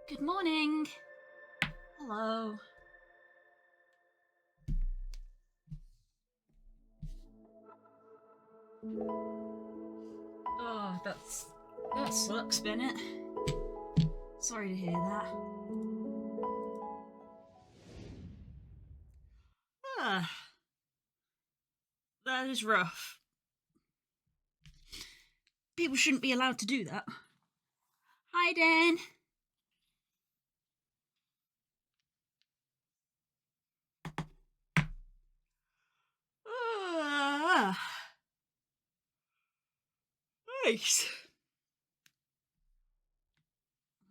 Good morning. Hello. Oh, that sucks, Bennett. Sorry to hear that. Ah, that is rough. People shouldn't be allowed to do that. Hi, Dan. Ah, nice.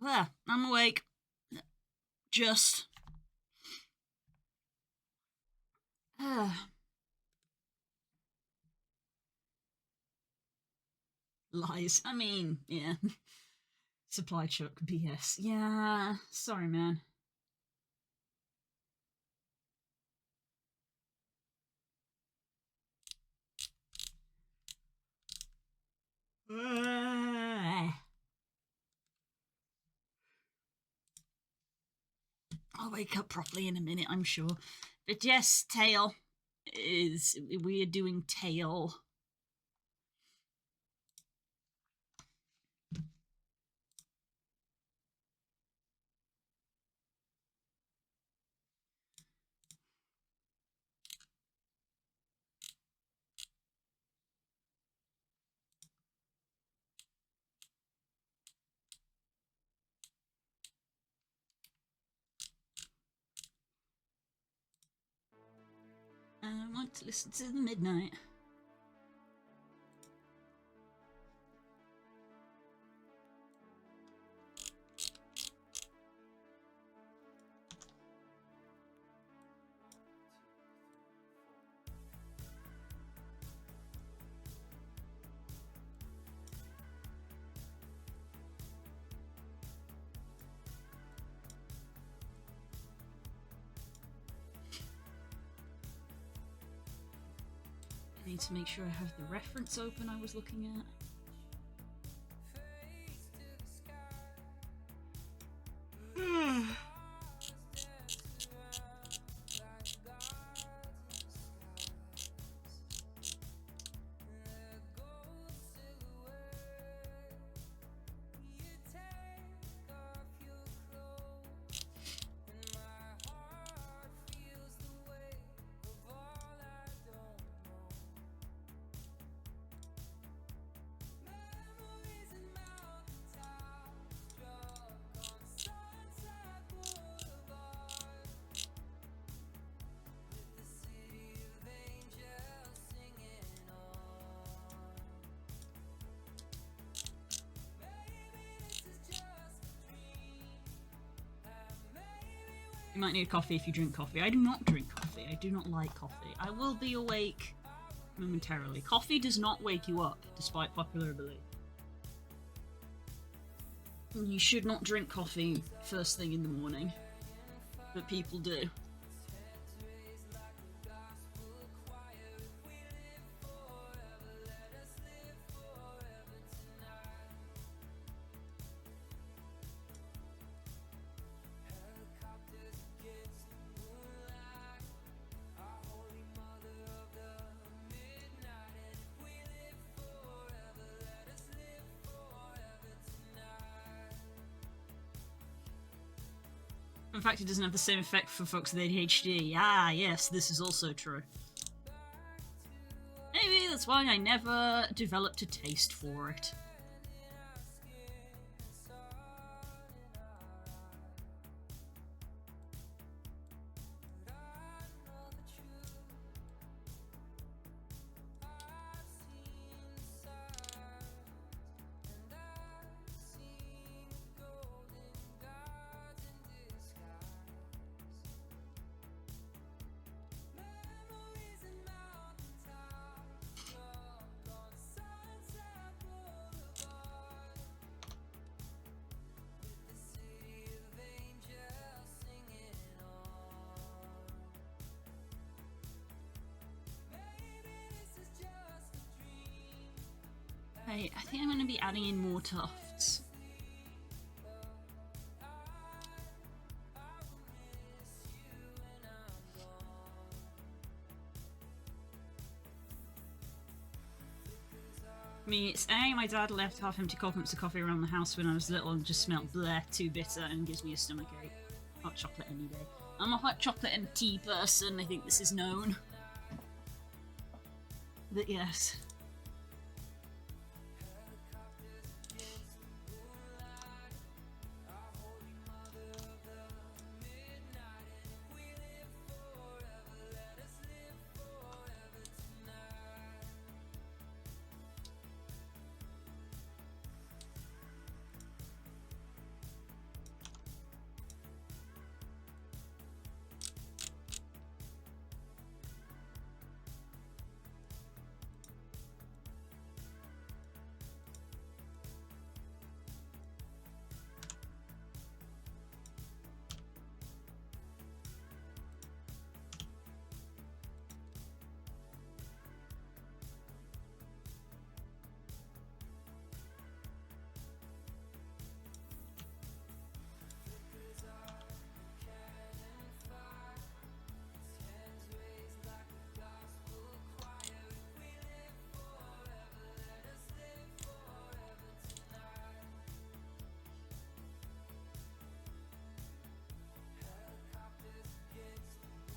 There, I'm awake. Just. Ah. Lies. I mean, yeah. Supply truck BS. Yeah, sorry, man. I'll wake up properly in a minute, I'm sure. But yes, tail is. We're doing tail. I want to listen to the midnight. I need to make sure I have the reference open I was looking at. You might need coffee if you drink coffee. I do not drink coffee. I do not like coffee. I will be awake momentarily. Coffee does not wake you up, despite popular belief. You should not drink coffee first thing in the morning, but people do. In fact, it doesn't have the same effect for folks with ADHD. Ah, yes, this is also true. Maybe that's why I never developed a taste for it. I think I'm going to be adding in more tufts. For me, it's A, my dad left half-empty cups of coffee around the house when I was little and just smelled bleh, too bitter, and gives me a stomachache. Hot chocolate any day. I'm a hot chocolate and tea person, I think this is known. But yes.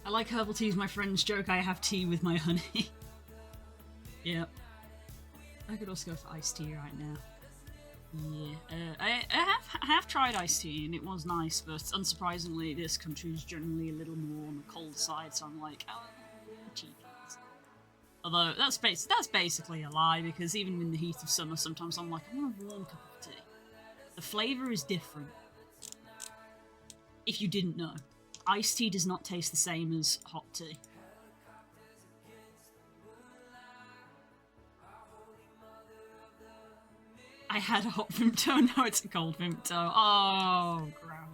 I like herbal teas, my friends joke I have tea with my honey. Yep. I could also go for iced tea right now. Yeah, I have tried iced tea and it was nice, but unsurprisingly this country is generally a little more on the cold side, so I'm like, oh, tea please. Although, that's basically a lie, because even in the heat of summer, sometimes I'm like, I want a warm cup of tea. The flavour is different. If you didn't know. Iced tea does not taste the same as hot tea. I had a hot Vimto, now it's a cold Vimto. Oh, ground.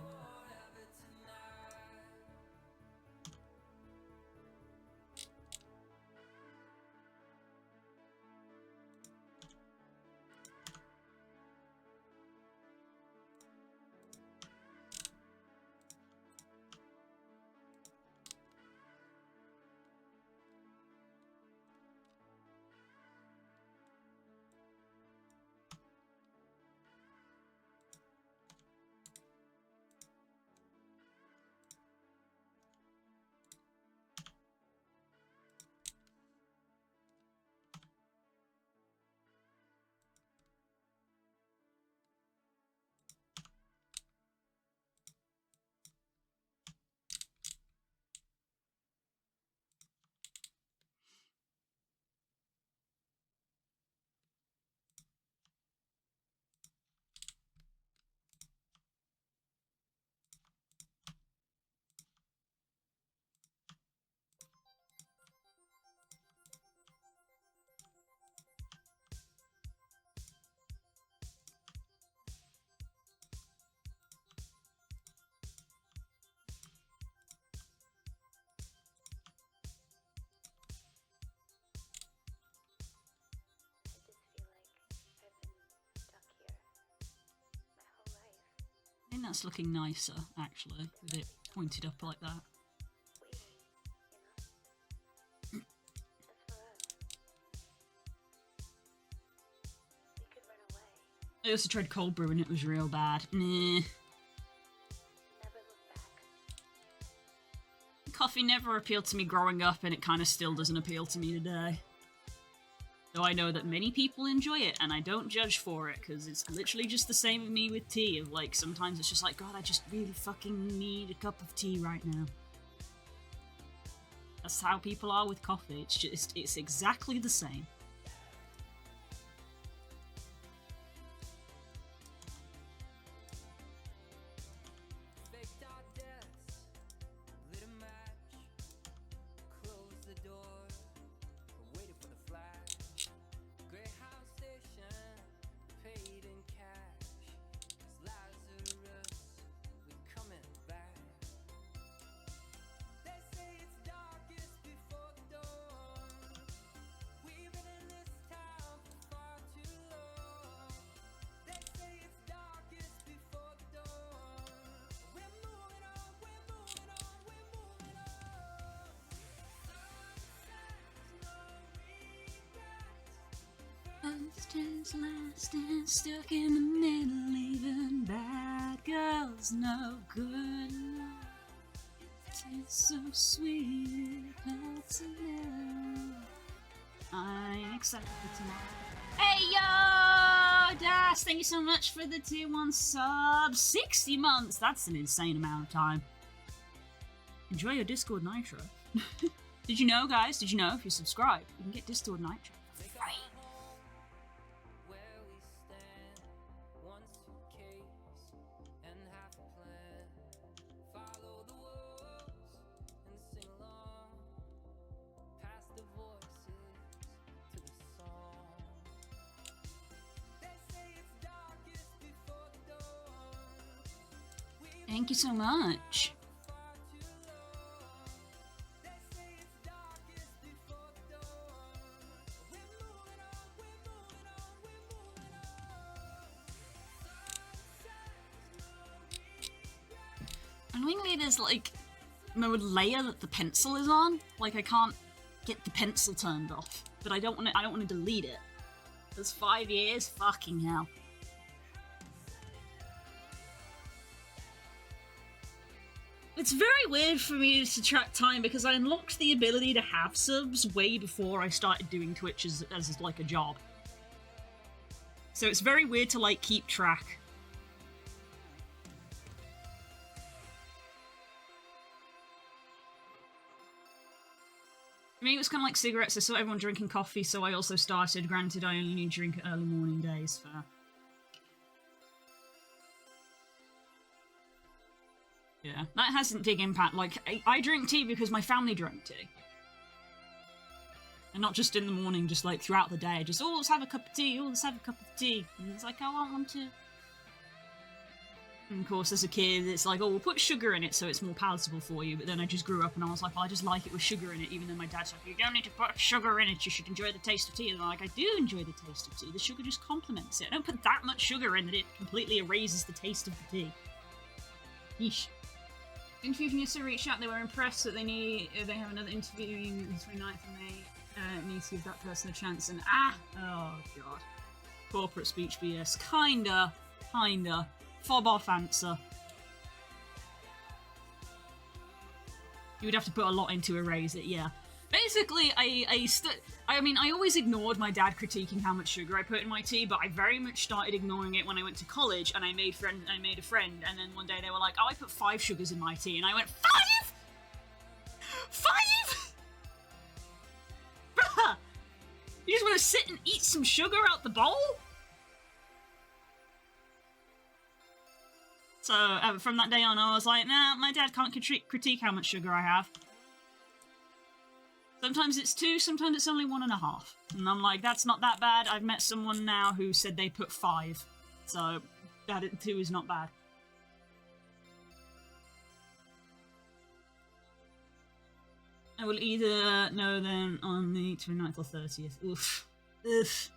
I think that's looking nicer, actually, with it pointed up like that. I also tried cold brew and it was real bad. Nah. Coffee never appealed to me growing up, and it kind of still doesn't appeal to me today. Though I know that many people enjoy it, and I don't judge for it, because it's literally just the same with me with tea. Of like, sometimes it's just like, God, I just really fucking need a cup of tea right now. That's how people are with coffee. It's exactly the same. They say it's darkest before the dawn. We've been last and stuck in the middle, even bad girls no good. It's so sweet, that's enough. I'm excited for tomorrow. Hey yo, Das, thank you so much for the tier 1 sub. 60 months, that's an insane amount of time. Enjoy your Discord Nitro. Did you know, guys? Did you know if you subscribe, you can get Discord Nitro for free? Thank you so much. Annoyingly, there's like no layer that the pencil is on. Like I can't get the pencil turned off, but I don't want to delete it. There's 5 years. Fucking hell. It's very weird for me to track time because I unlocked the ability to have subs way before I started doing Twitch as like a job. So it's very weird to like keep track. I mean, it was kind of like cigarettes. I saw everyone drinking coffee, so I also started. Granted, I only drink at early morning days for... Yeah, that hasn't big impact. Like, I drink tea because my family drank tea. And not just in the morning, just like throughout the day. Just, oh, let's have a cup of tea, oh, let's have a cup of tea. And it's like, oh, I want one too. And of course, as a kid, it's like, oh, we'll put sugar in it so it's more palatable for you. But then I just grew up and I was like, well, I just like it with sugar in it, even though my dad's like, you don't need to put sugar in it, you should enjoy the taste of tea. And I'm like, I do enjoy the taste of tea. The sugar just complements it. I don't put that much sugar in that it completely erases the taste of the tea. Yeesh. Interview from yesterday reached out, they were impressed that they have another interview the 29th and they need to give that person a chance and oh god. Corporate speech BS. Kinda. Fob off answer. You would have to put a lot in to erase it, yeah. Basically, I mean, I always ignored my dad critiquing how much sugar I put in my tea, but I very much started ignoring it when I went to college and I made a friend, and then one day they were like, oh, I put 5 sugars in my tea, and I went, 5?! 5?! Bruh! You just want to sit and eat some sugar out the bowl? So, from that day on, I was like, nah, my dad can't critique how much sugar I have. Sometimes it's 2, sometimes it's only 1.5. And I'm like, that's not that bad. I've met someone now who said they put 5. So, that 2 is not bad. I will either know them on the 29th or 30th. Oof. Oof.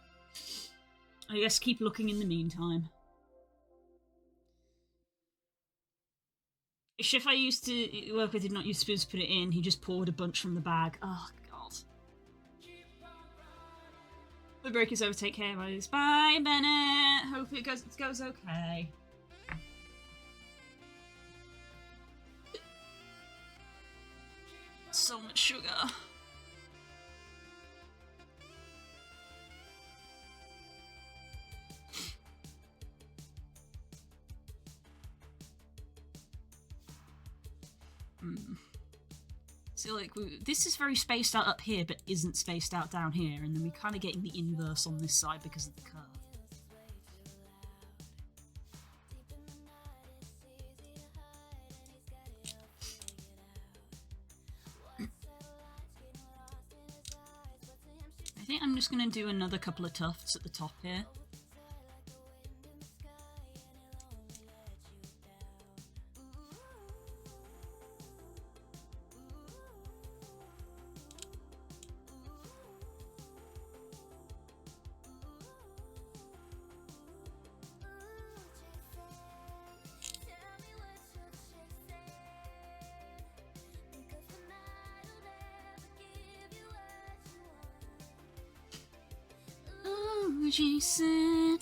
I guess keep looking in the meantime. A chef I used to work with did not use spoons to put it in. He just poured a bunch from the bag. Oh, God. The break is over. Take care, guys. Bye, Bennett. Hope it goes okay. So much sugar. So like, this is very spaced out up here, but isn't spaced out down here, and then we're kind of getting the inverse on this side because of the curve. I think I'm just going to do another couple of tufts at the top here. chasing,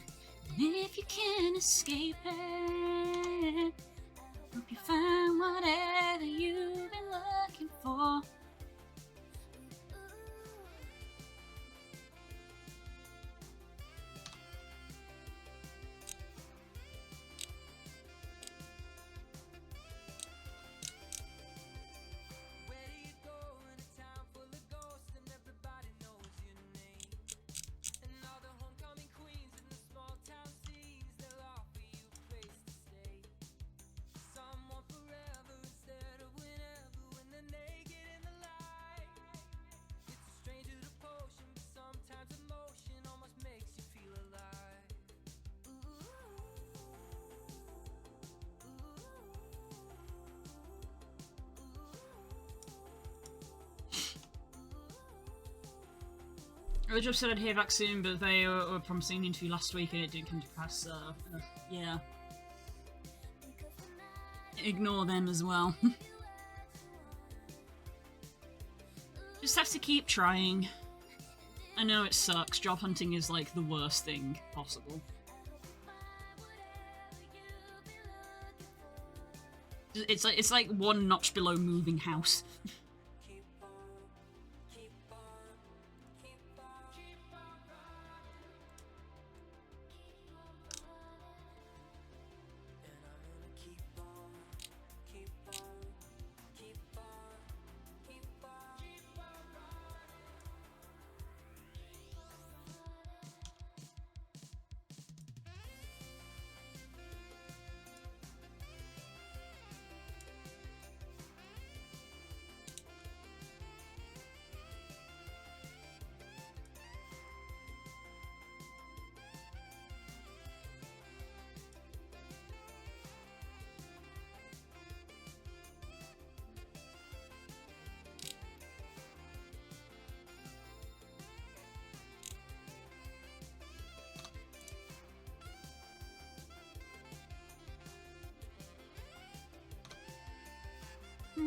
and if you can't escape it, hope you find whatever you've been looking for. The job said I'd hear back soon, but they were promising an interview last week and it didn't come to pass, so yeah. Ignore them as well. Just have to keep trying. I know it sucks, job hunting is like the worst thing possible. It's like one notch below moving house.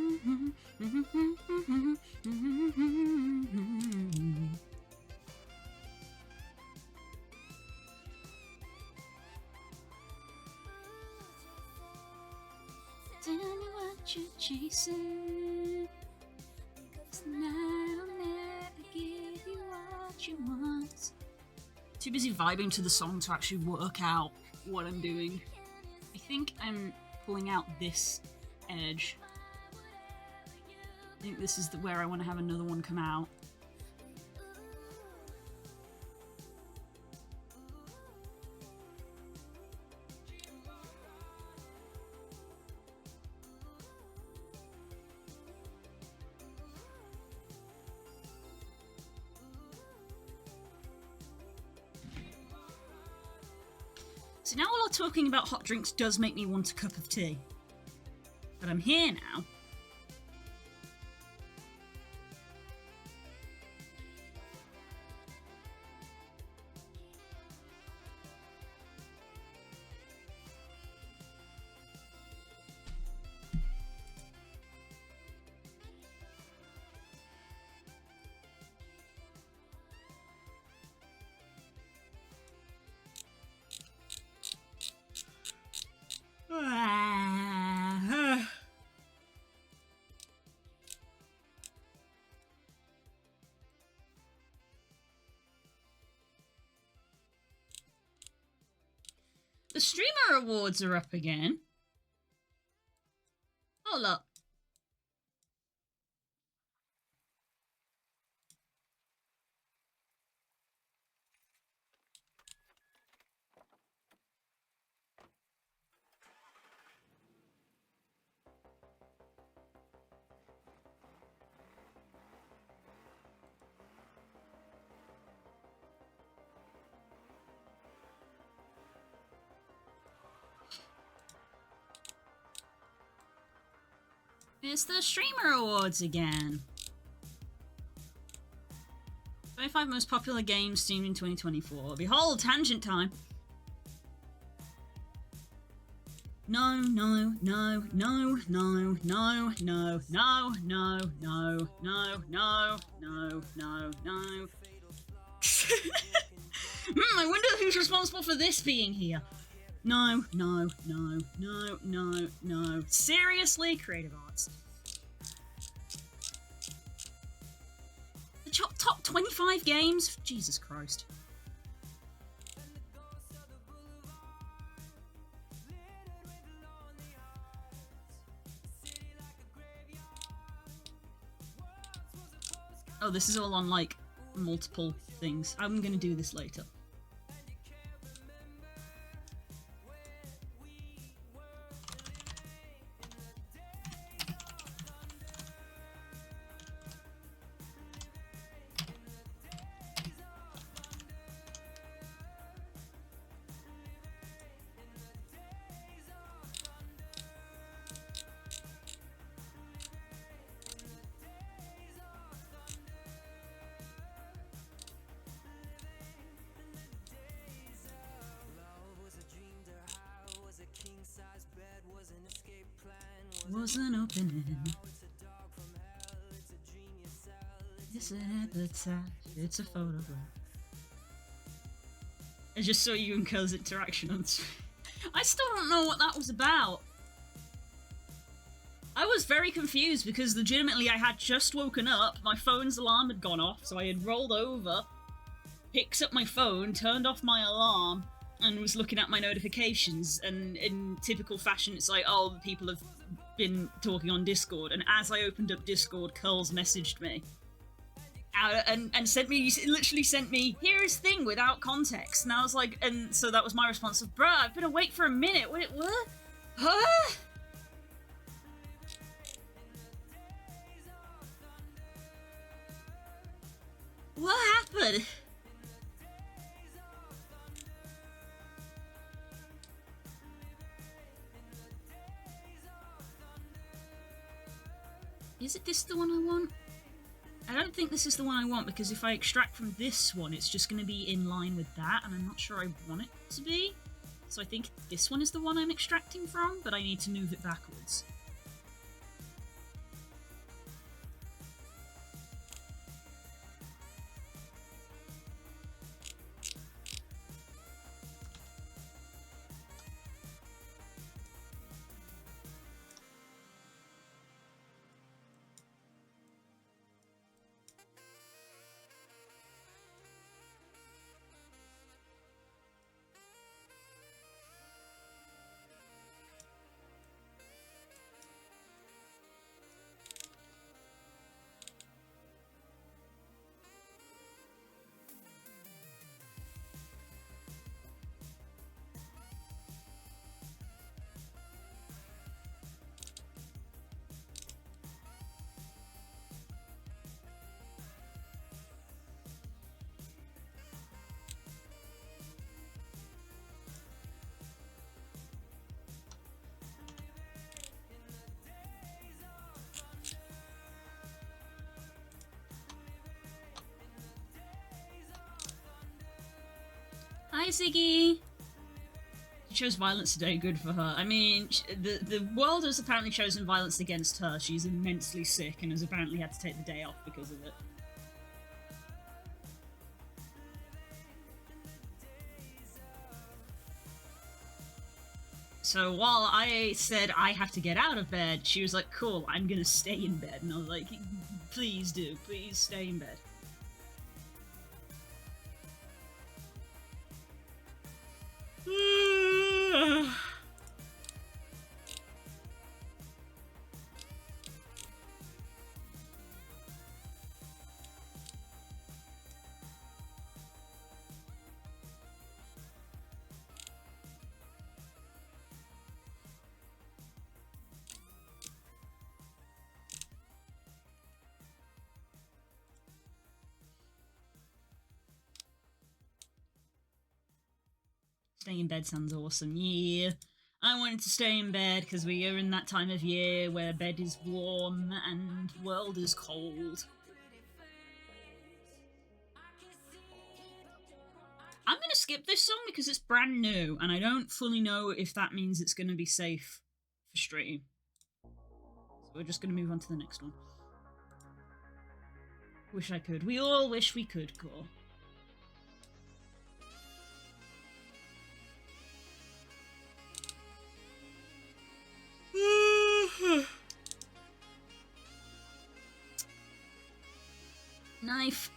Tell me what you're chasing. Tonight I'll never give you what you want. Too busy vibing to the song to actually work out what I'm doing. I think I'm pulling out this edge. I think this is where I want to have another one come out. So now all our talking about hot drinks does make me want a cup of tea. But I'm here now. The streamer awards are up again. Hold up. It's the Streamer Awards again. 25 most popular games streamed in 2024. Behold, tangent time. No, no, no, no, no, no, no, no, no, no, no, no, no, no, no. I wonder who's responsible for this being here. No, no, no, no, no, no. Seriously? Creative Arts. The top 25 games? Jesus Christ. Oh, this is all on, like, multiple things. I'm gonna do this later. Wasn't opening. It's an epitaph. It's a photograph. I just saw you and Curl's interaction on screen. I still don't know what that was about. I was very confused because legitimately I had just woken up, my phone's alarm had gone off, so I had rolled over, picked up my phone, turned off my alarm, and was looking at my notifications, and in typical fashion it's like, oh, people have been talking on Discord, and as I opened up Discord, Curls messaged me. And sent me, literally sent me, here's thing without context, and I was like, and so that was my response of, bruh, I've been awake for a minute, what? Huh? What happened? Is it this the one I want? I don't think this is the one I want, because if I extract from this one, it's just going to be in line with that, and I'm not sure I want it to be. So I think this one is the one I'm extracting from, but I need to move it backwards. Hi, Ziggy! She chose violence today, good for her. I mean, the world has apparently chosen violence against her. She's immensely sick and has apparently had to take the day off because of it. So while I said I have to get out of bed, she was like, cool, I'm gonna stay in bed. And I was like, please do, please stay in bed. Staying in bed sounds awesome, yeah. I wanted to stay in bed because we are in that time of year where bed is warm and world is cold. I'm going to skip this song because it's brand new and I don't fully know if that means it's going to be safe for stream. So we're just going to move on to the next one. Wish I could. We all wish we could, Core. knife.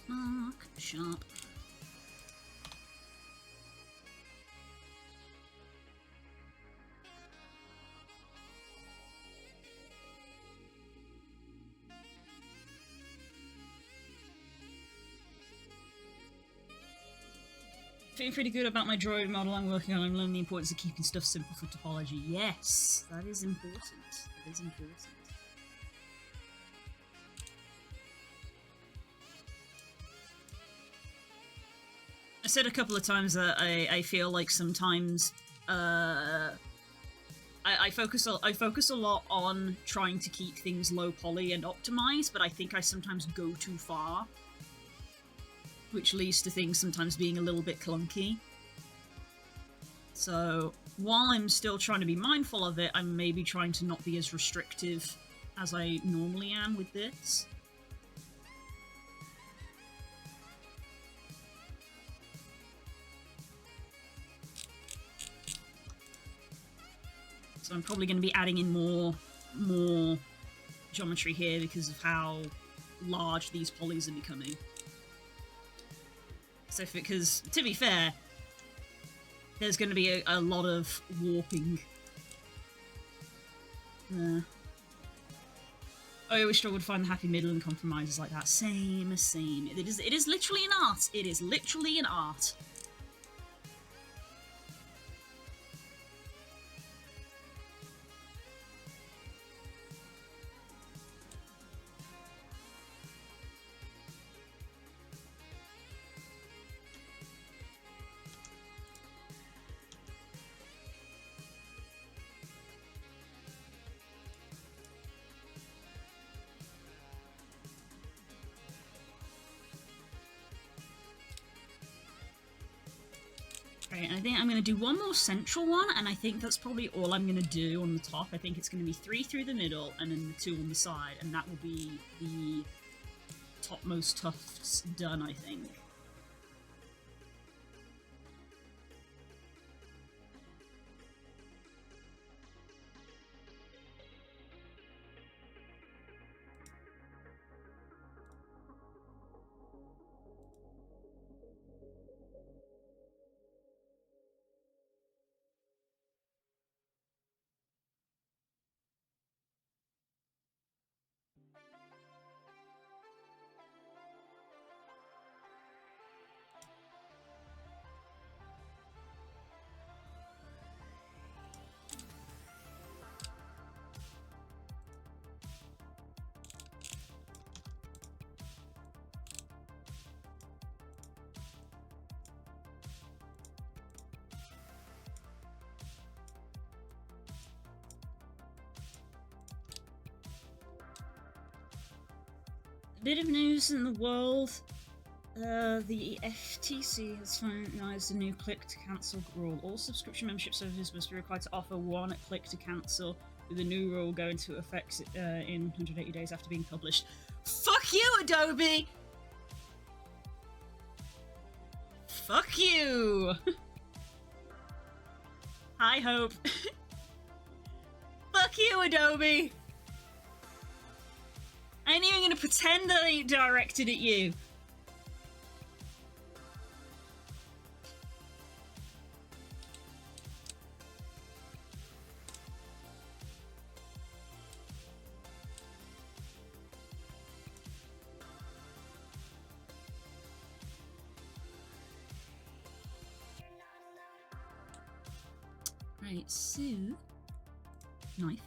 Mark Sharp. Feeling pretty good about my droid model I'm working on. I'm learning the importance of keeping stuff simple for topology. Yes, that is important. That is important. I said a couple of times that I feel like sometimes I focus a lot on trying to keep things low poly and optimized, but I think I sometimes go too far, which leads to things sometimes being a little bit clunky. So while I'm still trying to be mindful of it, I'm maybe trying to not be as restrictive as I normally am with this. So I'm probably going to be adding in more geometry here because of how large these polys are becoming. So because, to be fair, there's going to be a lot of warping. I always struggle to find the happy middle and compromises like that. Same. It is literally an art. It is literally an art. Right, and I think I'm going to do one more central one, and I think that's probably all I'm going to do on the top. I think it's going to be 3 through the middle, and then the 2 on the side, and that will be the topmost tufts done, I think. Bit of news in the world. The FTC has finalised a new click-to-cancel rule. All subscription membership services must be required to offer one click to cancel, with the new rule going into effect in 180 days after being published. Fuck you, Adobe! Fuck you! High hope. Fuck you, Adobe! I ain't even gonna pretend that I directed at you. Right, so... Knife.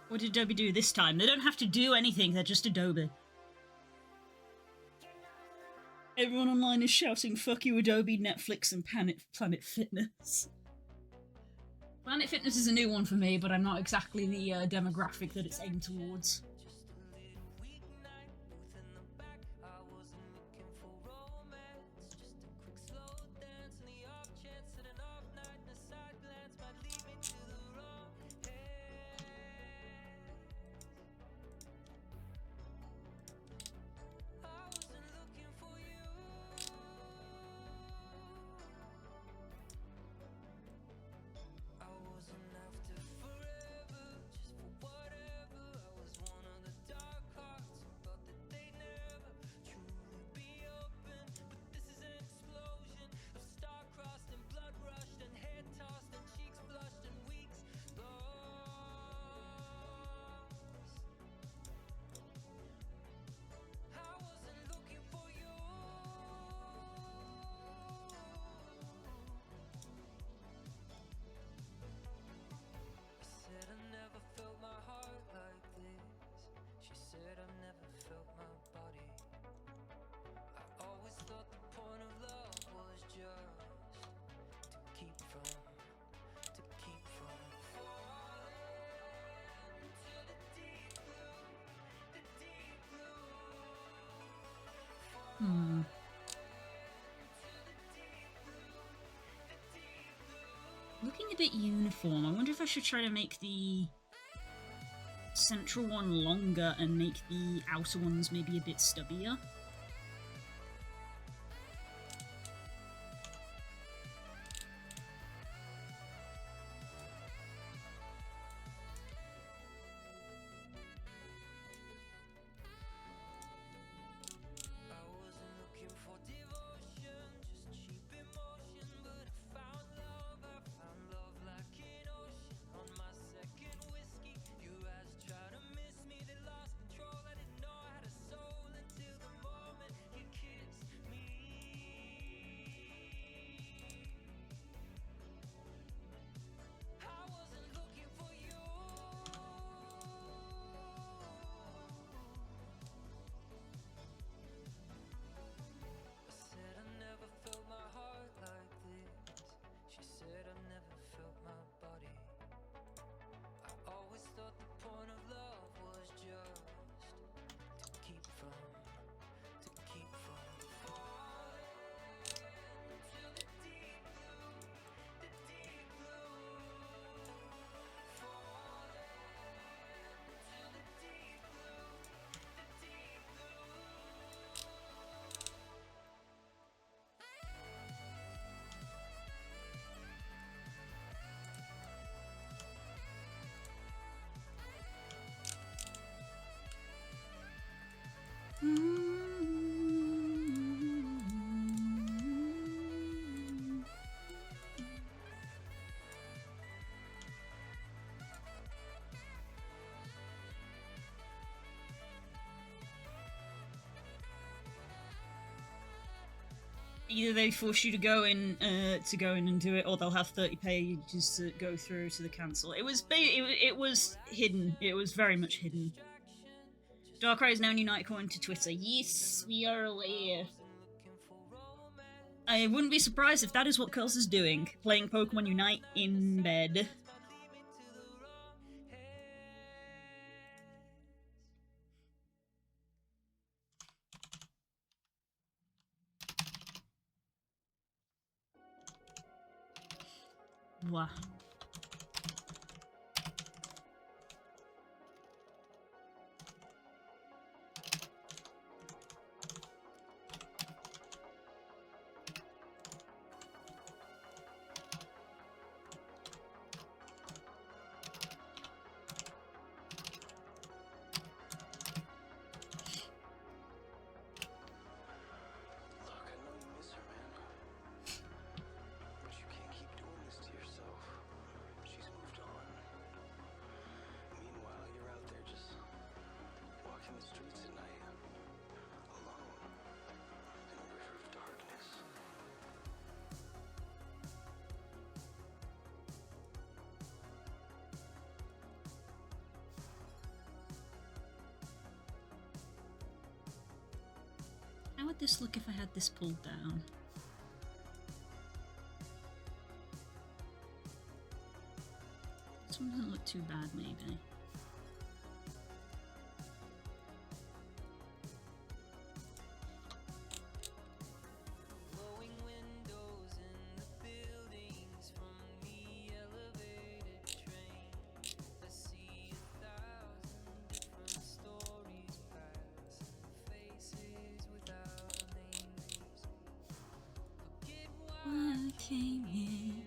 What did Adobe do this time? They don't have to do anything, they're just Adobe. Everyone online is shouting, fuck you Adobe, Netflix and Planet Fitness. Planet Fitness is a new one for me, but I'm not exactly the demographic that it's aimed towards. Looking a bit uniform. I wonder if I should try to make the central one longer and make the outer ones maybe a bit stubbier. either they force you to go in and do it, or they'll have 30 pages to go through to the cancel. It was hidden. It was very much hidden. Darkrai is now Unite according to Twitter. Yes, we are aware. I wouldn't be surprised if that is what Kels is doing, playing Pokemon Unite in bed. Wow. How would this look if I had this pulled down? This one doesn't look too bad, maybe. Came here,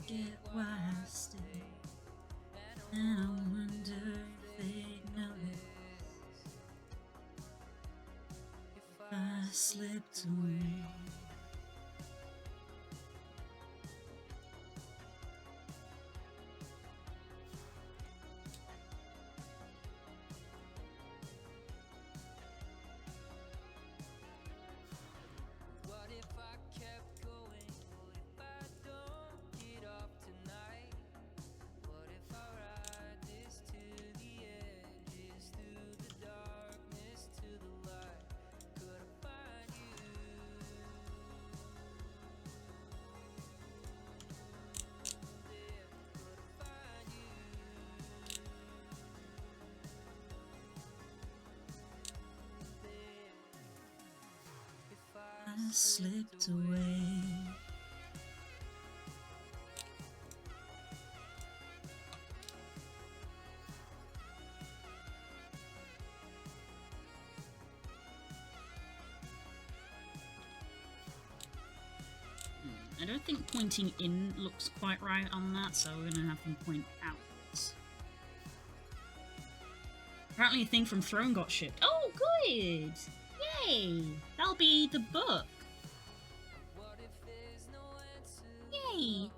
get why I stay, and I wonder if they notice if I slipped away. I slipped away. I don't think pointing in looks quite right on that, so we're gonna have them point out. Apparently a thing from Throne got shipped. Oh, good! Yay! That'll be the book. Yay!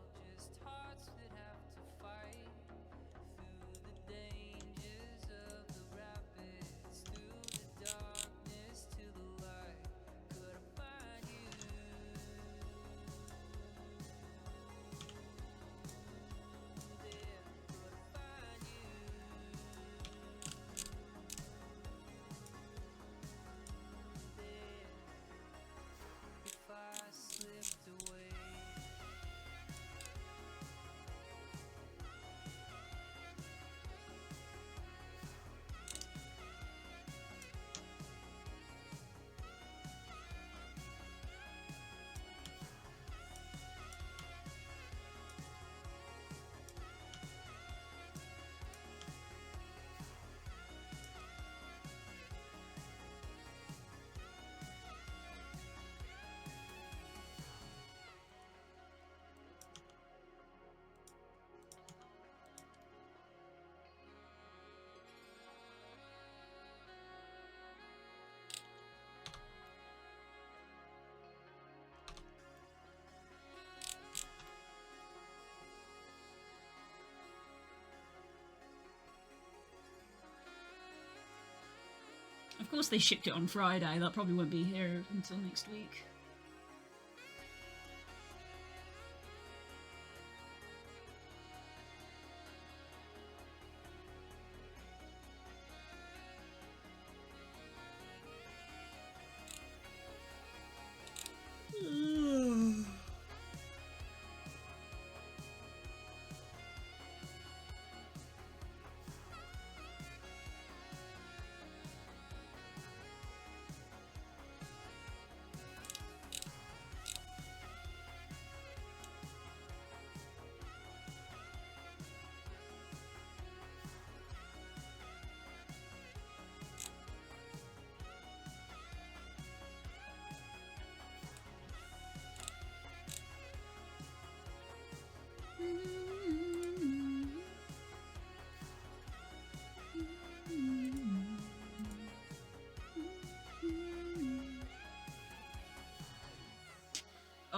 Of course they shipped it on Friday, that probably won't be here until next week.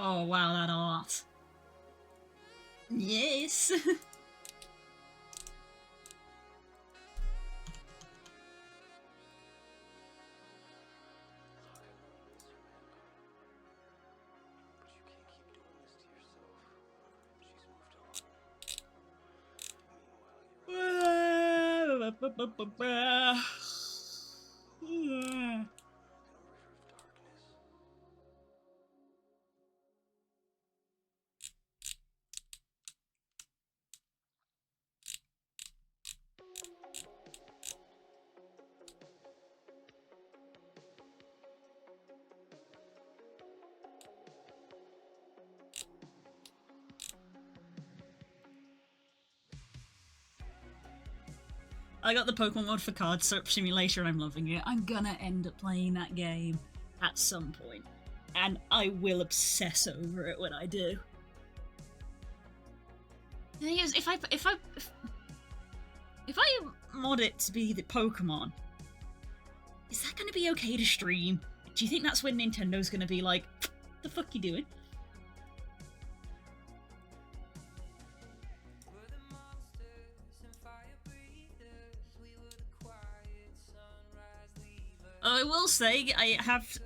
Oh wow, that art. Yes. I got the Pokemon mod for Card Simulator and I'm loving it. I'm gonna end up playing that game at some point, and I will obsess over it when I do. The thing is, if I mod it to be the Pokemon, is that gonna be okay to stream? Do you think that's when Nintendo's gonna be like, the fuck you doing? I will say, I have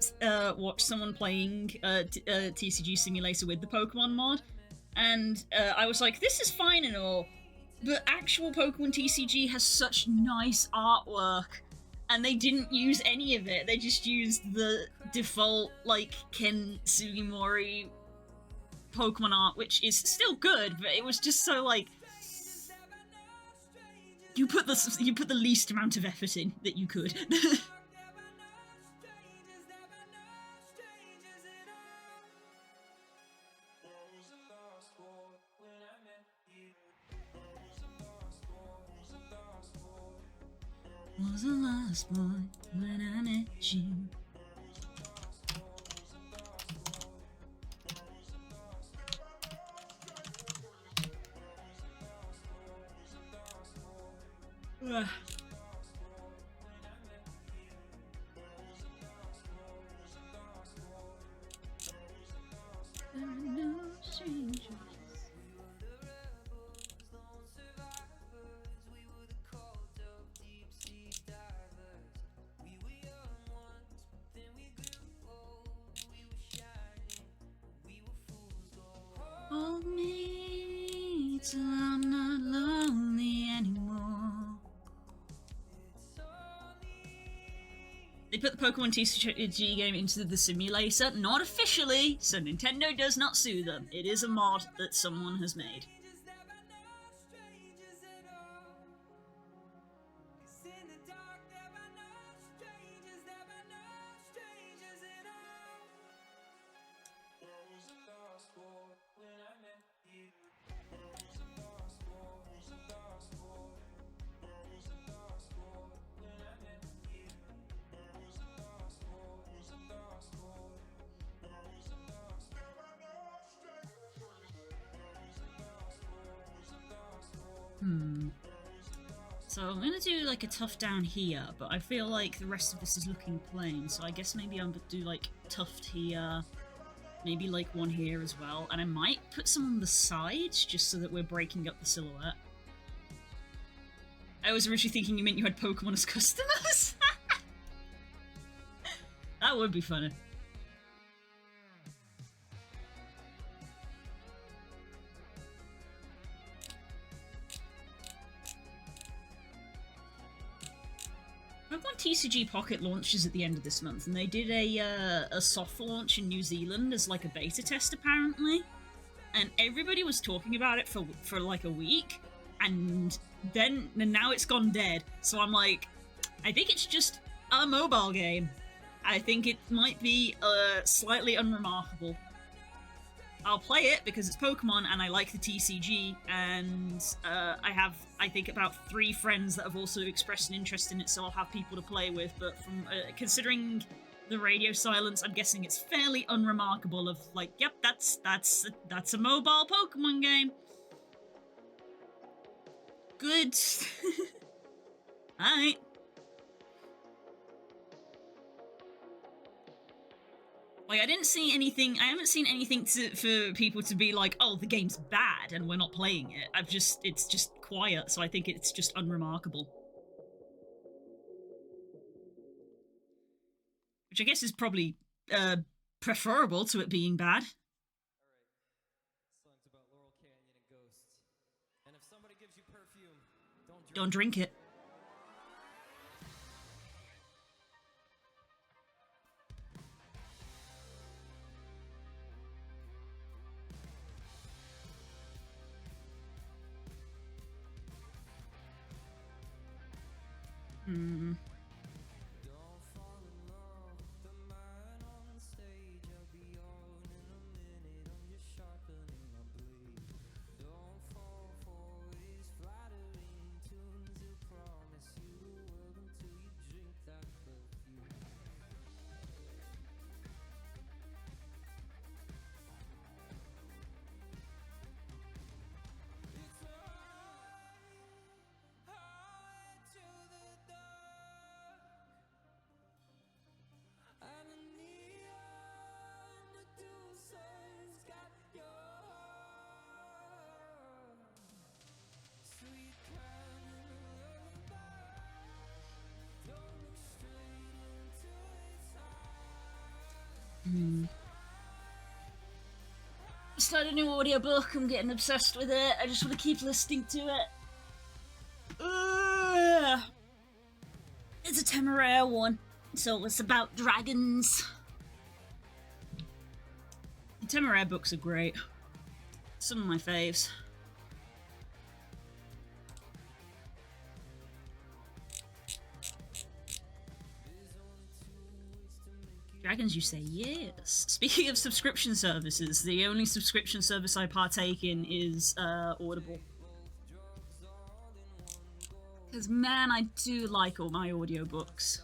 watched someone playing TCG Simulator with the Pokemon mod, and I was like, this is fine and all, but actual Pokemon TCG has such nice artwork, and they didn't use any of it. They just used the default, like, Ken Sugimori Pokemon art, which is still good, but it was just so, like, you put the least amount of effort in that you could. Was the last boy when I met you. Ugh. There are no strangers. Hold me till I'm not lonely anymore. They put the Pokemon TCG game into the simulator, not officially, so Nintendo does not sue them. It is a mod that someone has made. So I'm gonna do like a tough down here, but I feel like the rest of this is looking plain, so I guess maybe I'm gonna do like tuft here, maybe like one here as well, and I might put some on the sides just so that we're breaking up the silhouette. I was originally thinking you meant you had Pokemon as customers. That would be funny. Pokemon TCG Pocket launches at the end of this month, and they did a soft launch in New Zealand as like a beta test apparently, and everybody was talking about it for like a week, and now it's gone dead. So I'm like, I think it's just a mobile game. I think it might be slightly unremarkable. I'll play it because it's Pokemon and I like the TCG, and I have, I think, about 3 friends that have also expressed an interest in it, so I'll have people to play with. But from considering the radio silence, I'm guessing it's fairly unremarkable. Of like, yep, that's a mobile Pokemon game. Good. Alright. Like, I didn't see anything. I haven't seen anything for people to be like, "Oh, the game's bad and we're not playing it." It's just quiet, so I think it's just unremarkable. Which I guess is probably preferable to it being bad. Song's about Laurel Canyon and ghosts. And if somebody gives you perfume, Don't drink it. Hmm. Started a new audiobook. I'm getting obsessed with it. I just want to keep listening to it. It's a Temeraire one, so it's about dragons. The Temeraire books are great. Some of my faves. Dragons, you say? Yes. Speaking of subscription services, the only subscription service I partake in is Audible. Because, man, I do like all my audiobooks.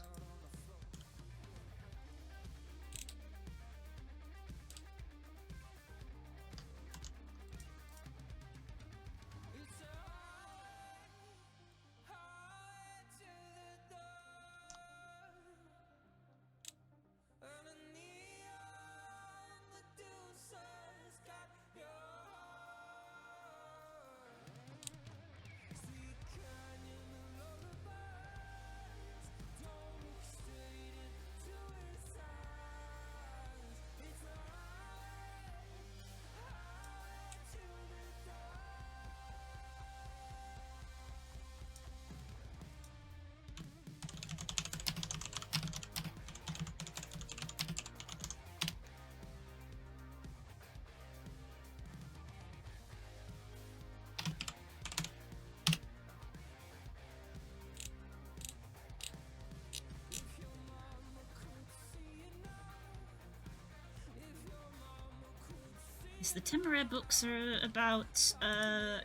The Temeraire books are about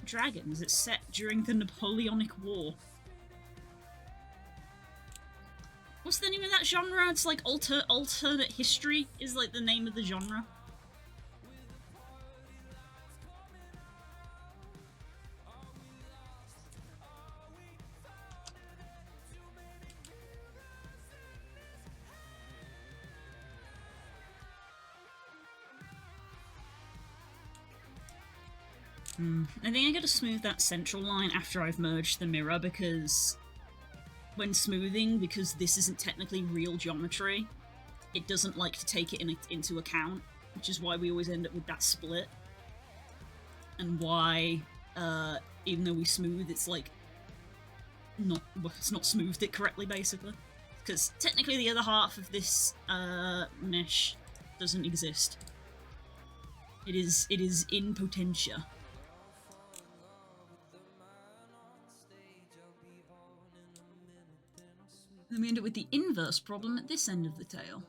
dragons. It's set during the Napoleonic War. What's the name of that genre? It's like alternate history is like the name of the genre. I think I gotta smooth that central line after I've merged the mirror, because when smoothing, because this isn't technically real geometry, it doesn't like to take it into account, which is why we always end up with that split. And why, even though we smooth, it's like it's not smoothed it correctly, basically. Because technically the other half of this mesh doesn't exist. It is in potentia. Then we end up with the inverse problem at this end of the tail.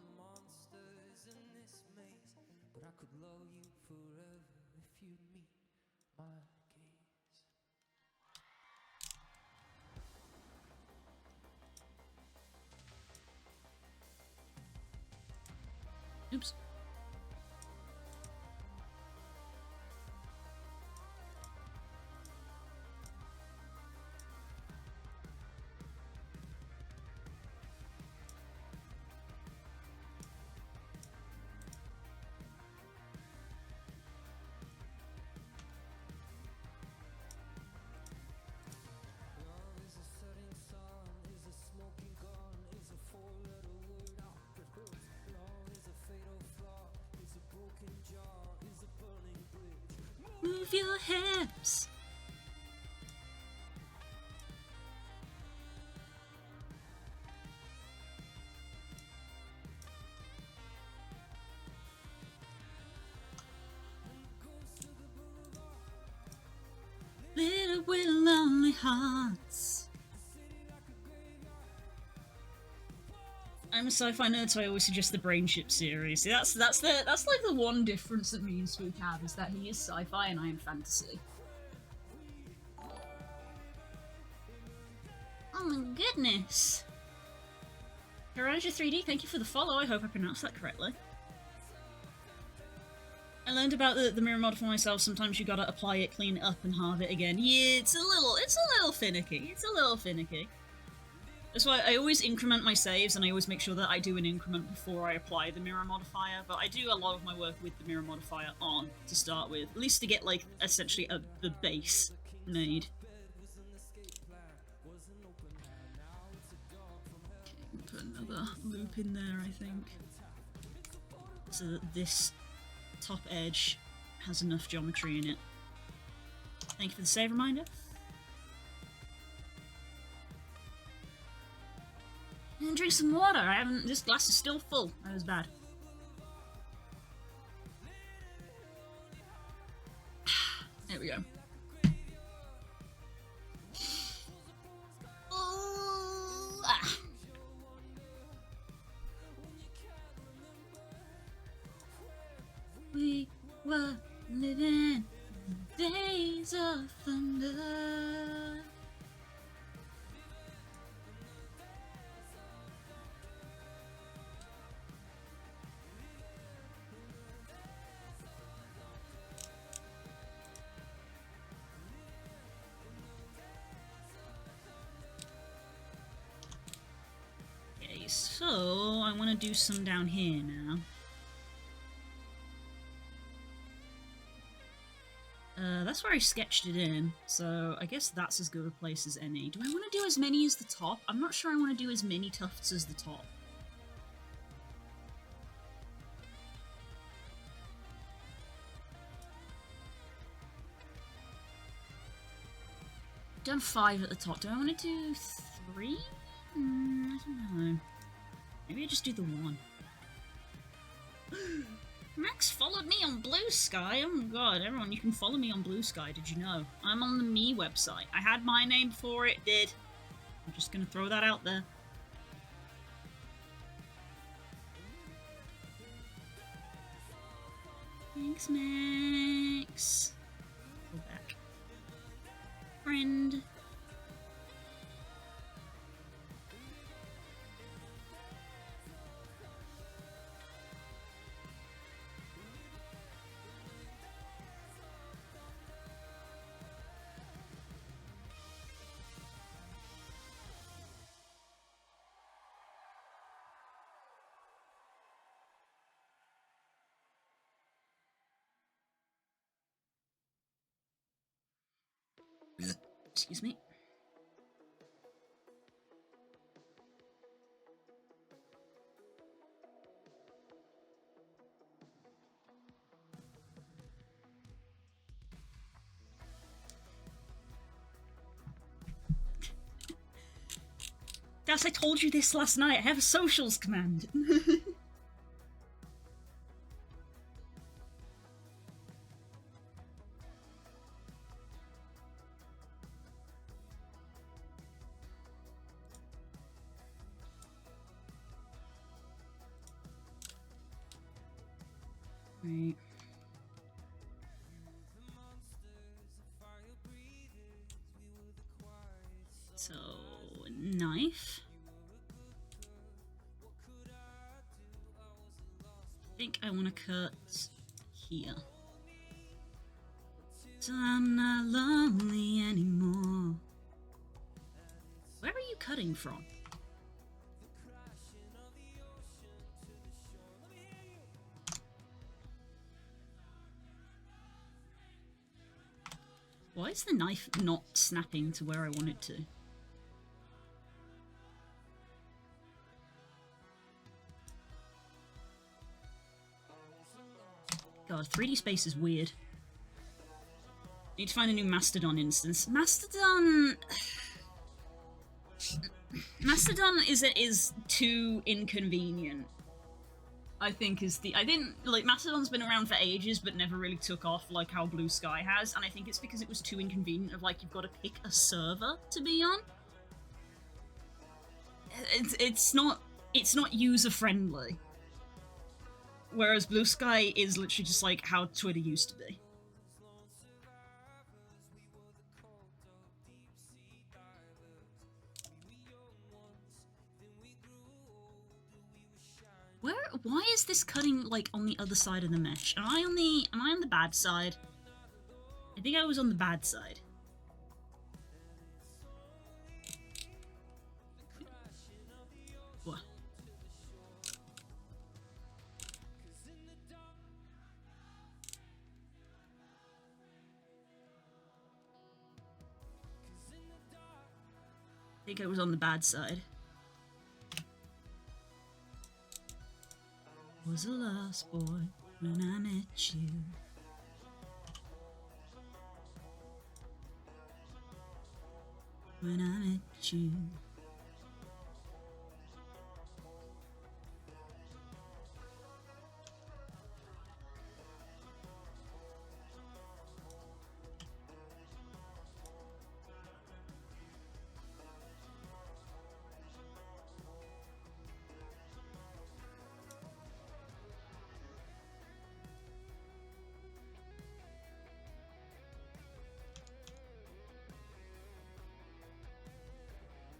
Oops. move your hips. Little with lonely hearts. I'm a sci-fi nerd, so I always suggest the Brainship series. See, that's like the one difference that me and Spook have, is that he is sci-fi and I am fantasy. Oh my goodness! Haraja 3D, thank you for the follow. I hope I pronounced that correctly. I learned about the mirror mod for myself. Sometimes you gotta apply it, clean it up, and halve it again. Yeah, it's a little finicky. It's a little finicky. That's why I always increment my saves, and I always make sure that I do an increment before I apply the mirror modifier. But I do a lot of my work with the mirror modifier on to start with, at least to get like essentially the base made. Okay, put another loop in there, I think, so that this top edge has enough geometry in it. Thank you for the save reminder. And drink some water. I haven't. This glass is still full. That was bad. There we go. Ooh, ah. We were living the days of thunder. Okay, so I want to do some down here now. That's where I sketched it in, so I guess that's as good a place as any. Do I want to do as many as the top? I'm not sure I want to do as many tufts as the top. Done 5 at the top. Do I want to do 3? I don't know. Maybe I just do the 1. Max followed me on Blue Sky. Oh my god, everyone, you can follow me on Blue Sky, did you know? I'm on the Me website. I had my name before it did. I'm just gonna throw that out there. Thanks, Max. Go back. Friend. Excuse me. Guys, I told you this last night. I have a socials command. Right. So, knife. I think I want to cut here. So I'm not lonely anymore. Where are you cutting from? Why is the knife not snapping to where I want it to? God, 3D space is weird. Need to find a new Mastodon instance. Mastodon is too inconvenient. I think Mastodon's been around for ages but never really took off like how Blue Sky has, and I think it's because it was too inconvenient of like you've got to pick a server to be on. It's not user friendly. Whereas Blue Sky is literally just like how Twitter used to be. Why is this cutting like on the other side of the mesh? Am I on the bad side? I think I was on the bad side. What? I think I was on the bad side. Was a lost boy when I met you. When I met you.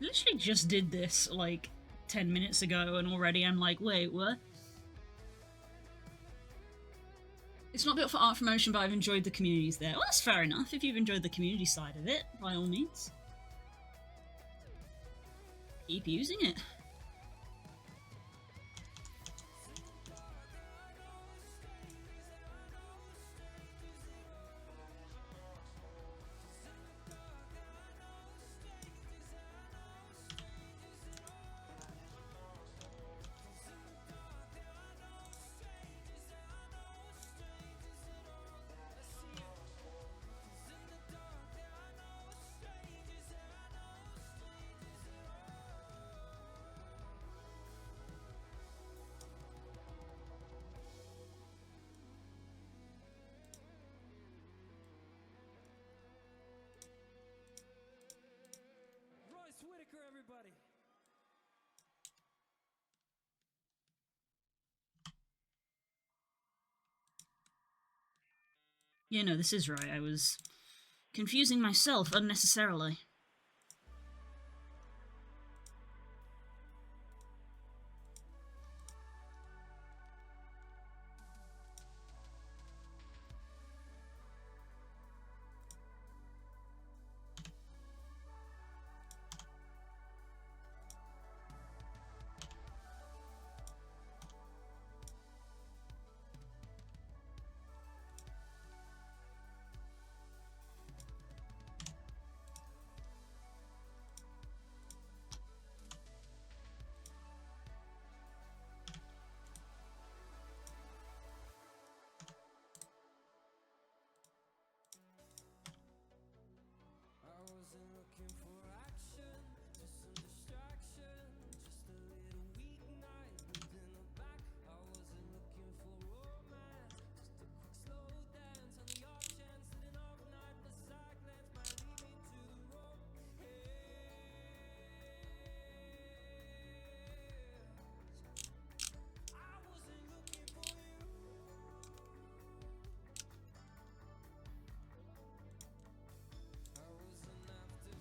Literally just did this like 10 minutes ago and already I'm like, wait, what? It's not built for art promotion, but I've enjoyed the communities there. Well, that's fair enough. If you've enjoyed the community side of it, by all means. Keep using it. Royce Whitaker, everybody. Yeah, no, this is right. I was confusing myself unnecessarily. I wasn't looking for action, just some distraction, just a little weeknight within the back. I wasn't looking for romance, just a quick slow dance on the off chance that an off night beside glance might lead me to the road. I wasn't looking for you. I wasn't after forever,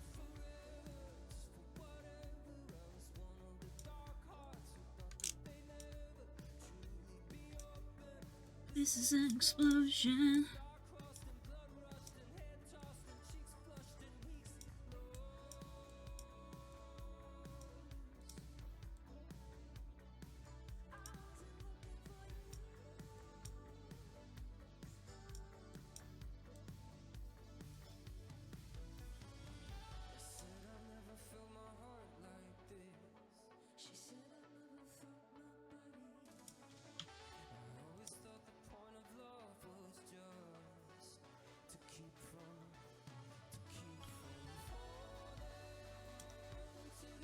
just for whatever. I was one of the dark hearts who thought that they never truly be open. This is an explosion. Dark crossed and blood rushed and head tossed and cheeks flushed and weeks lost. I said I never felt my heart like this. She said I never felt my body. I always thought the point of love was just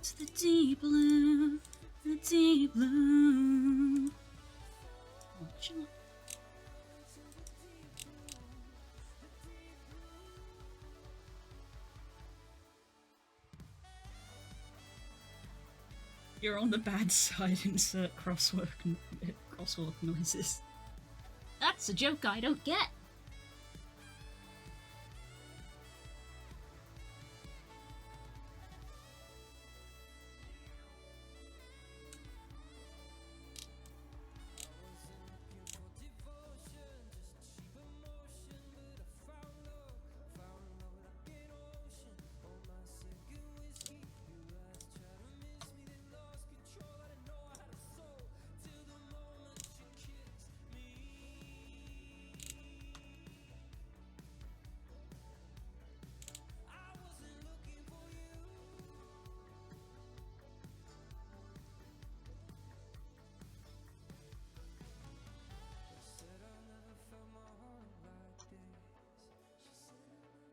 To the deep blue, the deep blue. Oh, chill out. You're on the bad side, insert crosswalk noises. That's a joke I don't get.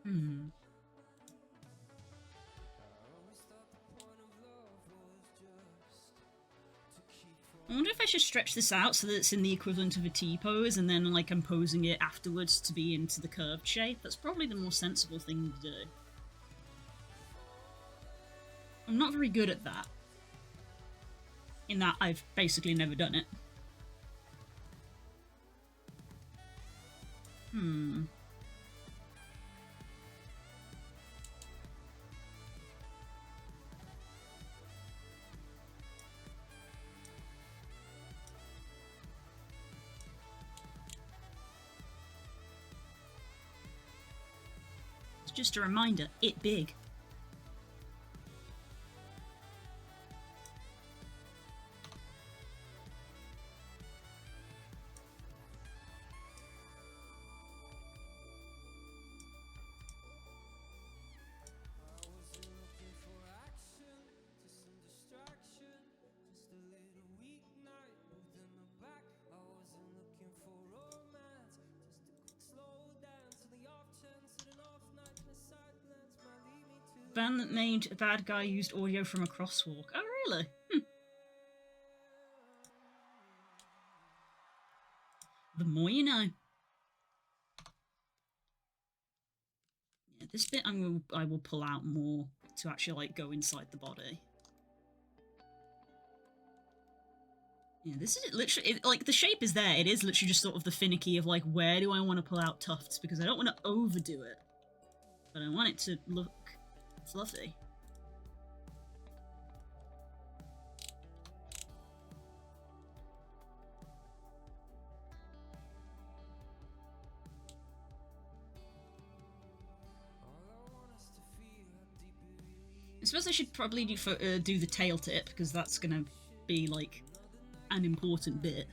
Hmm. I wonder if I should stretch this out so that it's in the equivalent of a T-pose and then like I'm posing it afterwards to be into the curved shape. That's probably the more sensible thing to do. I'm not very good at that. In that I've basically never done it. Just a reminder, it big. Band that made a bad guy used audio from a crosswalk. Oh, really? The more you know. Yeah, this bit I will pull out more to actually like go inside the body. Yeah, this is literally like the shape is there. It is literally just sort of the finicky of like where do I want to pull out tufts because I don't want to overdo it, but I want it to look fluffy. I suppose I should probably do the tail tip because that's gonna be like an important bit.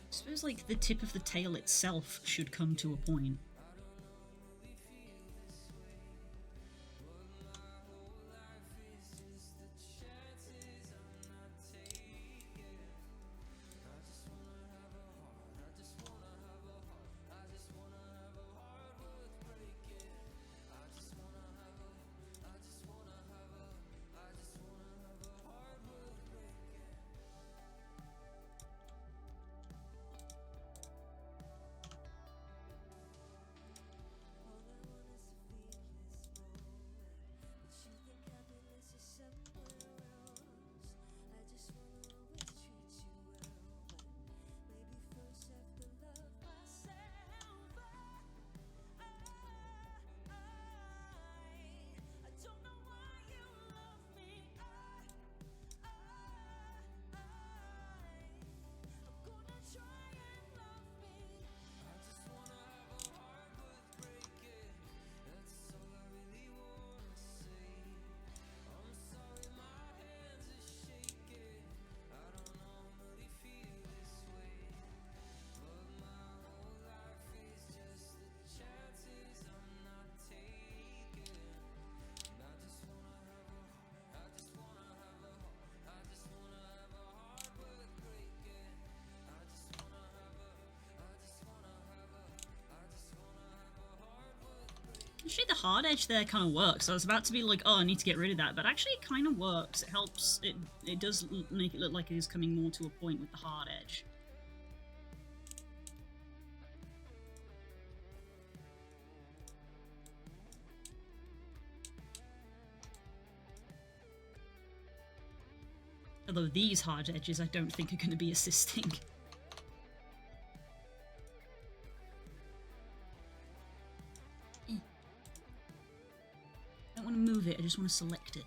I suppose like the tip of the tail itself should come to a point. Actually, the hard edge there kind of works. I was about to be like, oh, I need to get rid of that, but actually it kind of works. It helps. It does make it look like it is coming more to a point with the hard edge. Although these hard edges I don't think are going to be assisting. I don't want to move it, I just want to select it.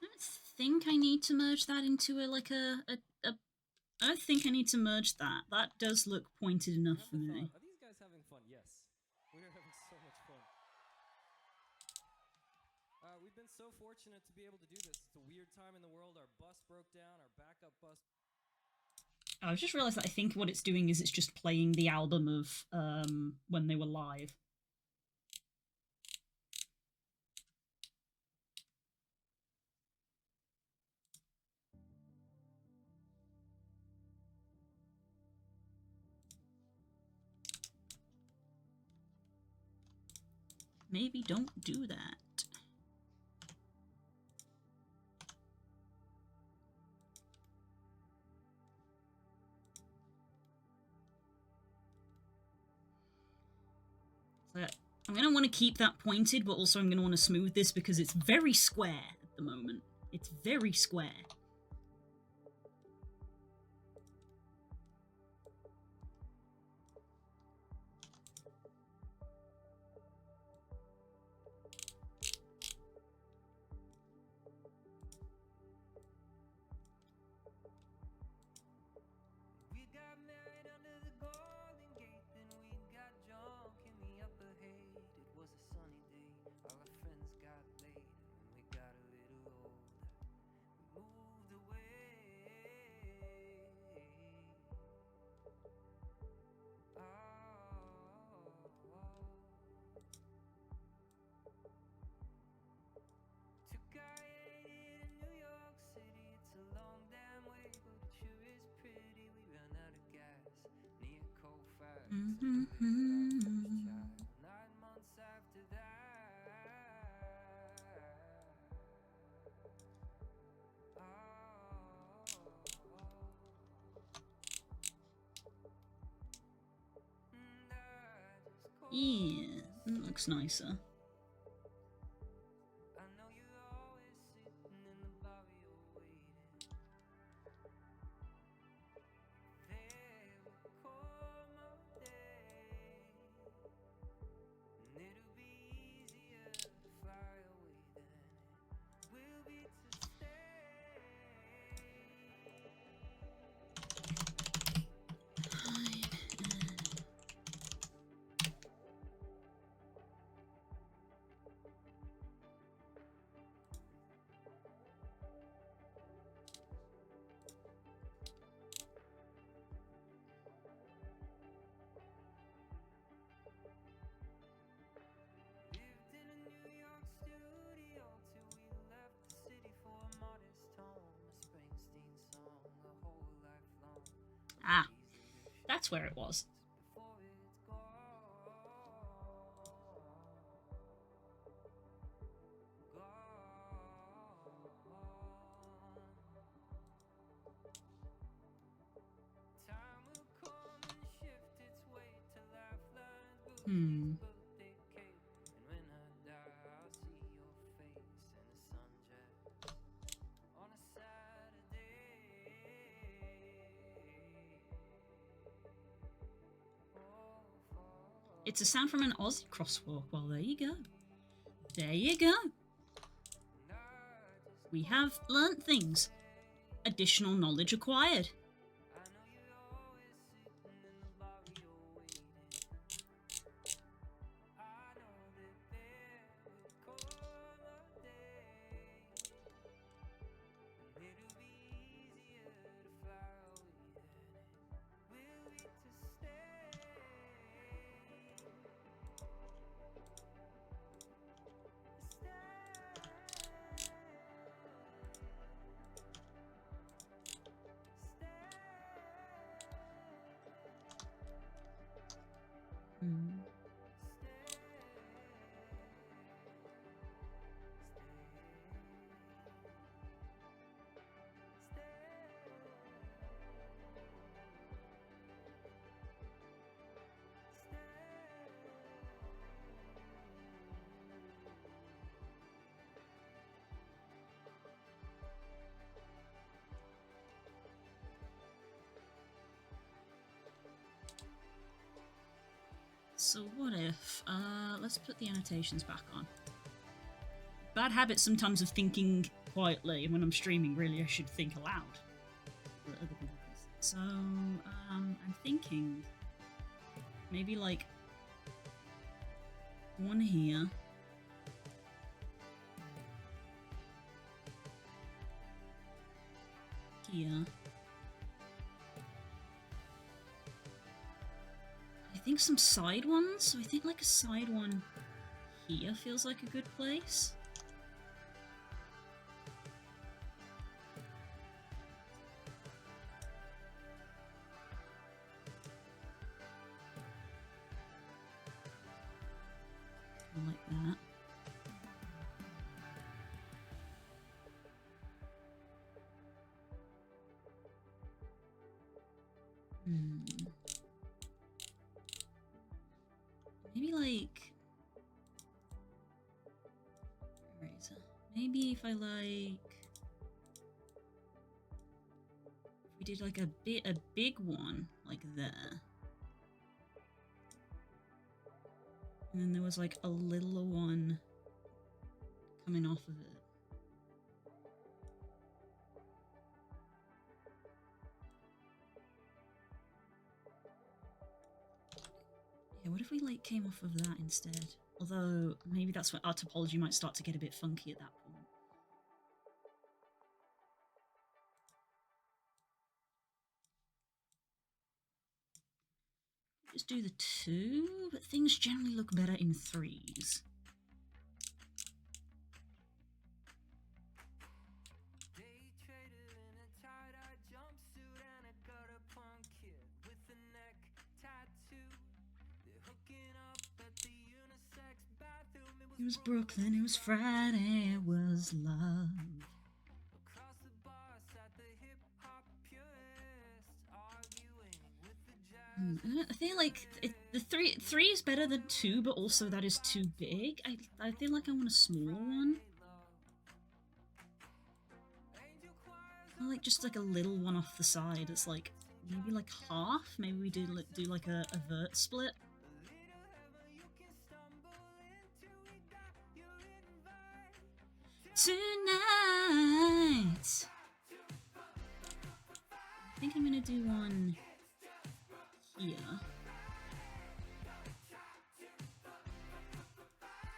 I think I need to merge that into I don't think I need to merge that. That does look pointed enough for me. Are these guys having fun? Yes. We're having so much fun. We've been so fortunate to be able to do this. It's a weird time in the world. Our bus broke down, our backup bus. I've just realised that I think what it's doing is it's just playing the album of when they were live. Maybe don't do that. So I'm going to want to keep that pointed, but also I'm going to want to smooth this because it's very square at the moment. It's very square. We got married under the Golden Gate, then we got drunk in the upper Haight. It was a sunny day, all our friends got laid, and we got a little older. We moved away. Took I-80 to New York City. It's a long damn way, but it sure is pretty. We ran out of gas near Colfax. And we had our first child 9 months after that. Yeah, that looks nicer. I know you're always sitting in the barrio waiting. There will come a day, and it'll be easier to fly away than it will be to Ah, that's where it was. Hmm. It's a sound from an Aussie crosswalk. Well, there you go. There you go. We have learnt things. Additional knowledge acquired. Hmm. So what if, let's put the annotations back on. Bad habit sometimes of thinking quietly, and when I'm streaming, really I should think aloud. So, I'm thinking maybe like one here. Here. I think some side ones, so I think like a side one here feels like a good place. Like that. Maybe like eraser. Maybe if I like, if we did like a big one like there. And then there was like a littler one coming off of it. Yeah, what if we like came off of that instead? Although maybe that's when our topology might start to get a bit funky at that point. Just do the 2, but things generally look better in 3s. It was Brooklyn, it was Friday, it was love. I feel like the three is better than 2, but also that is too big. I feel like I want a smaller one. I like just like a little one off the side. It's like maybe like half. Maybe we do like a vert split. Tonight. I think I'm gonna do one here.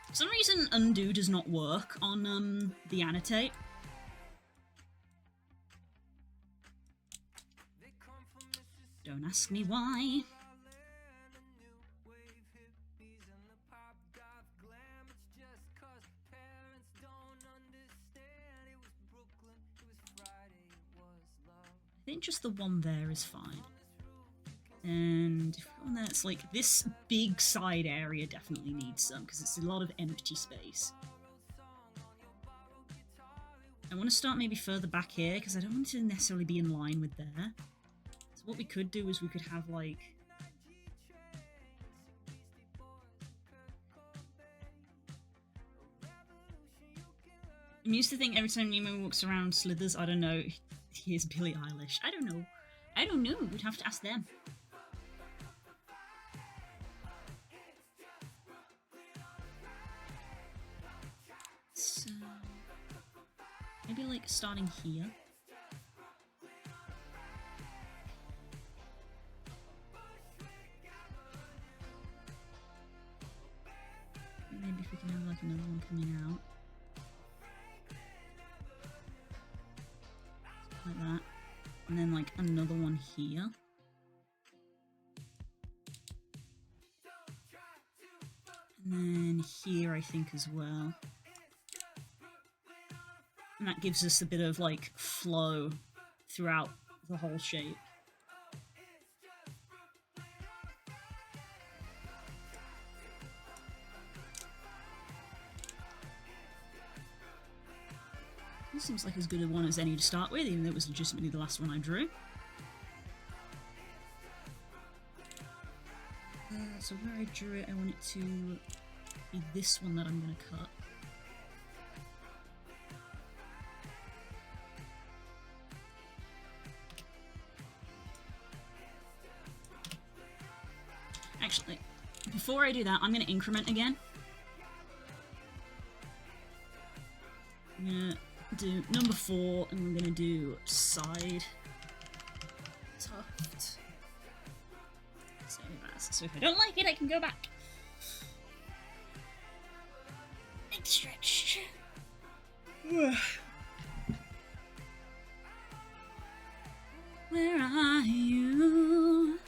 For some reason, undo does not work on the annotate. Don't ask me why. I think just the one there is fine. And if we go on there, it's like this big side area definitely needs some because it's a lot of empty space. I want to start maybe further back here because I don't want it to necessarily be in line with there. So what we could do is we could have like... I'm used to think every time Nemo walks around Slithers, I don't know, here's Billie Eilish. I don't know. I don't know. We'd have to ask them. So, maybe like starting here. Maybe if we can have like another one coming out. Like that. And then like another one here. And then here I think as well. And that gives us a bit of like flow throughout the whole shape. This seems like as good a one as any to start with, even though it was legitimately the last one I drew. So where I drew it, I want it to be this one that I'm going to cut. Actually, before I do that, I'm going to increment again. I'm going to do number 4, and we're going to do side tuft. So if I don't like it, I can go back. Big stretch. Where are you?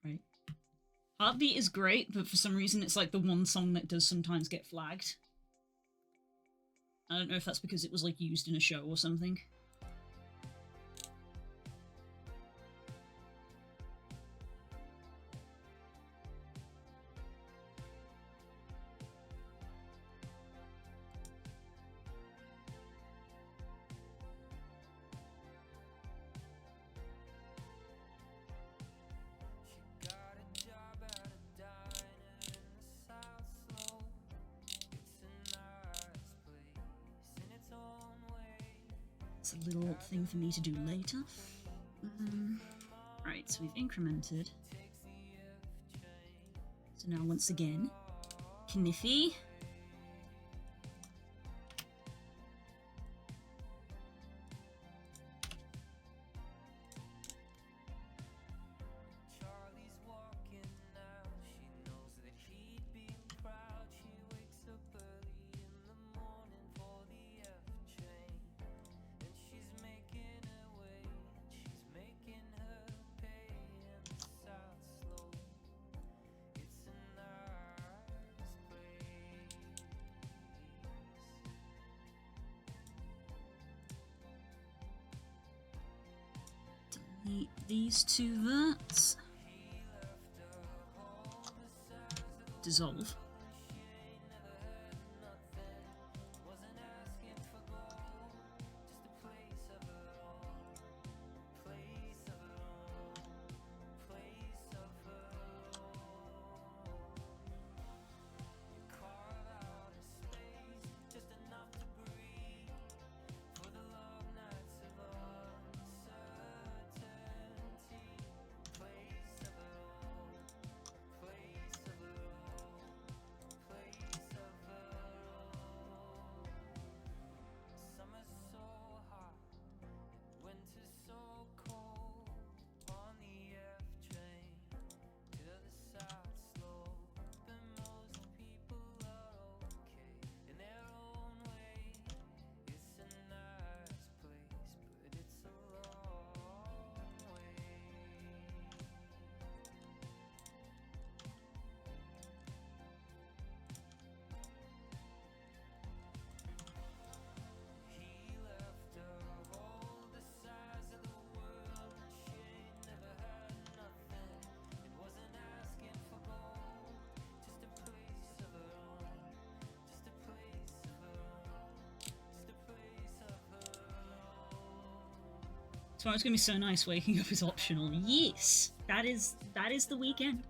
Right. Heartbeat is great, but for some reason it's like the one song that does sometimes get flagged. I don't know if that's because it was like used in a show or something. It's a little thing for me to do later. Right, so we've incremented. So now once again, Kniffy. These two verts. Dissolve. Tomorrow's gonna be so nice. Waking up is optional. Yes, that is the weekend.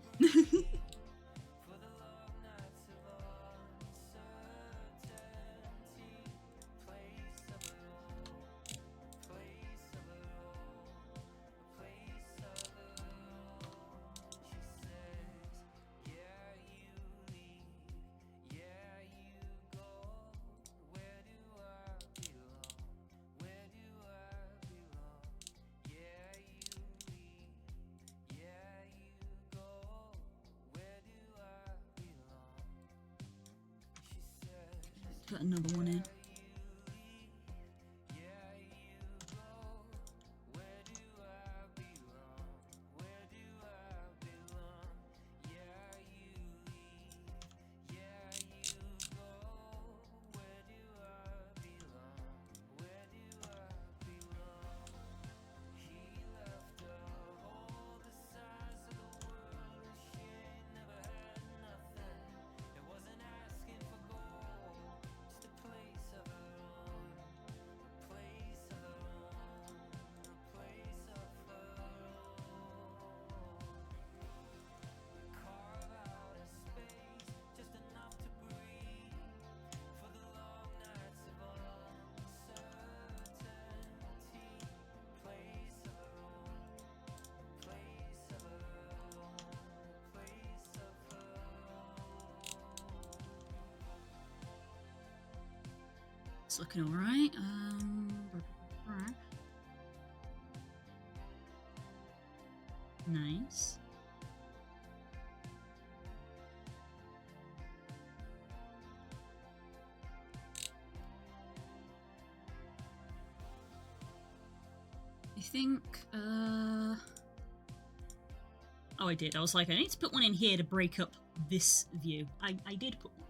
Put another one in. It's looking alright. Nice. I think, oh, I did. I was like, I need to put one in here to break up this view. I did put one.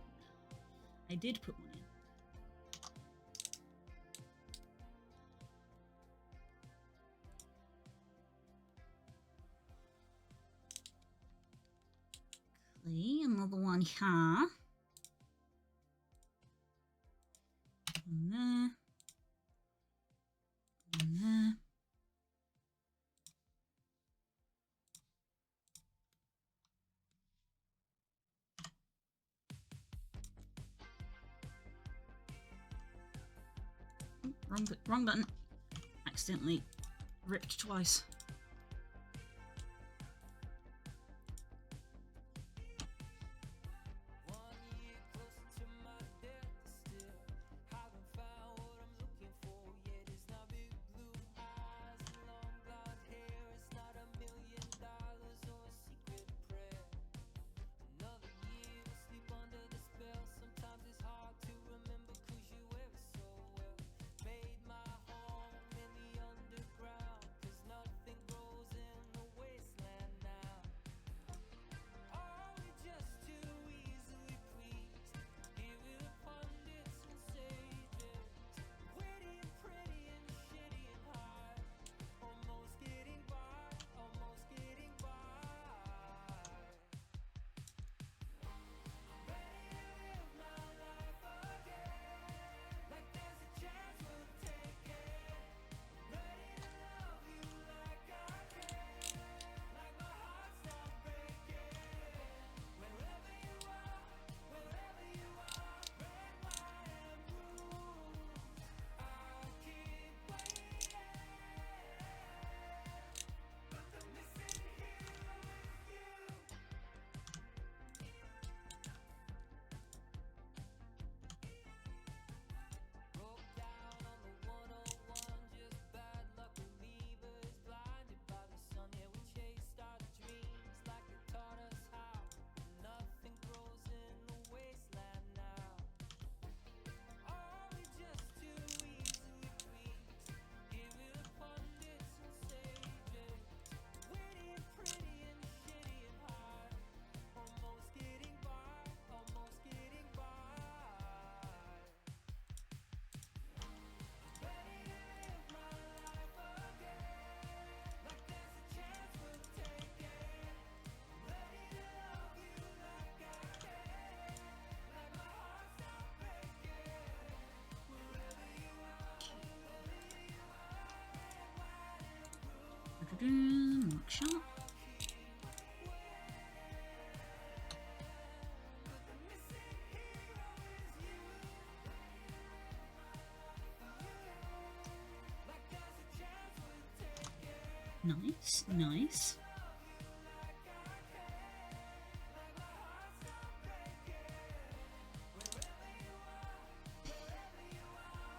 I did put one in. Another one here. One there. One there. Oh, wrong button. Accidentally ripped twice. Mark Sharp. Nice, nice.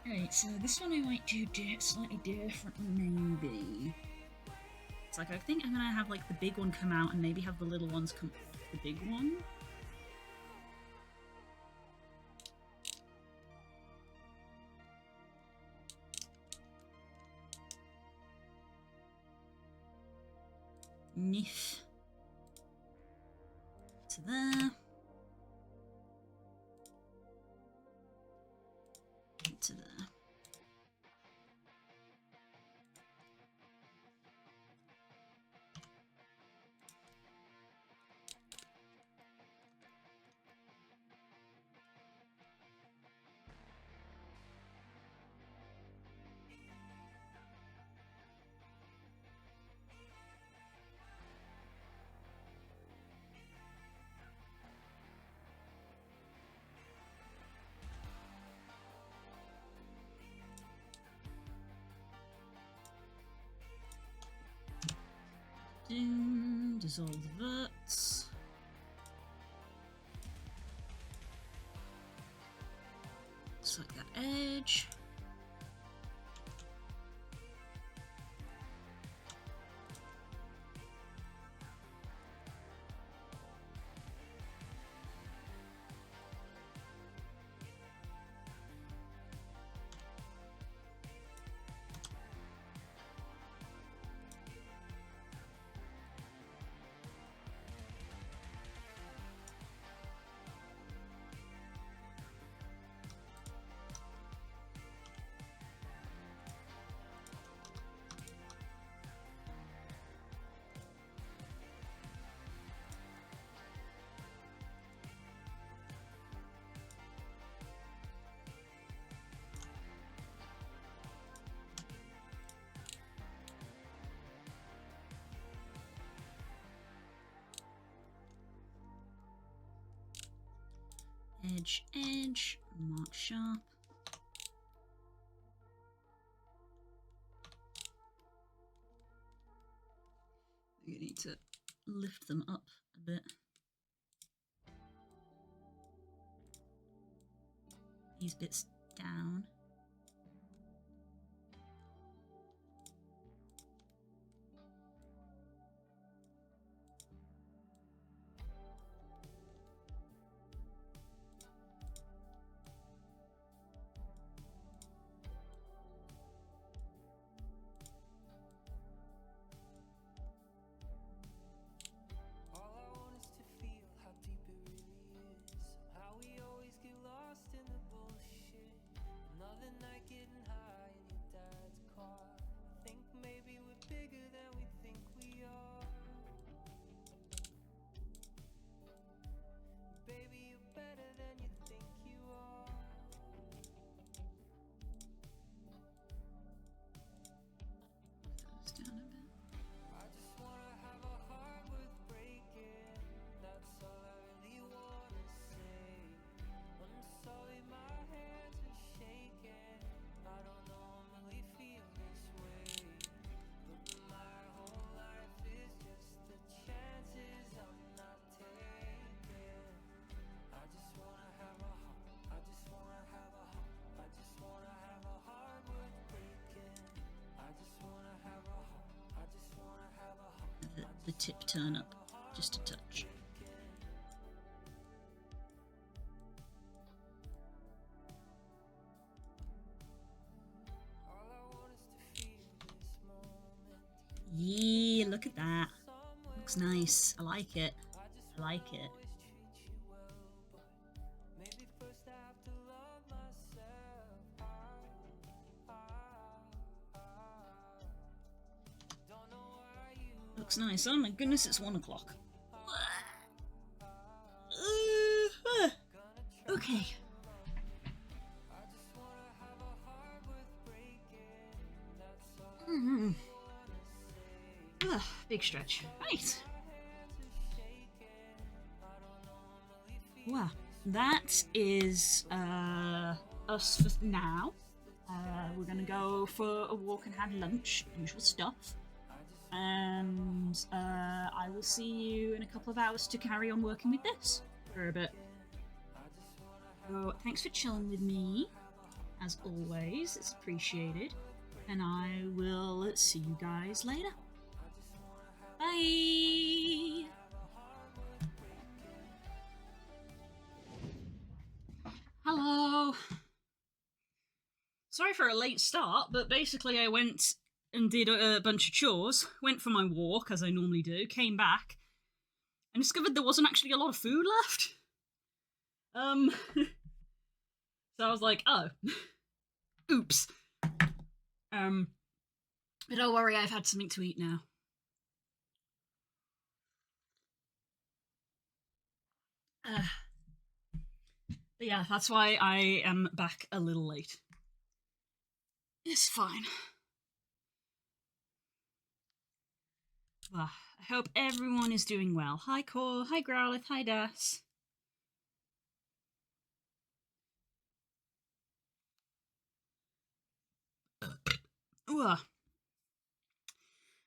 Alright, so this one I might do slightly different, maybe. It's like, I think I'm gonna have like the big one come out and maybe have the little ones come off the big one. Niff. To there. To there. Dissolve the verts. Select that edge. Edge, edge, mark sharp. You need to lift them up a bit. These bits down. The tip turn up just a touch. Yeah, look at that. Looks nice. I like it. I like it. Looks nice. Oh my goodness, it's 1 o'clock. Okay. Big stretch. Right. Well, that is us for now. We're gonna go for a walk and have lunch, usual stuff. And I will see you in a couple of hours to carry on working with this for a bit. So thanks for chilling with me, as always. It's appreciated. And I will see you guys later. Bye! Hello! Sorry for a late start, but basically I went and did a bunch of chores, went for my walk, as I normally do, came back, and discovered there wasn't actually a lot of food left. So I was like, oh. Oops. But don't worry, I've had something to eat now. But yeah, that's why I am back a little late. It's fine. Well, I hope everyone is doing well. Hi Core, hi Growlith, hi Das.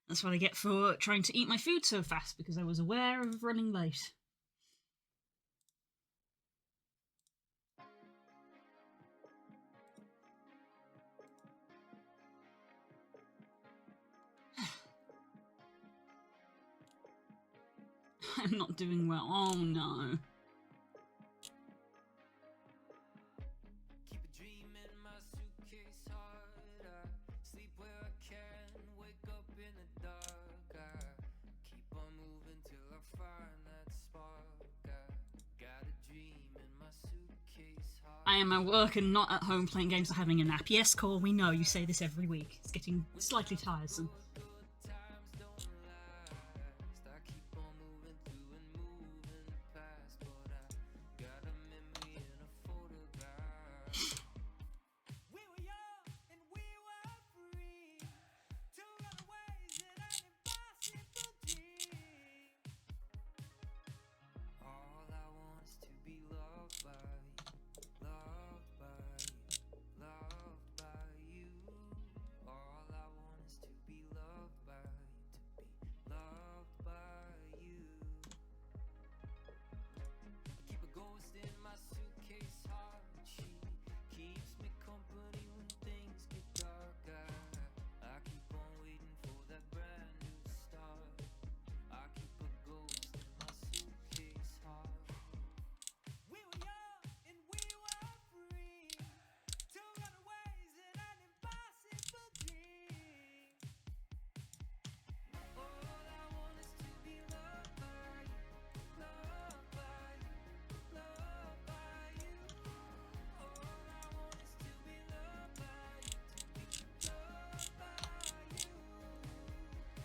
That's what I get for trying to eat my food so fast, because I was aware of running late. I'm not doing well. Oh no. Keep a dream in my suitcase hard. I sleep where I can, wake up in the dark. I keep on moving till I find that spark. I got a dream in my suitcase hard. I am at work and not at home playing games or having a nap. Yes, Cole, we know you say this every week. It's getting slightly tiresome.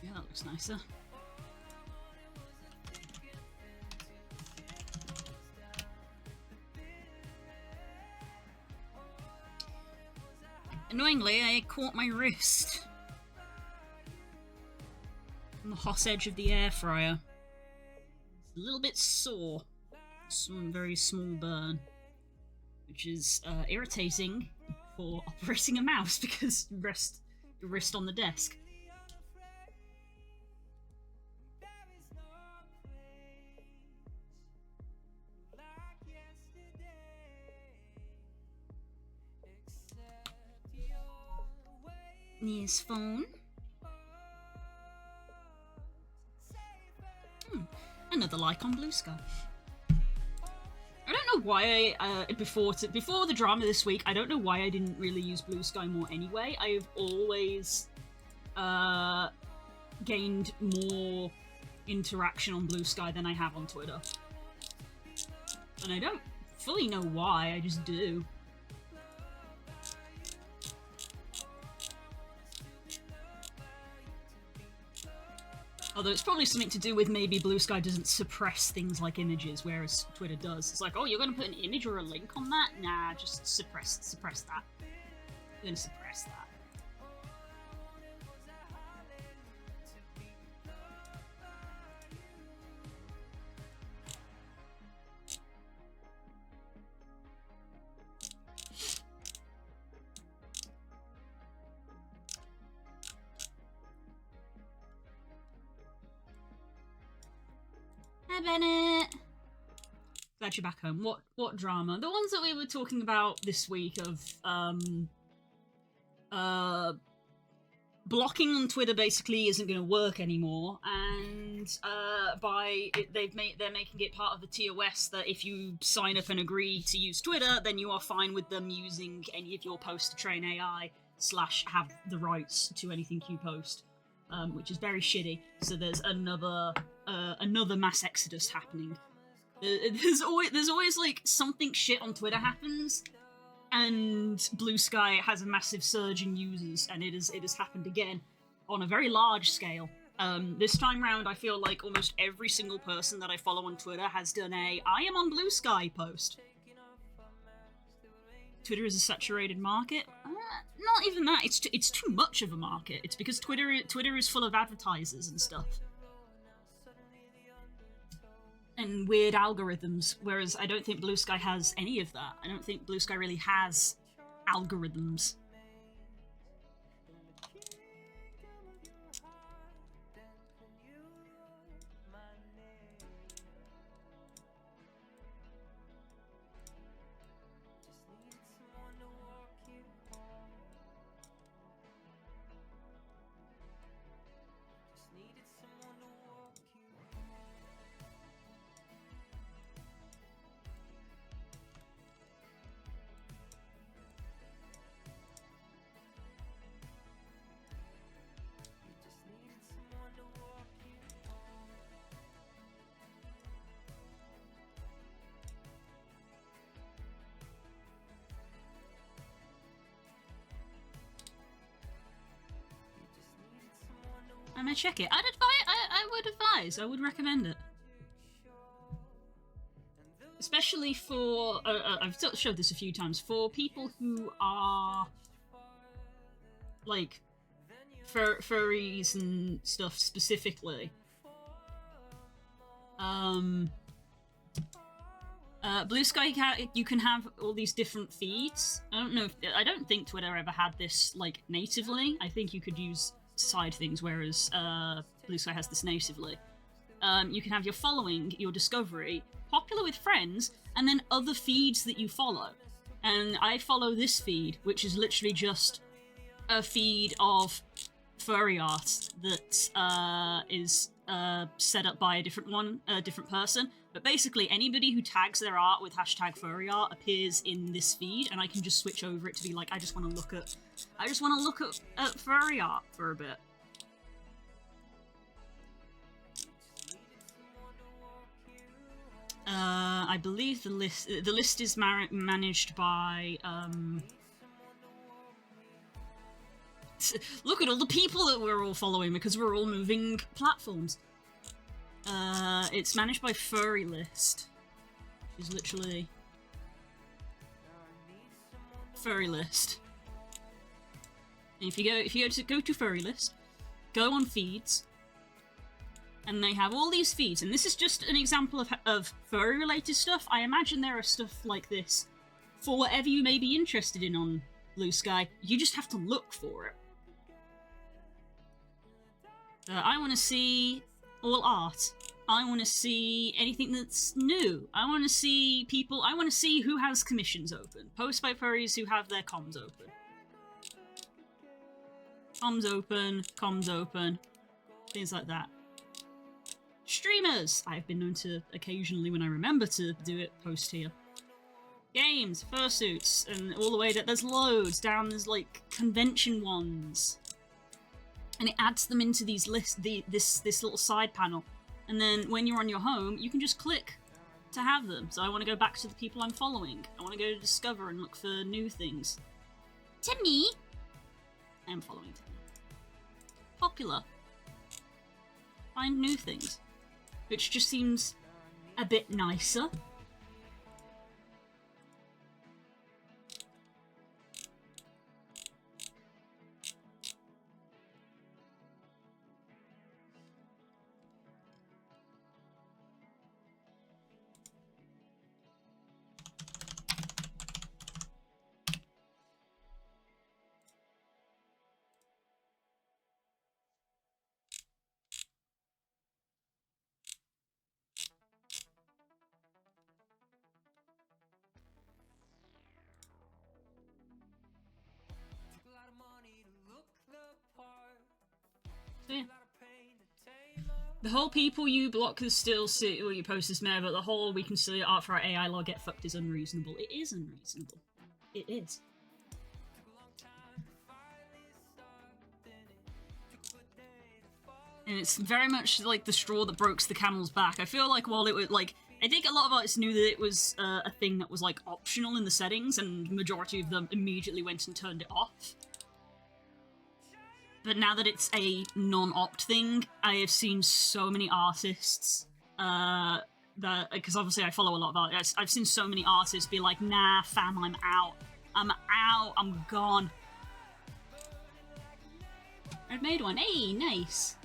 Yeah, that looks nicer. Annoyingly, I caught my wrist on the hot edge of the air fryer. It's a little bit sore. Some very small burn, which is irritating for operating a mouse because you rest your wrist on the desk. Nia's phone. Another like on Blue Sky. I don't know why before the drama this week, I don't know why I didn't really use Blue Sky more anyway. I've always gained more interaction on Blue Sky than I have on Twitter. And I don't fully know why, I just do. Although it's probably something to do with maybe Blue Sky doesn't suppress things like images, whereas Twitter does. It's like, oh, you're going to put an image or a link on that? Nah, just suppress that. You're going to suppress that. Hi, Bennett. Glad you're back home. What drama? The ones that we were talking about this week of blocking on Twitter basically isn't going to work anymore, and they're making it part of the TOS that if you sign up and agree to use Twitter, then you are fine with them using any of your posts to train AI / have the rights to anything you post, which is very shitty. So there's another mass exodus happening. There's always like something shit on Twitter happens, and Blue Sky has a massive surge in users, and it has happened again on a very large scale. This time round, I feel like almost every single person that I follow on Twitter has done a "I am on Blue Sky" post. Twitter is a saturated market. Not even that. It's too much of a market. It's because Twitter is full of advertisers and stuff. And weird algorithms, whereas I don't think Blue Sky has any of that. I don't think Blue Sky really has algorithms. I'm gonna check it. I would advise. I would recommend it. Especially for, I've showed this a few times, for people who are, like, furries and stuff specifically. Blue Sky, you can have all these different feeds. I don't think Twitter ever had this, like, natively. I think you could use side things, whereas Blue Sky has this natively. You can have your following, your discovery, popular with friends, and then other feeds that you follow. And I follow this feed, which is literally just a feed of furry art that is set up by a different person. But basically, anybody who tags their art with #furryart appears in this feed, and I can just switch over it to be like, I just want to look at furry art for a bit. I believe the list is managed by look at all the people that we're all following because we're all moving platforms. It's managed by Furry List, which is literally Furry List. And if you go to Furry List, go on feeds, and they have all these feeds, and this is just an example of furry related stuff. I imagine there are stuff like this for whatever you may be interested in on Blue Sky. You just have to look for it. I want to see all art. I want to see anything that's new. I want to see people. I want to see who has commissions open. Posts by furries who have their comms open. Comms open, things like that. Streamers! I've been known to occasionally, when I remember to do it, post here. Games, fursuits, and all the way that there's loads. Down there's like convention ones. And it adds them into these lists, this little side panel. And then when you're on your home, you can just click to have them. So I want to go back to the people I'm following. I want to go to Discover and look for new things. Timmy! I am following Timmy. Popular. Find new things. Which just seems a bit nicer. Yeah. The whole people you block is still see or you post this mayor, but the whole we can still art for our AI log get fucked is unreasonable. It is unreasonable. It is. And it's very much like the straw that broke the camel's back. I feel like while it was like, I think a lot of artists knew that it was a thing that was like optional in the settings, and majority of them immediately went and turned it off. But now that it's a non-opt thing, I have seen so many artists that, because obviously I follow a lot of artists, I've seen so many artists be like, nah, fam, I'm out, I'm gone. I've made one. Hey, nice.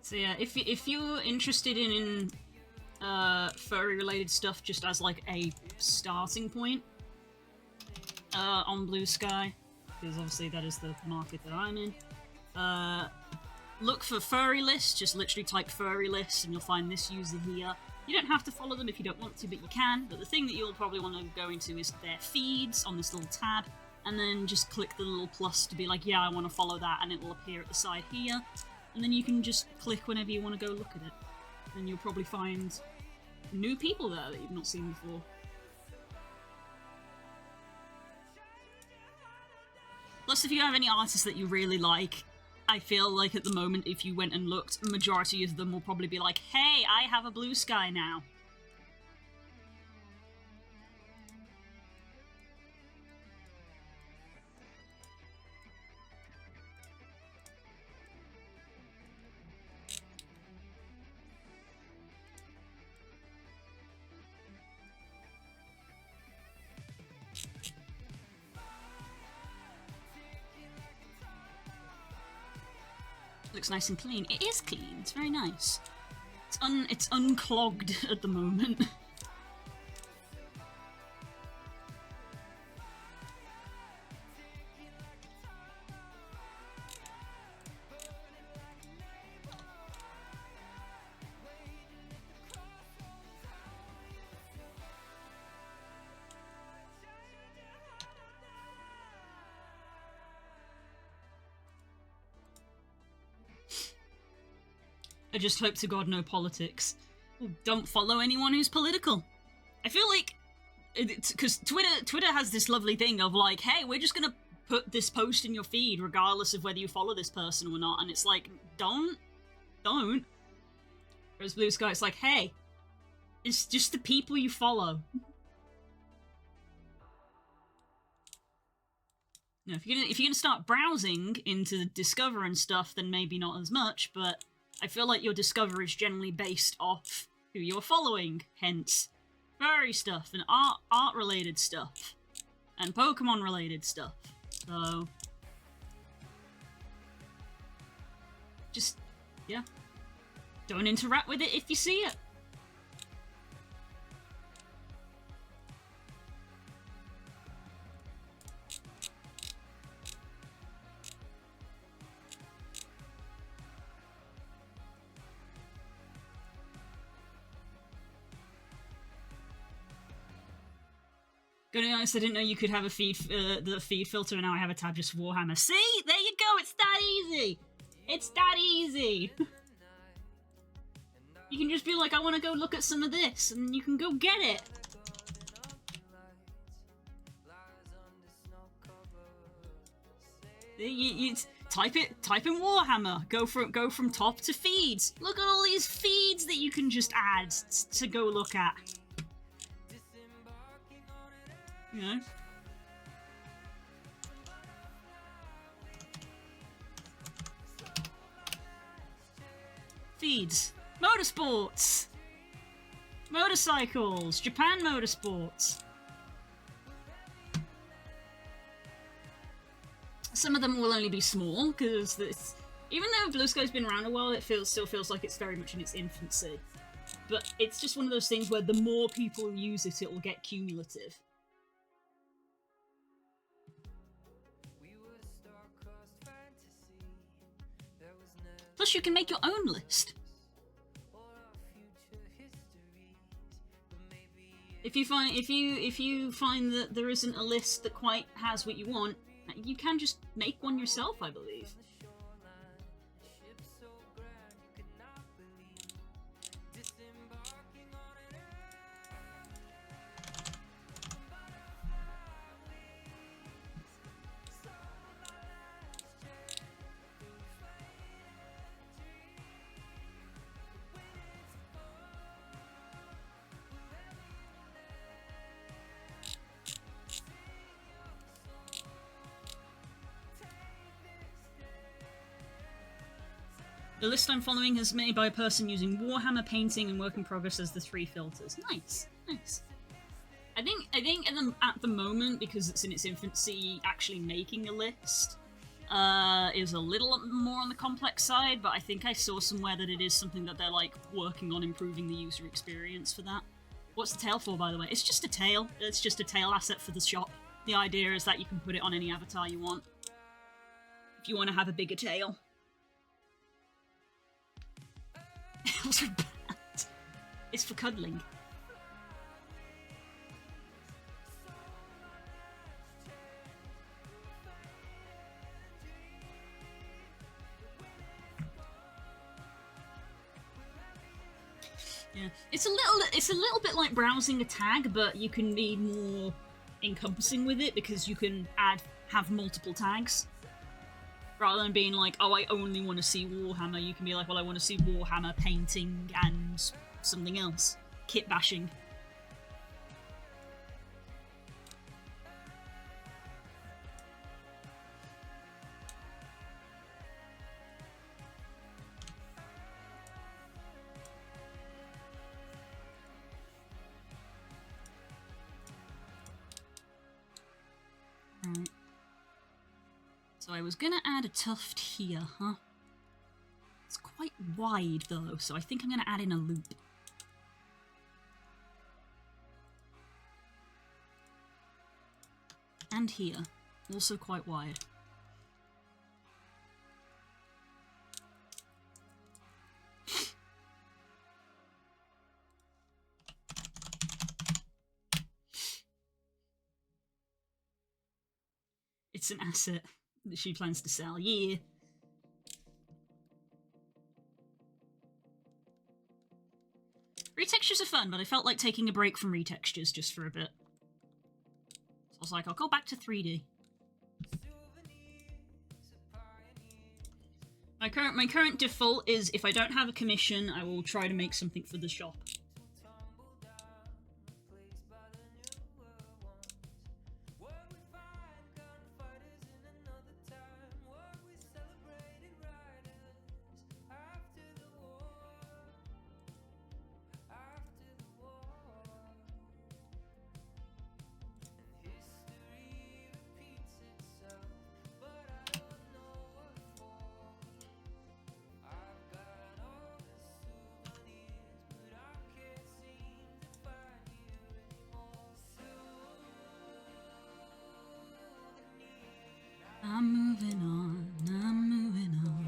So yeah, if you're interested in furry related stuff just as like a starting point on Blue Sky, because obviously that is the market that I'm in, look for furry lists. Just literally type furry lists and you'll find this user here. You don't have to follow them if you don't want to, but you can. But the thing that you'll probably want to go into is their feeds on this little tab, and then just click the little plus to be like, yeah, I want to follow that, and it will appear at the side here. And then you can just click whenever you want to go look at it. And you'll probably find new people there that you've not seen before. Plus, if you have any artists that you really like, I feel like at the moment, if you went and looked, a majority of them will probably be like, hey, I have a Blue Sky now. Looks nice and clean. It is clean. It's very nice. It's unclogged at the moment. I just hope to God no politics. Don't follow anyone who's political. I feel like, because Twitter has this lovely thing of like, hey, we're just gonna put this post in your feed regardless of whether you follow this person or not, and it's like, don't. Whereas Blue Sky, it's like, hey, it's just the people you follow. Now, if you're gonna start browsing into the Discover and stuff, then maybe not as much, but I feel like your Discover is generally based off who you're following, hence furry stuff and art-related stuff and Pokemon-related stuff. So, just, yeah, don't interact with it if you see it. Gonna be honest, I didn't know you could have a feed, the feed filter, and now I have a tab just for Warhammer. See? There you go, it's that easy! It's that easy! You can just be like, I want to go look at some of this, and you can go get it! You type in Warhammer, go from top to feeds. Look at all these feeds that you can just add to go look at. You know? Feeds. Motorsports! Motorcycles! Japan Motorsports! Some of them will only be small, because even though Blue Sky's been around a while, it still feels like it's very much in its infancy. But it's just one of those things where the more people use it, it will get cumulative. Plus, you can make your own list. If you find that there isn't a list that quite has what you want, you can just make one yourself, I believe. The list I'm following is made by a person using Warhammer, painting, and work in progress as the 3 filters. Nice, nice. I think at the moment, because it's in its infancy, actually making a list is a little more on the complex side, but I think I saw somewhere that it is something that they're like working on improving the user experience for that. What's the tail for, by the way? It's just a tail. It's just a tail asset for the shop. The idea is that you can put it on any avatar you want. If you want to have a bigger tail. Elves are bad. It's for cuddling. Yeah, it's a little bit like browsing a tag, but you can be more encompassing with it because you can have multiple tags. Rather than being like, oh, I only want to see Warhammer, you can be like, well, I want to see Warhammer, painting, and something else. Kit bashing. Right. So I was gonna add a tuft here, huh? It's quite wide though, so I think I'm gonna add in a loop. And here, also quite wide. It's an asset that she plans to sell, yeah. Retextures are fun, but I felt like taking a break from retextures just for a bit. So I was like, I'll go back to 3D. My current default is if I don't have a commission, I will try to make something for the shop. I'm moving on, I'm moving on.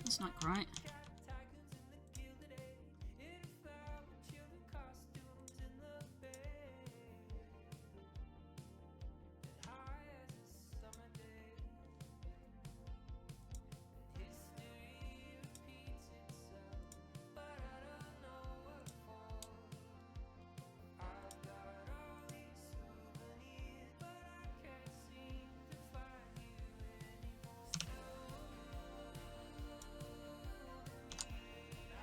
That's not quite.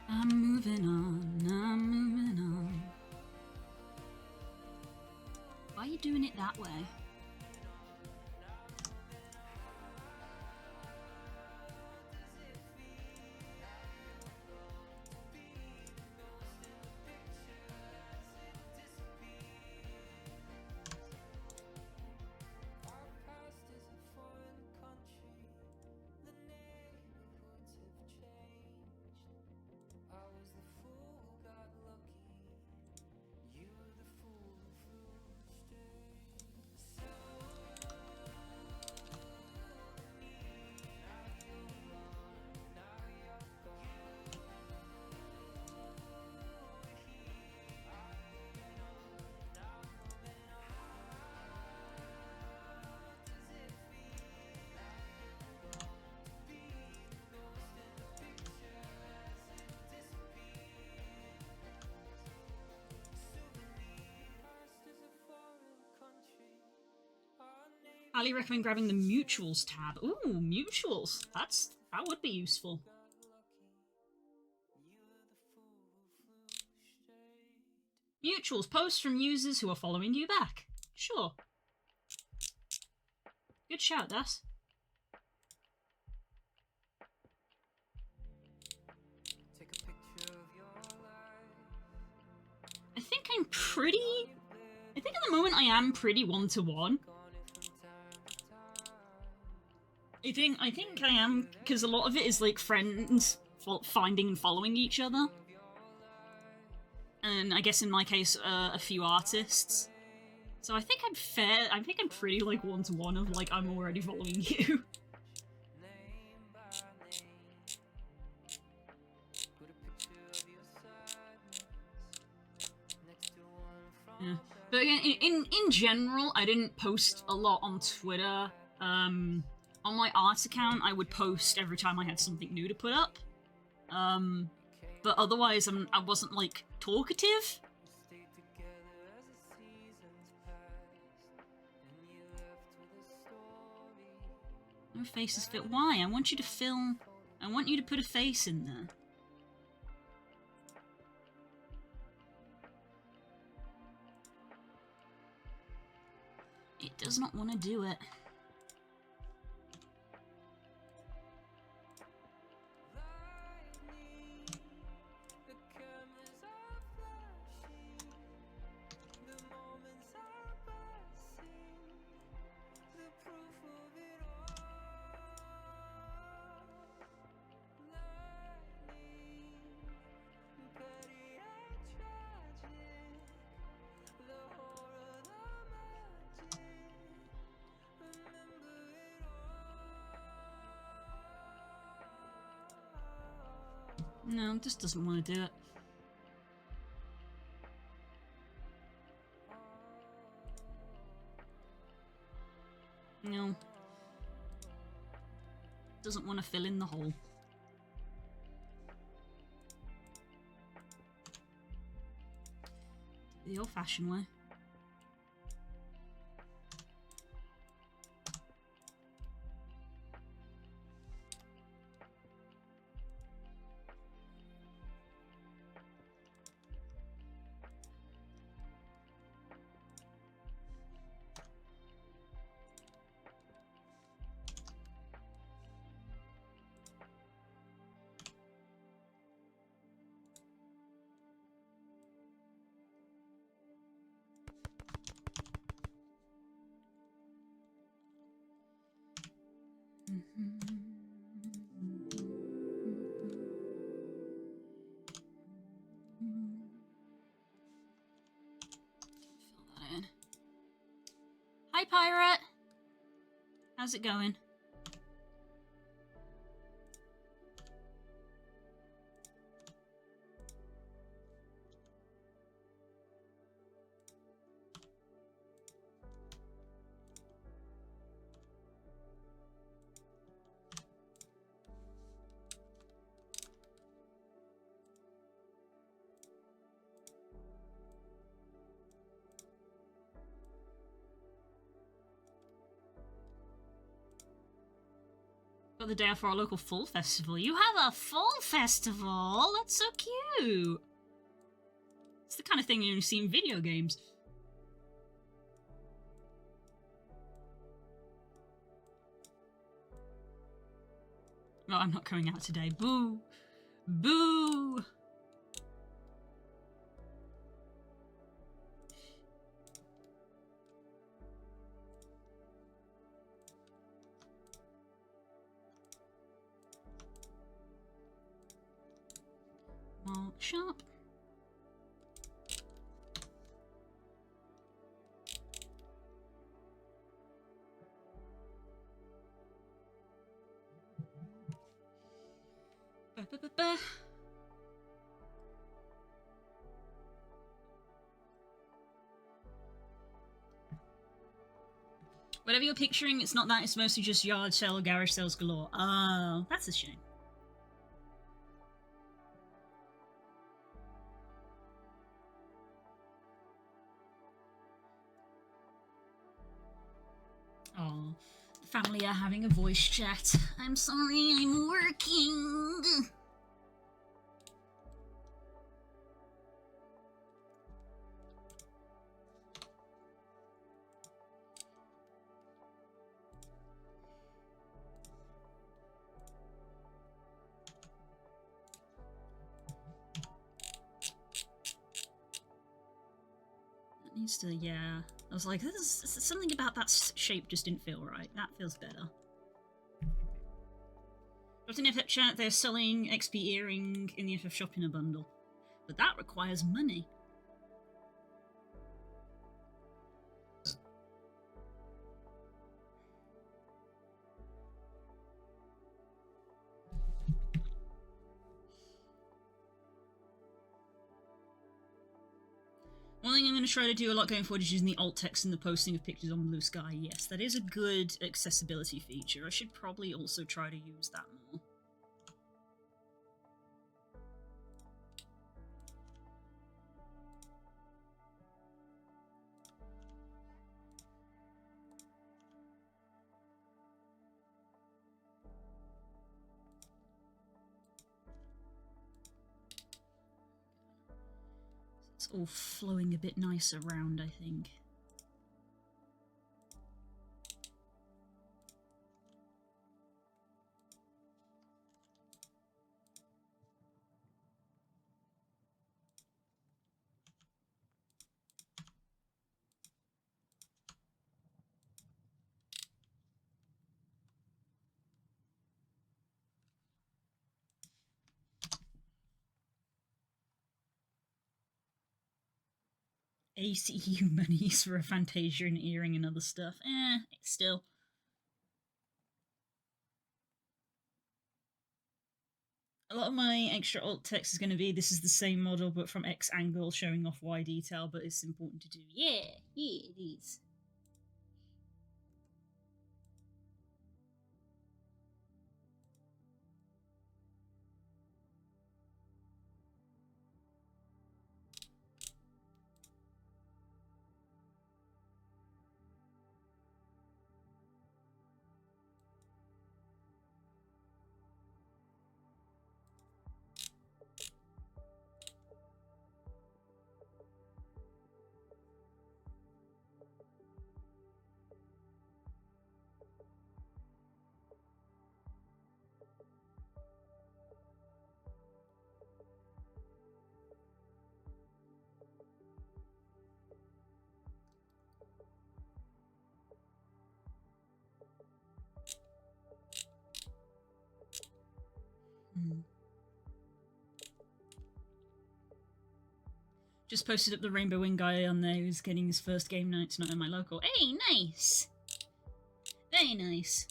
I'm moving on, I'm moving on. doing it that way. Highly recommend grabbing the mutuals tab. Ooh, mutuals. That would be useful. Mutuals, posts from users who are following you back. Sure. Good shout, Das. I think at the moment I am pretty one-to-one. I think I am, because a lot of it is like friends finding and following each other. And I guess in my case, a few artists. So I think I'm pretty like one-to-one of like, I'm already following you. Yeah. But again, in general, I didn't post a lot on Twitter. On my art account, I would post every time I had something new to put up. But otherwise, I wasn't, like, talkative. No faces fit. Why? I want you to put a face in there. It does not want to do it. No, just doesn't want to do it. No. Doesn't want to fill in the hole. The old-fashioned way. Hi, Pirate! How's it going? Got the day off for our local fall festival. You have a fall festival? That's so cute! It's the kind of thing you only see in video games. No, I'm not going out today. Boo! Boo! Mark Sharp. Ba-ba-ba-ba. Whatever you're picturing, it's not that. It's mostly just yard sale or garage sales galore. Oh, that's a shame. Oh, the family are having a voice chat. I'm sorry, I'm working. It needs to, yeah. I was like, this is something about that shape just didn't feel right. That feels better. But in FF chat, they're selling XP earring in the FF shop in a bundle. But that requires money. One thing I'm going to try to do a lot going forward is using the alt text in the posting of pictures on Blue Sky. Yes, that is a good accessibility feature. I should probably also try to use that more. It's all flowing a bit nicer around, I think. ACU monies for a Fantasia and earring and other stuff. Still. A lot of my extra alt text is going to be, this is the same model but from X angle showing off Y detail, but it's important to do. Yeah, it is. Just posted up the Rainbow Wing guy on there who's getting his first game night tonight in my local. Hey, nice! Very nice.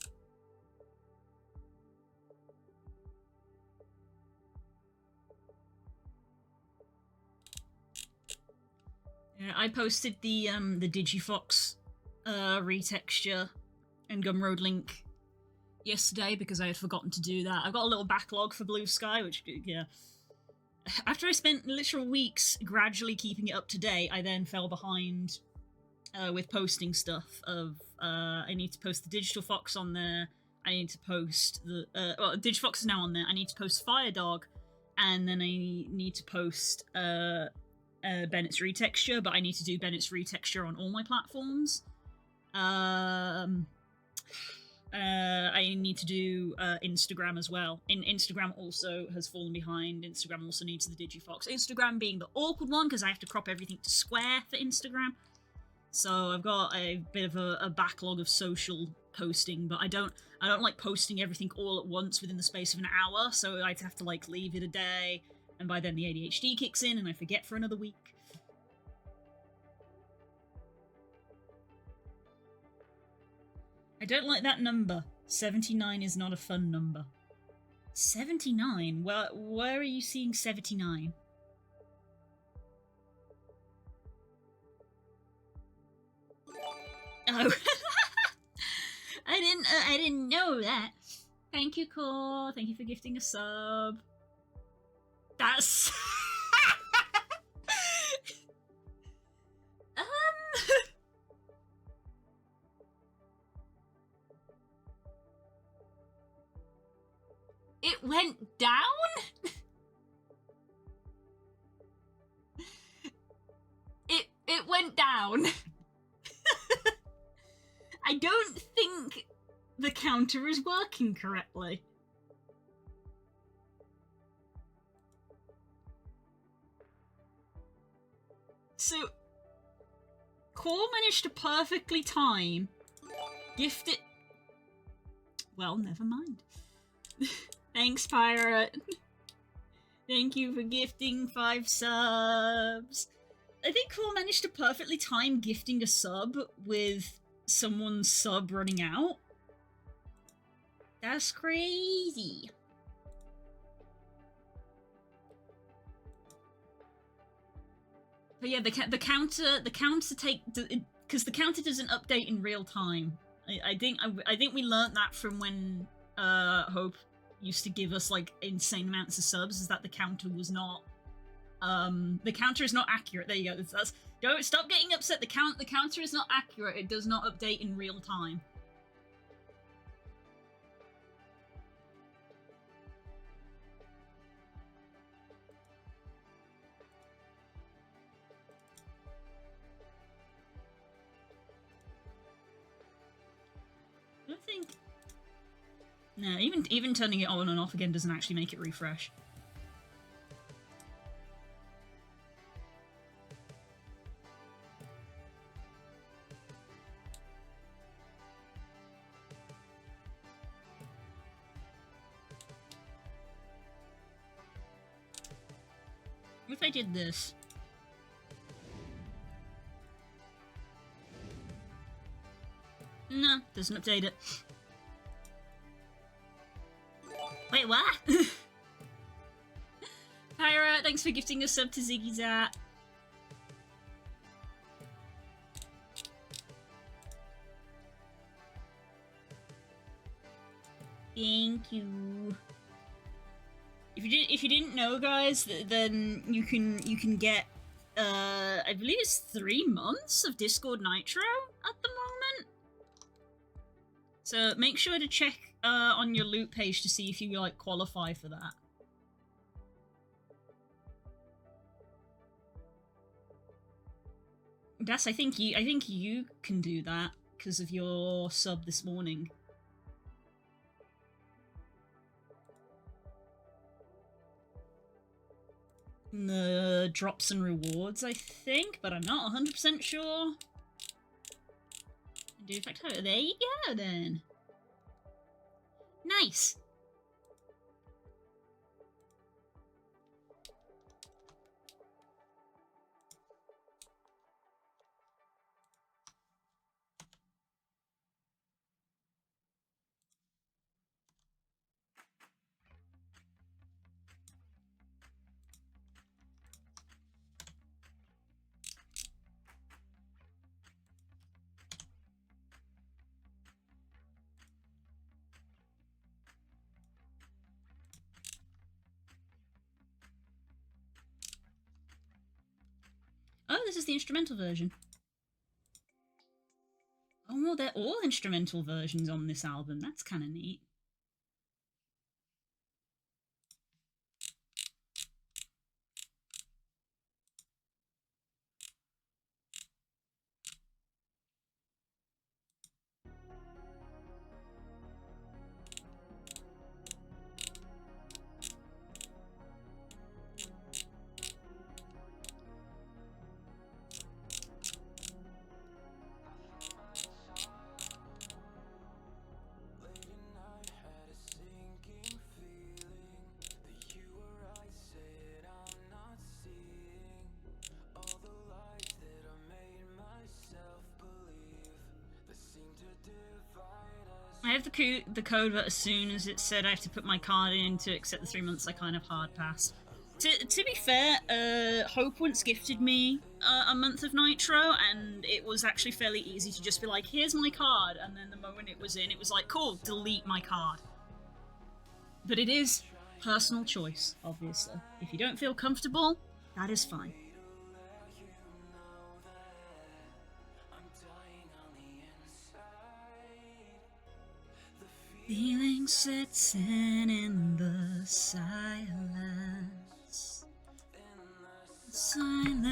Yeah, I posted the Digifox retexture and Gumroad link yesterday because I had forgotten to do that. I've got a little backlog for Blue Sky, which, yeah. After I spent literal weeks gradually keeping it up to date, I then fell behind with posting stuff of, I need to post the Digital Fox on there, I need to post the, well, Digifox is now on there, I need to post Firedog, and then I need to post Bennett's retexture, but I need to do Bennett's retexture on all my platforms. I need to do Instagram as well. Instagram also has fallen behind. Instagram also needs the Digifox. Instagram being the awkward one because I have to crop everything to square for Instagram. So I've got a bit of a backlog of social posting, but I don't like posting everything all at once within the space of an hour. So I'd have to like leave it a day, and by then the ADHD kicks in and I forget for another week. I don't like that number. 79 is not a fun number. 79? Where are you seeing 79? Oh. I didn't know that. Thank you, Core. Thank you for gifting a sub. That's... It went down? It went down. I don't think the counter is working correctly. So, Core managed to perfectly time gift it. Well, never mind. Thanks, Pirate. Thank you for gifting 5 subs. I think Core managed to perfectly time gifting a sub with someone's sub running out. That's crazy. But yeah, the counter take, because the counter doesn't update in real time. I think we learnt that from when Hope used to give us like insane amounts of subs, is that the counter was not the counter is not accurate. There you go. Don't stop getting upset. The counter is not accurate. It does not update in real time. I don't think. No, even turning it on and off again doesn't actually make it refresh. What if I did this? No, doesn't update it. Wait, what? Pyra, thanks for gifting a sub to Ziggy Zat. Thank you. If you didn't know, guys, then you can get I believe it's 3 months of Discord Nitro at the moment. So make sure to check on your loot page to see if you like qualify for that. Das, I think you can do that because of your sub this morning. The drops and rewards, I think, but I'm not 100% sure. Do effect. There you go, then. Nice. Oh, this is the instrumental version. Oh, well, they're all instrumental versions on this album. That's kind of neat. the code, but as soon as it said I have to put my card in to accept the 3 months, I kind of hard passed. To be fair, Hope once gifted me a month of Nitro, and it was actually fairly easy to just be like, here's my card, and then the moment it was in, it was like, cool, delete my card. But it is personal choice, obviously. If you don't feel comfortable, that is fine. Feeling sets in the silence. Silence.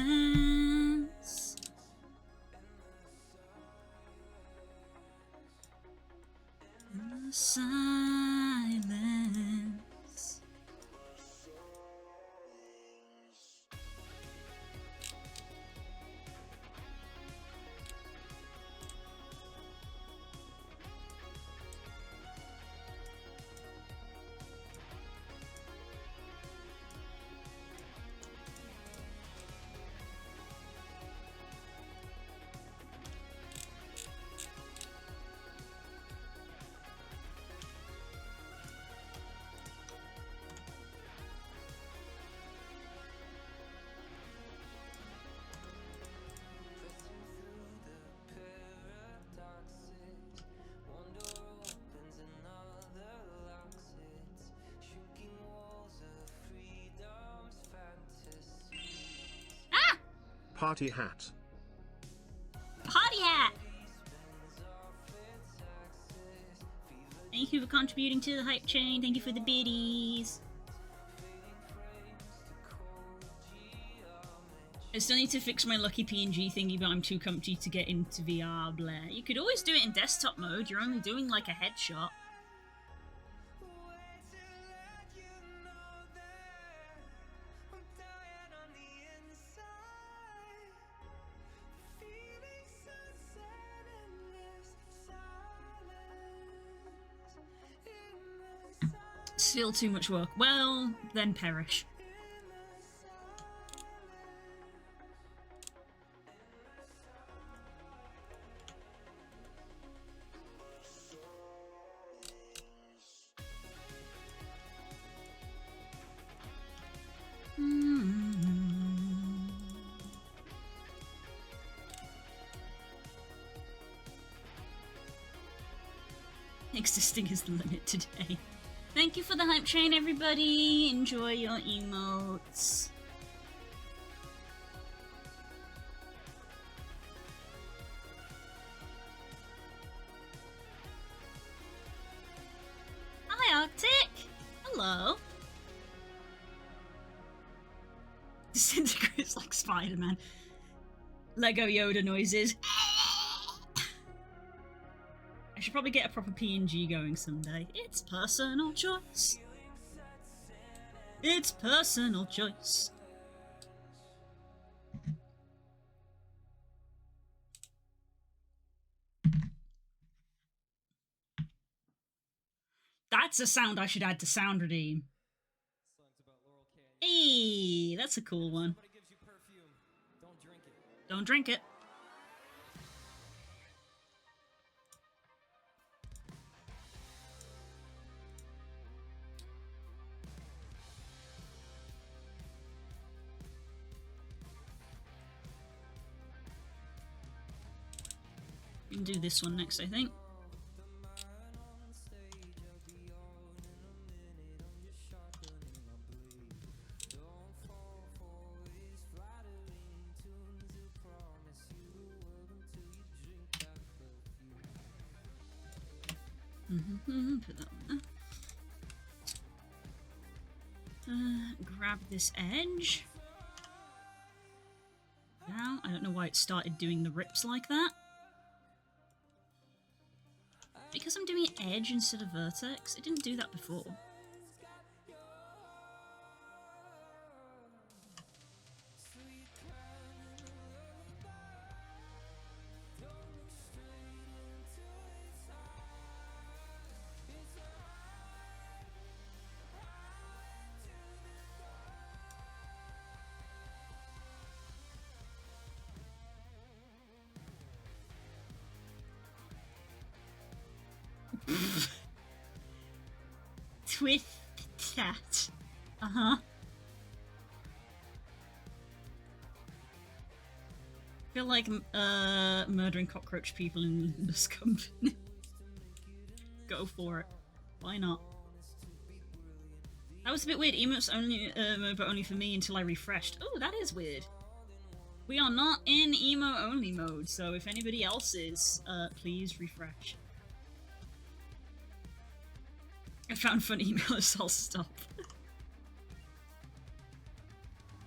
In the silence. Party hat. Party hat! Thank you for contributing to the hype chain. Thank you for the biddies. I still need to fix my lucky PNG thingy, but I'm too comfy to get into VR, Blair. You could always do it in desktop mode. You're only doing like a headshot. Still too much work. Well, then perish. Existing is the limit today. Thank you for the hype train, everybody. Enjoy your emotes. Hi, Arctic. Hello. Disintegrates like Spider-Man. Lego Yoda noises. I should probably get a proper PNG going someday. It's personal choice. It's personal choice. That's a sound I should add to Sound Redeem. Hey, that's a cool one. Don't drink it. We can do this one next, I think. Put that one there. Grab this edge. Now, I don't know why it started doing the rips like that. Because I'm doing edge instead of vertex? It didn't do that before. Twist that. Uh-huh. I feel like murdering cockroach people in this company. Go for it. Why not? That was a bit weird. Emotes only but only for me until I refreshed. Oh, that is weird. We are not in emo only mode, so if anybody else is, please refresh. I found fun emails, so I'll stop.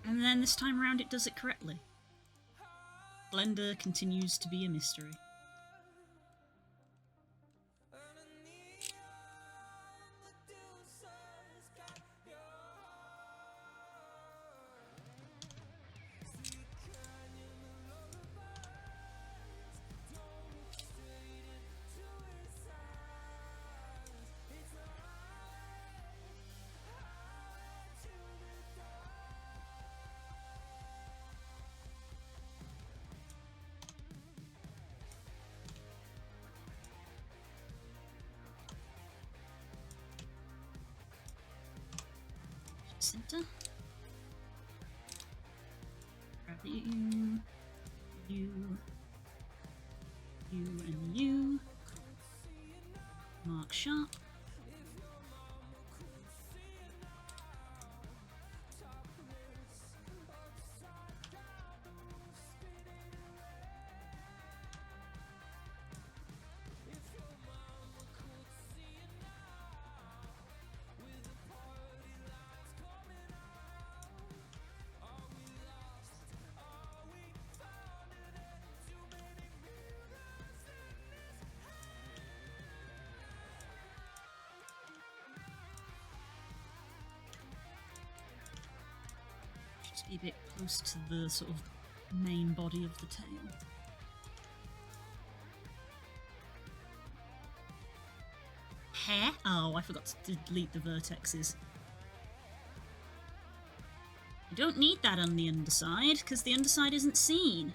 And then this time around it does it correctly. Blender continues to be a mystery. Center. Grab you, and you. Mark sharp. Just be a bit close to the sort of main body of the tail. Hair? Oh, I forgot to delete the vertexes. You don't need that on the underside, because the underside isn't seen.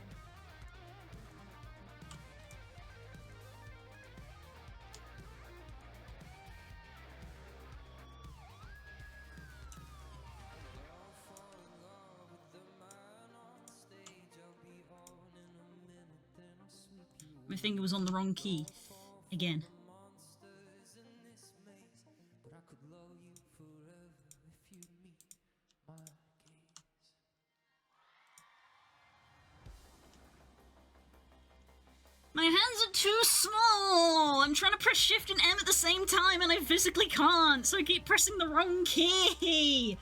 My finger was on the wrong key. Again. My hands are too small! I'm trying to press Shift and M at the same time and I physically can't, so I keep pressing the wrong key!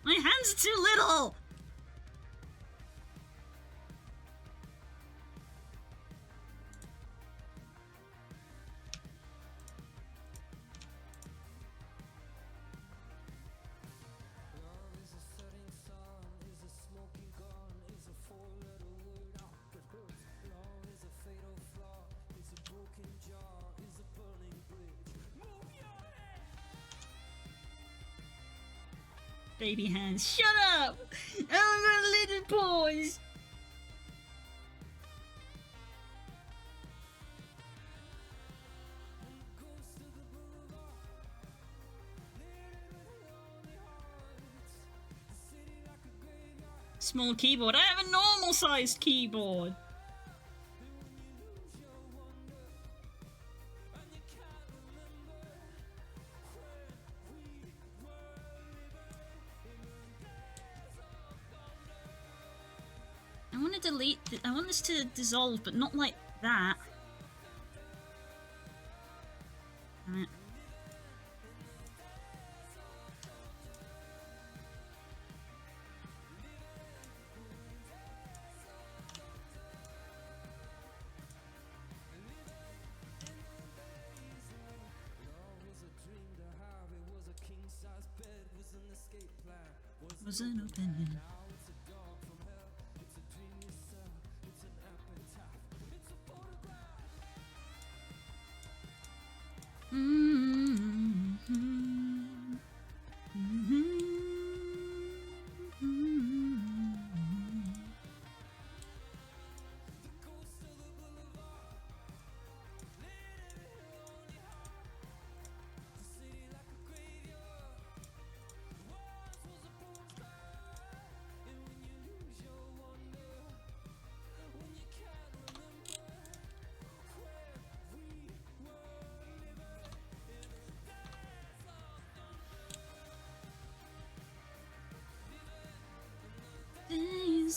My hands are too little! Baby hands. Shut up! I'm a little boys! Small keyboard. I have a normal sized keyboard! I want to delete. I want this to dissolve, but not like that. Damn it. Was an opinion.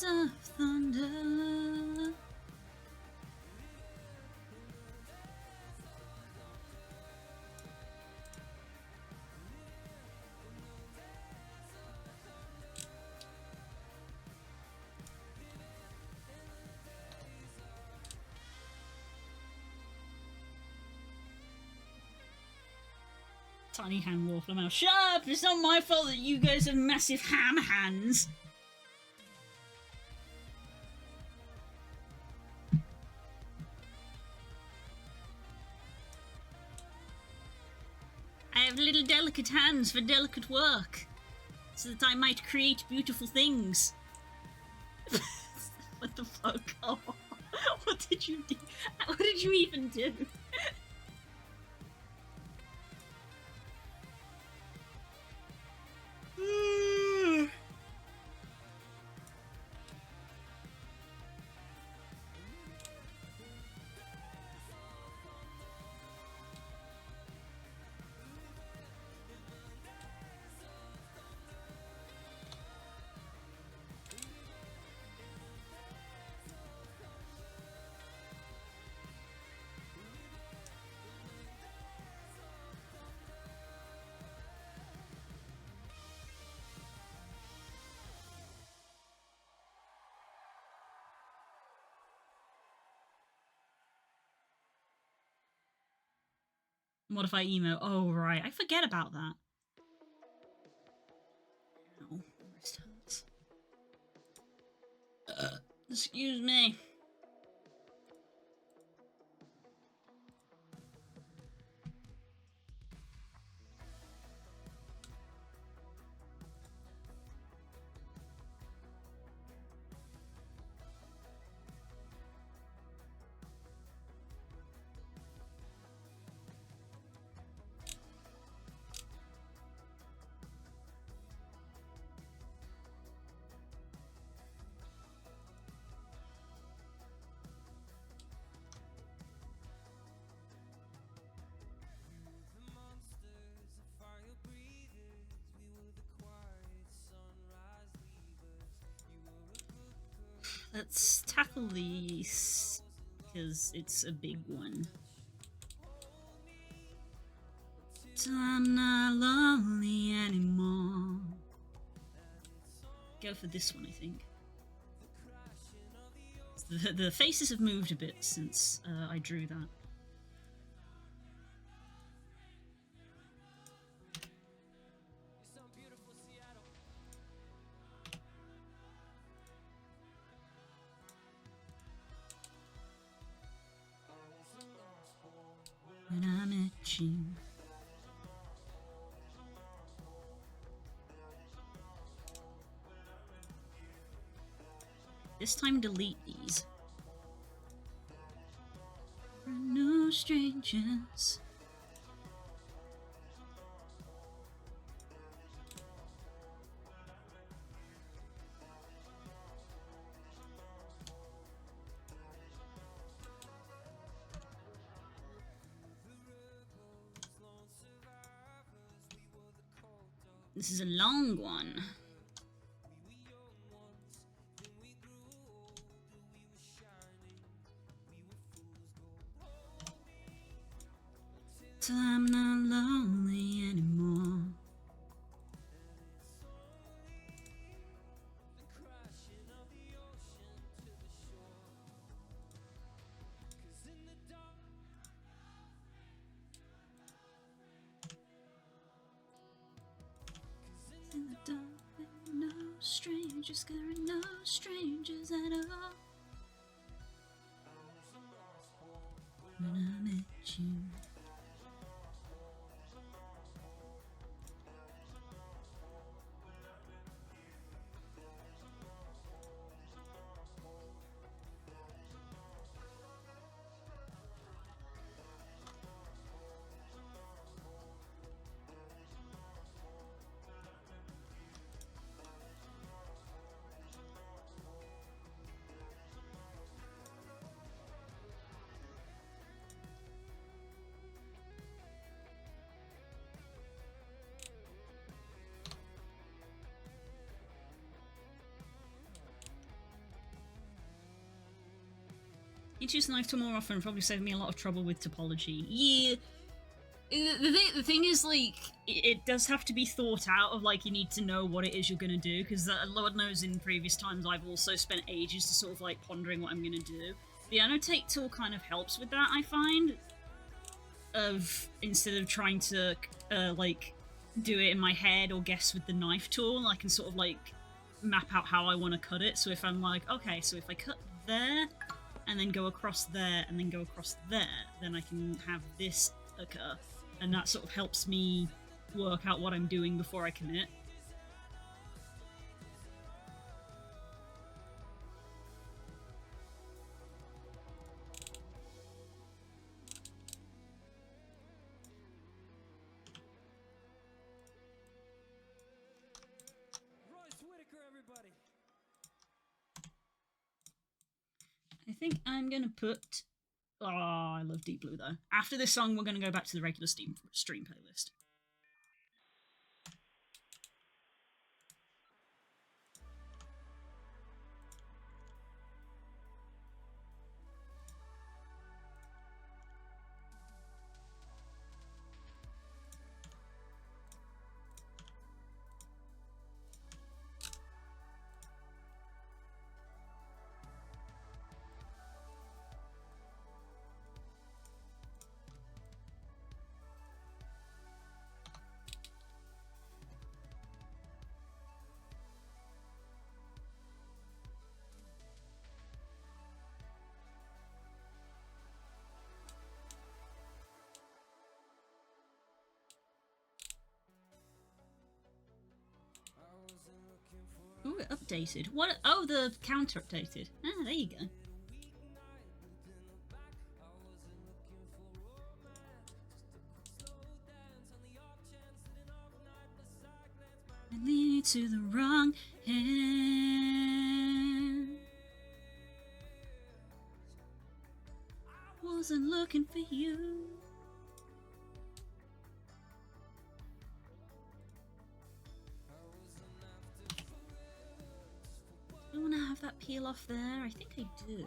Voices of thunder. Tiny hand waffle mouth. Shut up! It's not my fault that you guys have massive ham hands. I have little delicate hands for delicate work, so that I might create beautiful things. What the fuck? Oh, what did you do? What did you even do? Modify emo. Oh, right. I forget about that. Ow, my wrist hurts. Excuse me. Let's tackle these, because it's a big one. Till I'm not lonely anymore. Go for this one, I think. The faces have moved a bit since I drew that. When I met you, this time delete these. We're no strangers. This is a long one. Till I'm not lonely anymore. In the dark, there are no strangers, there are no strangers at all. When I met you. choose the knife tool more often, probably save me a lot of trouble with topology. Yeah. The thing is, like, it does have to be thought out of, like, you need to know what it is you're gonna do, because Lord knows in previous times I've also spent ages to sort of, like, pondering what I'm gonna do. The annotate tool kind of helps with that, I find, instead of trying to, like, do it in my head or guess with the knife tool, I can sort of, like, map out how I want to cut it. So if I'm like, okay, so if I cut there, and then go across there, and then go across there, then I can have this occur. And that sort of helps me work out what I'm doing before I commit. Royce Whitaker, everybody. I think I'm gonna put... Oh, I love Deep Blue though. After this song, we're gonna go back to the regular stream playlist. Ooh, it updated. What? Oh, the counter updated. Ah, there you go. I lead to the wrong hand. Wasn't looking for you. Do I want to have that peel off there? I think I do.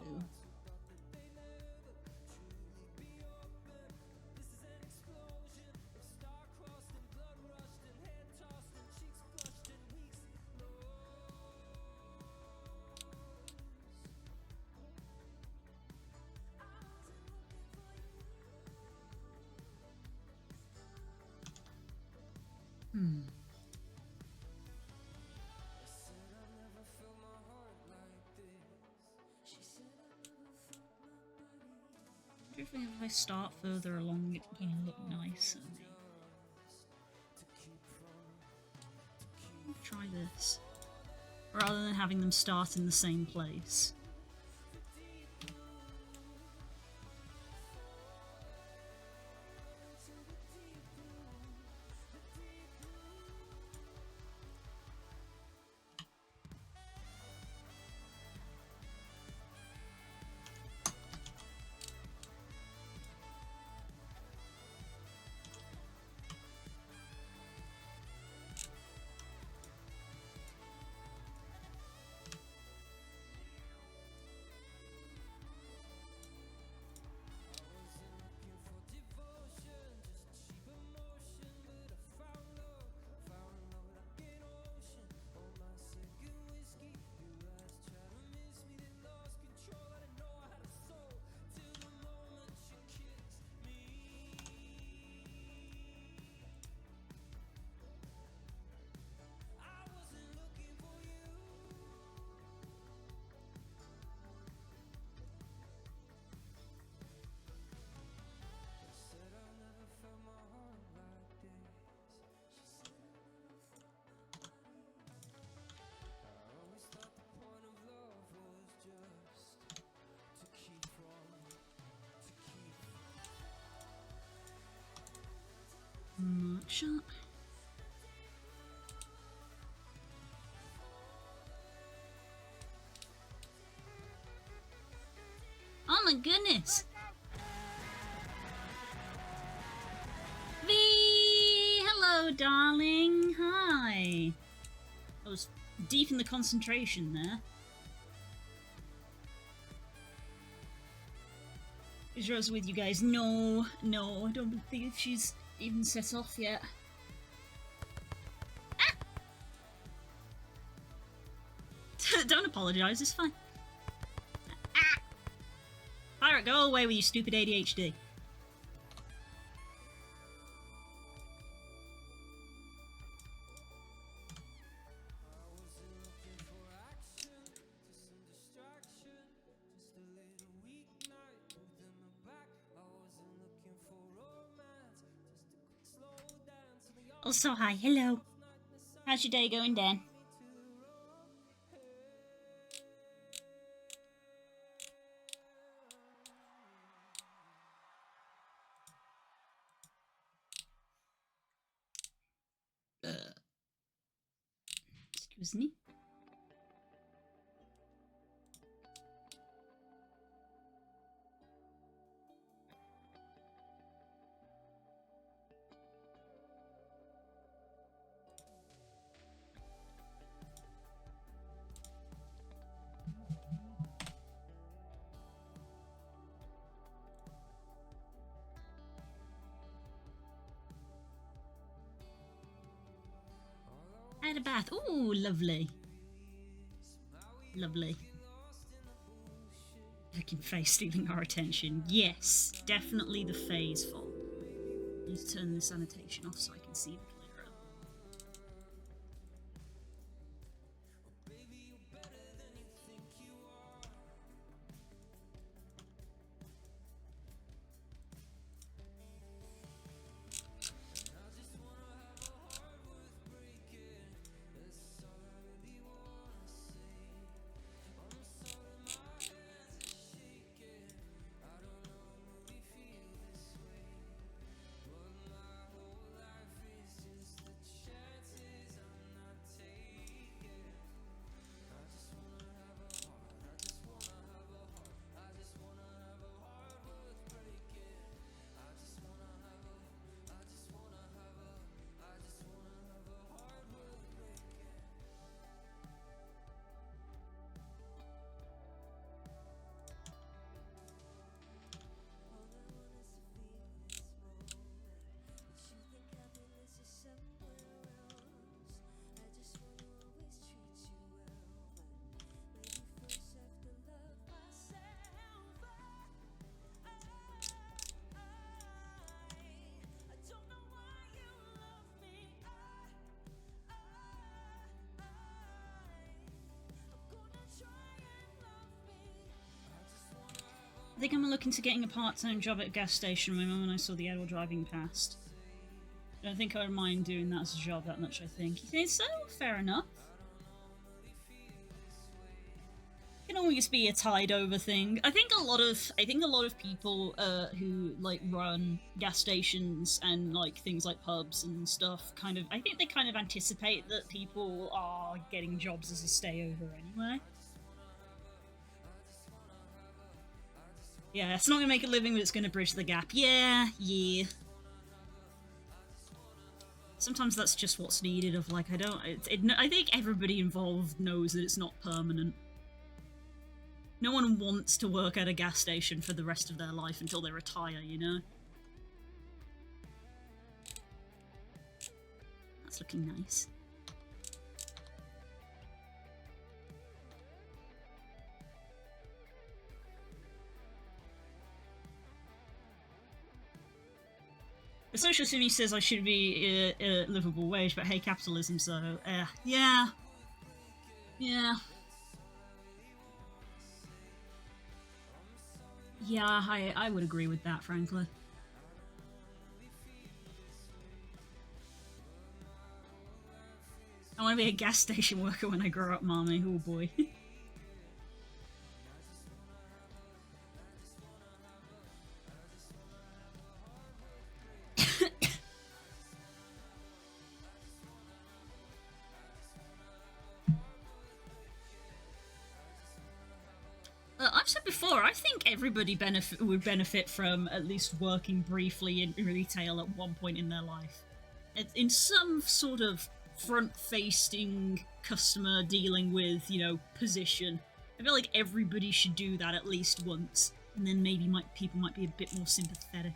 If I start further along, it's going to look nicer. Try this. Rather than having them start in the same place. Shot. Oh my goodness! V! Hello, darling! Hi! I was deep in the concentration there. Is Rosa with you guys? No, I don't think she's even set off yet. Ah! Don't apologise, it's fine. Ah! Pirate, go away with your stupid ADHD. Also, hi, hello. How's your day going, Dan? Excuse me. I had a bath. Ooh, lovely. Lovely. Looking face stealing our attention. Yes, definitely the Fae's fault. I need to turn the sanitation off so I can see the clearer. I think I'm looking to getting a part-time job at a gas station with my mum when I saw the Edward driving past. I don't think I would mind doing that as a job that much, I think. You think so? Fair enough. It can always be a tied-over thing. I think a lot of people who like run gas stations and like things like pubs and stuff I think they kind of anticipate that people are getting jobs as a stay-over anyway. Yeah, it's not gonna make a living, but it's gonna bridge the gap. Yeah. Sometimes that's just what's needed. Of like, I think everybody involved knows that it's not permanent. No one wants to work at a gas station for the rest of their life until they retire, you know? That's looking nice. The social simi says I should be a livable wage, but hey, capitalism, so, yeah. Yeah. Yeah, I would agree with that, frankly. I want to be a gas station worker when I grow up, mommy. Oh boy. I've said before, I think everybody would benefit from at least working briefly in retail at one point in their life. In some sort of front-facing, customer dealing with, you know, position. I feel like everybody should do that at least once. And then maybe people might be a bit more sympathetic.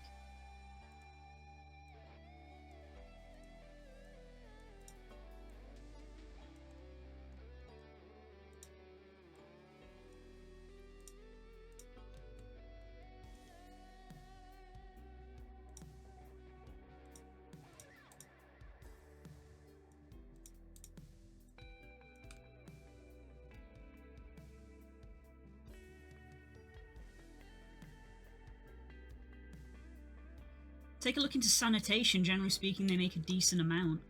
Take a look into sanitation. Generally speaking, they make a decent amount.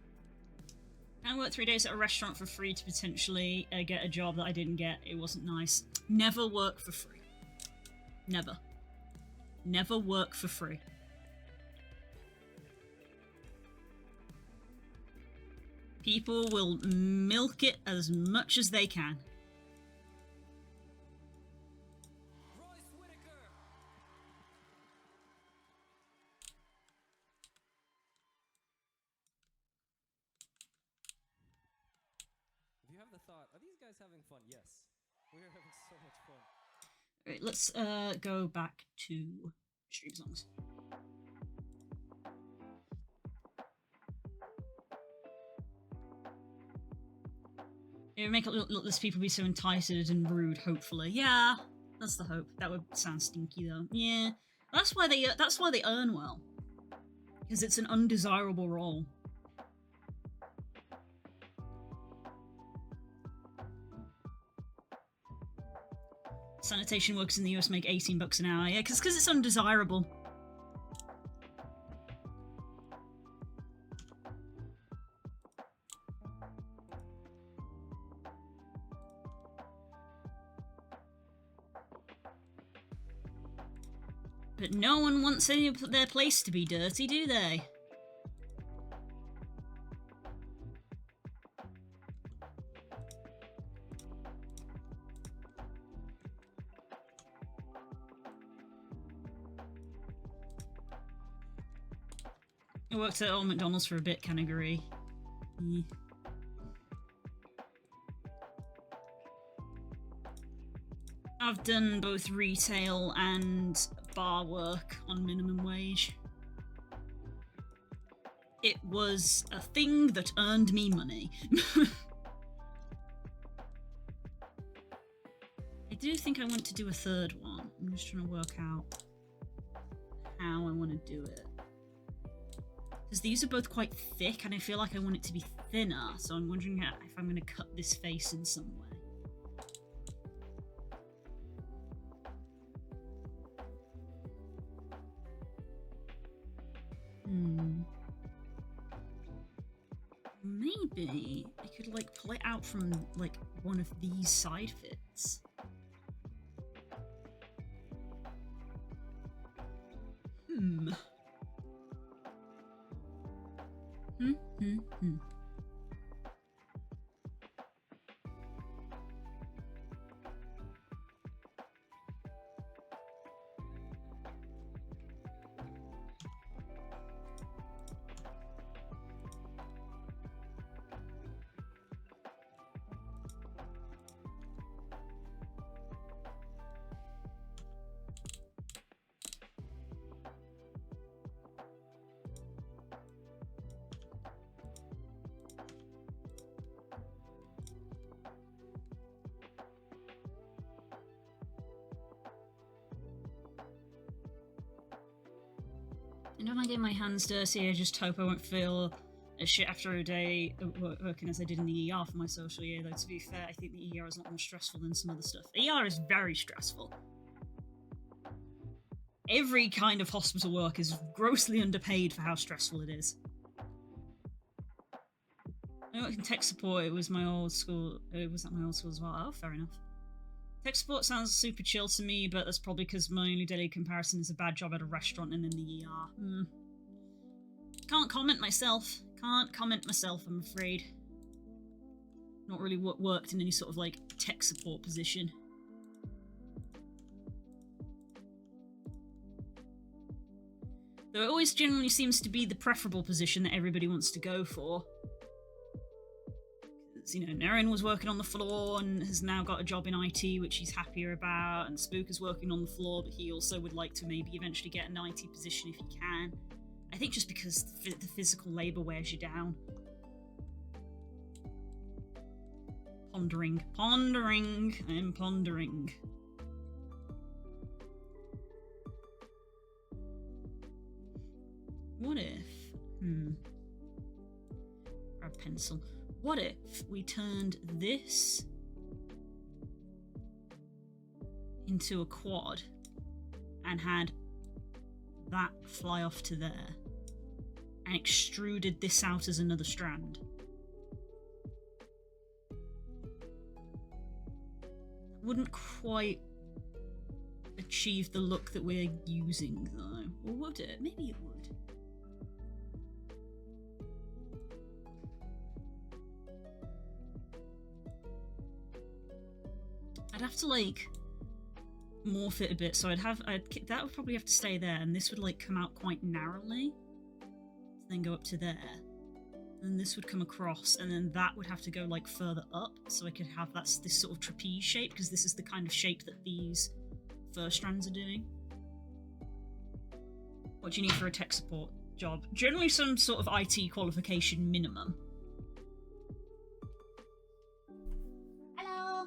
I worked 3 days at a restaurant for free to potentially get a job that I didn't get. It wasn't nice. Never work for free. Never. Never work for free. People will milk it as much as they can. Thought, are these guys having fun? Yes. We are having so much fun. Alright, let's go back to stream songs. It would make it look less people be so entitled and rude, hopefully. Yeah, that's the hope. That would sound stinky though. Yeah. That's why they earn well. Because it's an undesirable role. Sanitation workers in the US make $18 an hour. Yeah, because it's undesirable. But no one wants their place to be dirty, do they? I worked at Old McDonald's for a bit, can agree. Yeah. I've done both retail and bar work on minimum wage. It was a thing that earned me money. I do think I want to do a third one. I'm just trying to work out how I want to do it. Because these are both quite thick and I feel like I want it to be thinner, so I'm wondering if I'm going to cut this face in some way. Maybe I could like pull it out from like one of these side fits. And when I get my hands dirty, I just hope I won't feel as shit after a day working as I did in the ER for my social year, though to be fair, I think the ER is a lot more stressful than some other stuff. ER is very stressful. Every kind of hospital work is grossly underpaid for how stressful it is. I worked in tech support, it was my old school, it was at my old school as well. Oh, fair enough. Tech support sounds super chill to me, but that's probably because my only daily comparison is a bad job at a restaurant and in the ER. Can't comment myself. Can't comment myself, I'm afraid. Not really worked in any sort of, like, tech support position. Though it always generally seems to be the preferable position that everybody wants to go for. You know, Nerin was working on the floor and has now got a job in IT, which he's happier about, and Spook is working on the floor, but he also would like to maybe eventually get an IT position if he can. I think just because the physical labour wears you down. Pondering. I'm pondering. What if... grab a pencil. What if we turned this into a quad and had that fly off to there and extruded this out as another strand? Wouldn't quite achieve the look that we're using, though. Or would it? Maybe it would. I'd have to, like, morph it a bit, so that would probably have to stay there, and this would, like, come out quite narrowly, then go up to there. And this would come across, and then that would have to go, like, further up, so I could have this sort of trapeze shape, because this is the kind of shape that these fur strands are doing. What do you need for a tech support job? Generally some sort of IT qualification minimum. Hello!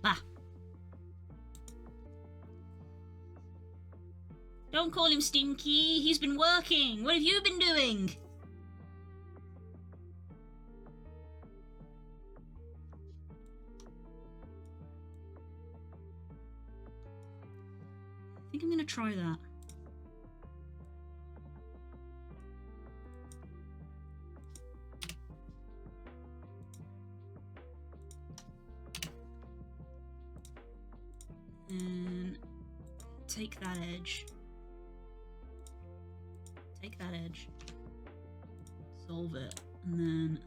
Ah. Don't call him Stinky. He's been working. What have you been doing? I think I'm gonna try that. And take that edge. Take that edge. Solve it. And then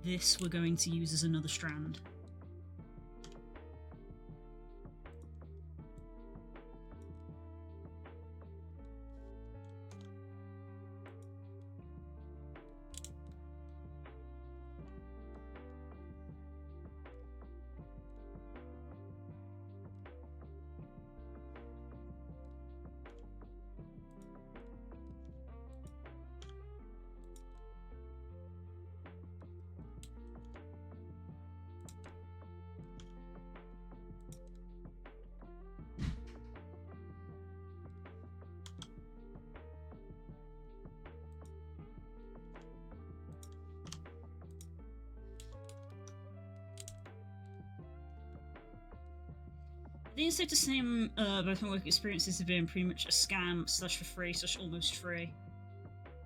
this we're going to use as another strand. The Insight to same both my work experiences have been pretty much a scam / for free / almost free.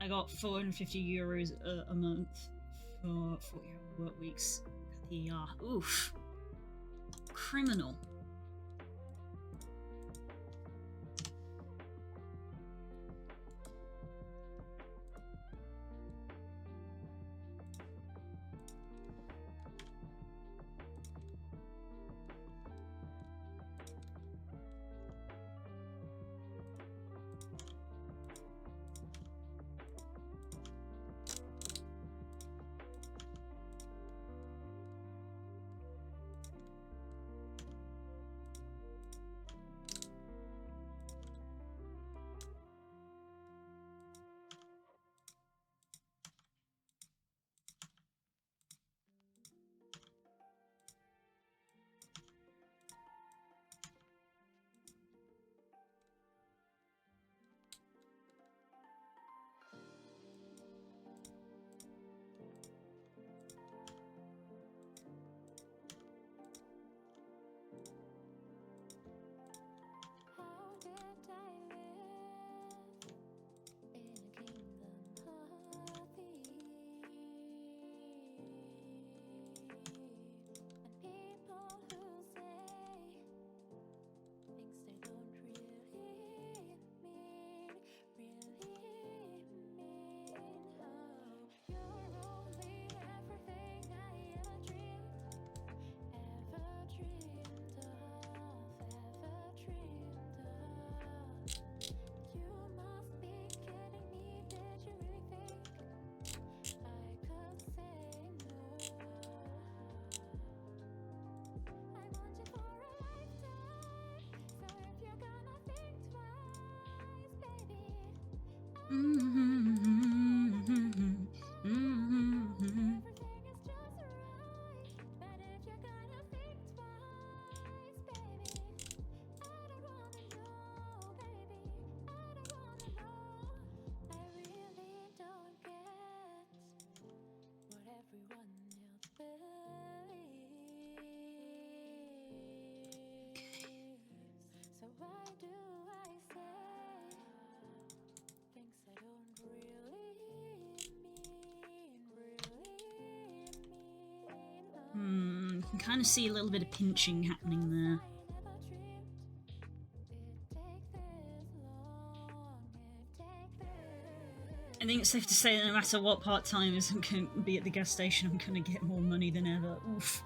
I got €450 a month for 40-hour work weeks at the ER. Oof. Criminal. So why do I say things I don't really mean? You can kind of see a little bit of pinching happening there. I think it's safe to say that no matter what part-timers I'm going to be at the gas station, I'm going to get more money than ever. Oof.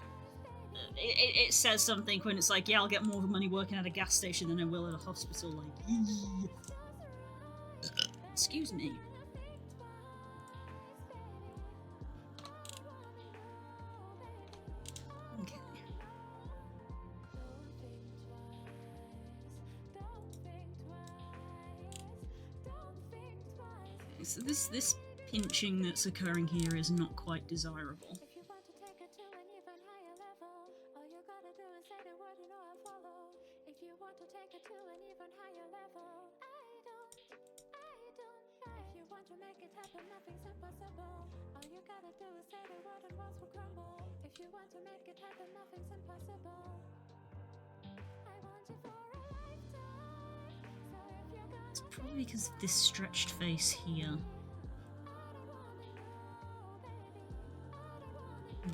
It says something when it's like, yeah, I'll get more money working at a gas station than I will at a hospital. Like, excuse me. Okay. So this pinching that's occurring here is not quite desirable. If you want to take it to an even higher level, all you gotta do is say the word you know I follow. If you want to take it to an even higher level, I don't If you want to make it happen, nothing's impossible. All you gotta do is say the word and walls will crumble. If you want to make it happen, nothing's impossible. I want you for a lifetime. So if you're gonna It's probably because of this stretched face here.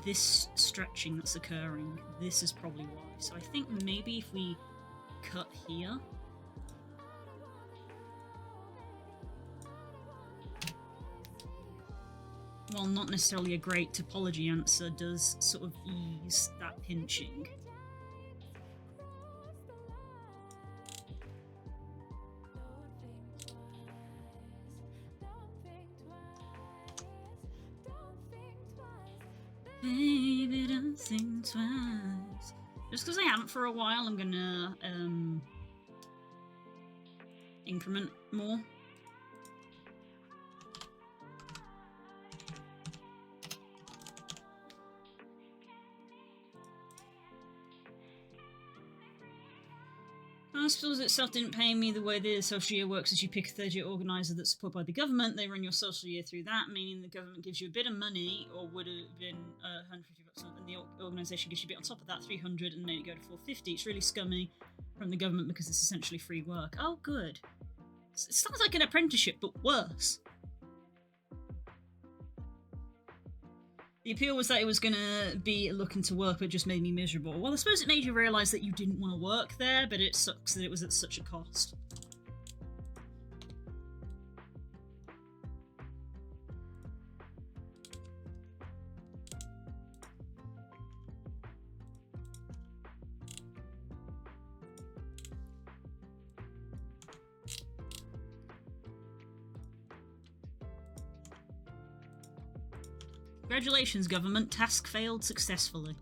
This stretching that's occurring, this is probably why. So I think maybe if we cut here. While not necessarily a great topology answer, does sort of ease that pinching. Baby, don't think twice. Just because I haven't for a while, I'm gonna increment more. Hospitals itself didn't pay me the way the social year works. Is you pick a third-year organiser that's supported by the government. They run your social year through that, meaning the government gives you a bit of money, or would have been 150 bucks, and the organisation gives you a bit on top of that, 300, and made it go to 450. It's really scummy from the government because it's essentially free work. Oh, good. It sounds like an apprenticeship, but worse. The appeal was that it was going to be looking to work, but it just made me miserable. Well, I suppose it made you realise that you didn't want to work there, but it sucks that it was at such a cost. Congratulations, government. Task failed successfully.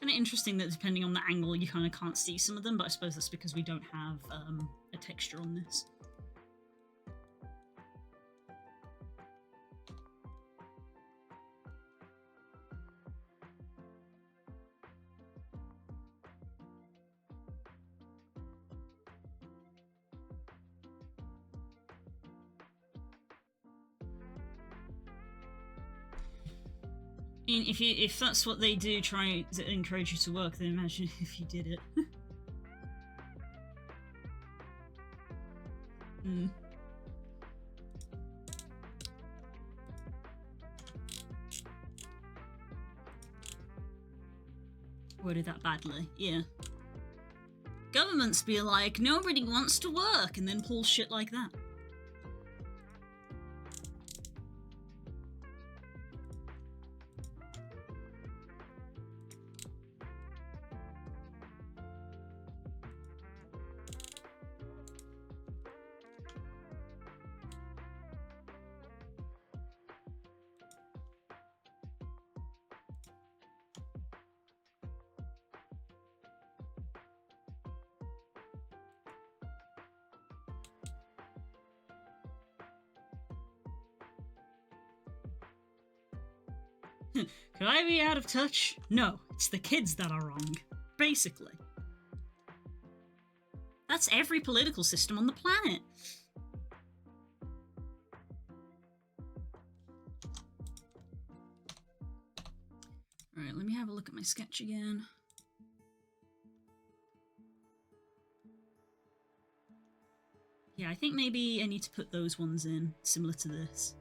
Kind of interesting that depending on the angle you kind of can't see some of them, but I suppose that's because we don't have a texture on this. If that's what they do, try to encourage you to work, then imagine if you did it. Worded that badly, yeah. Governments be like, nobody wants to work, and then pull shit like that. Could I be out of touch? No, it's the kids that are wrong. Basically. That's every political system on the planet. Alright, let me have a look at my sketch again. Yeah, I think maybe I need to put those ones in, similar to this.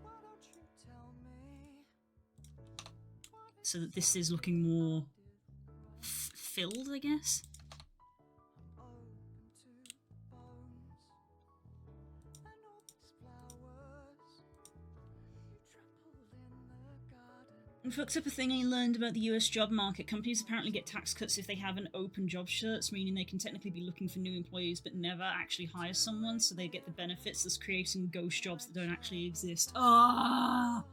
So that this is looking more filled, I guess. And fucked up a thing I learned about the US job market. Companies apparently get tax cuts if they have an open job search, meaning they can technically be looking for new employees but never actually hire someone, so they get the benefits, thus creating ghost jobs that don't actually exist. Ah!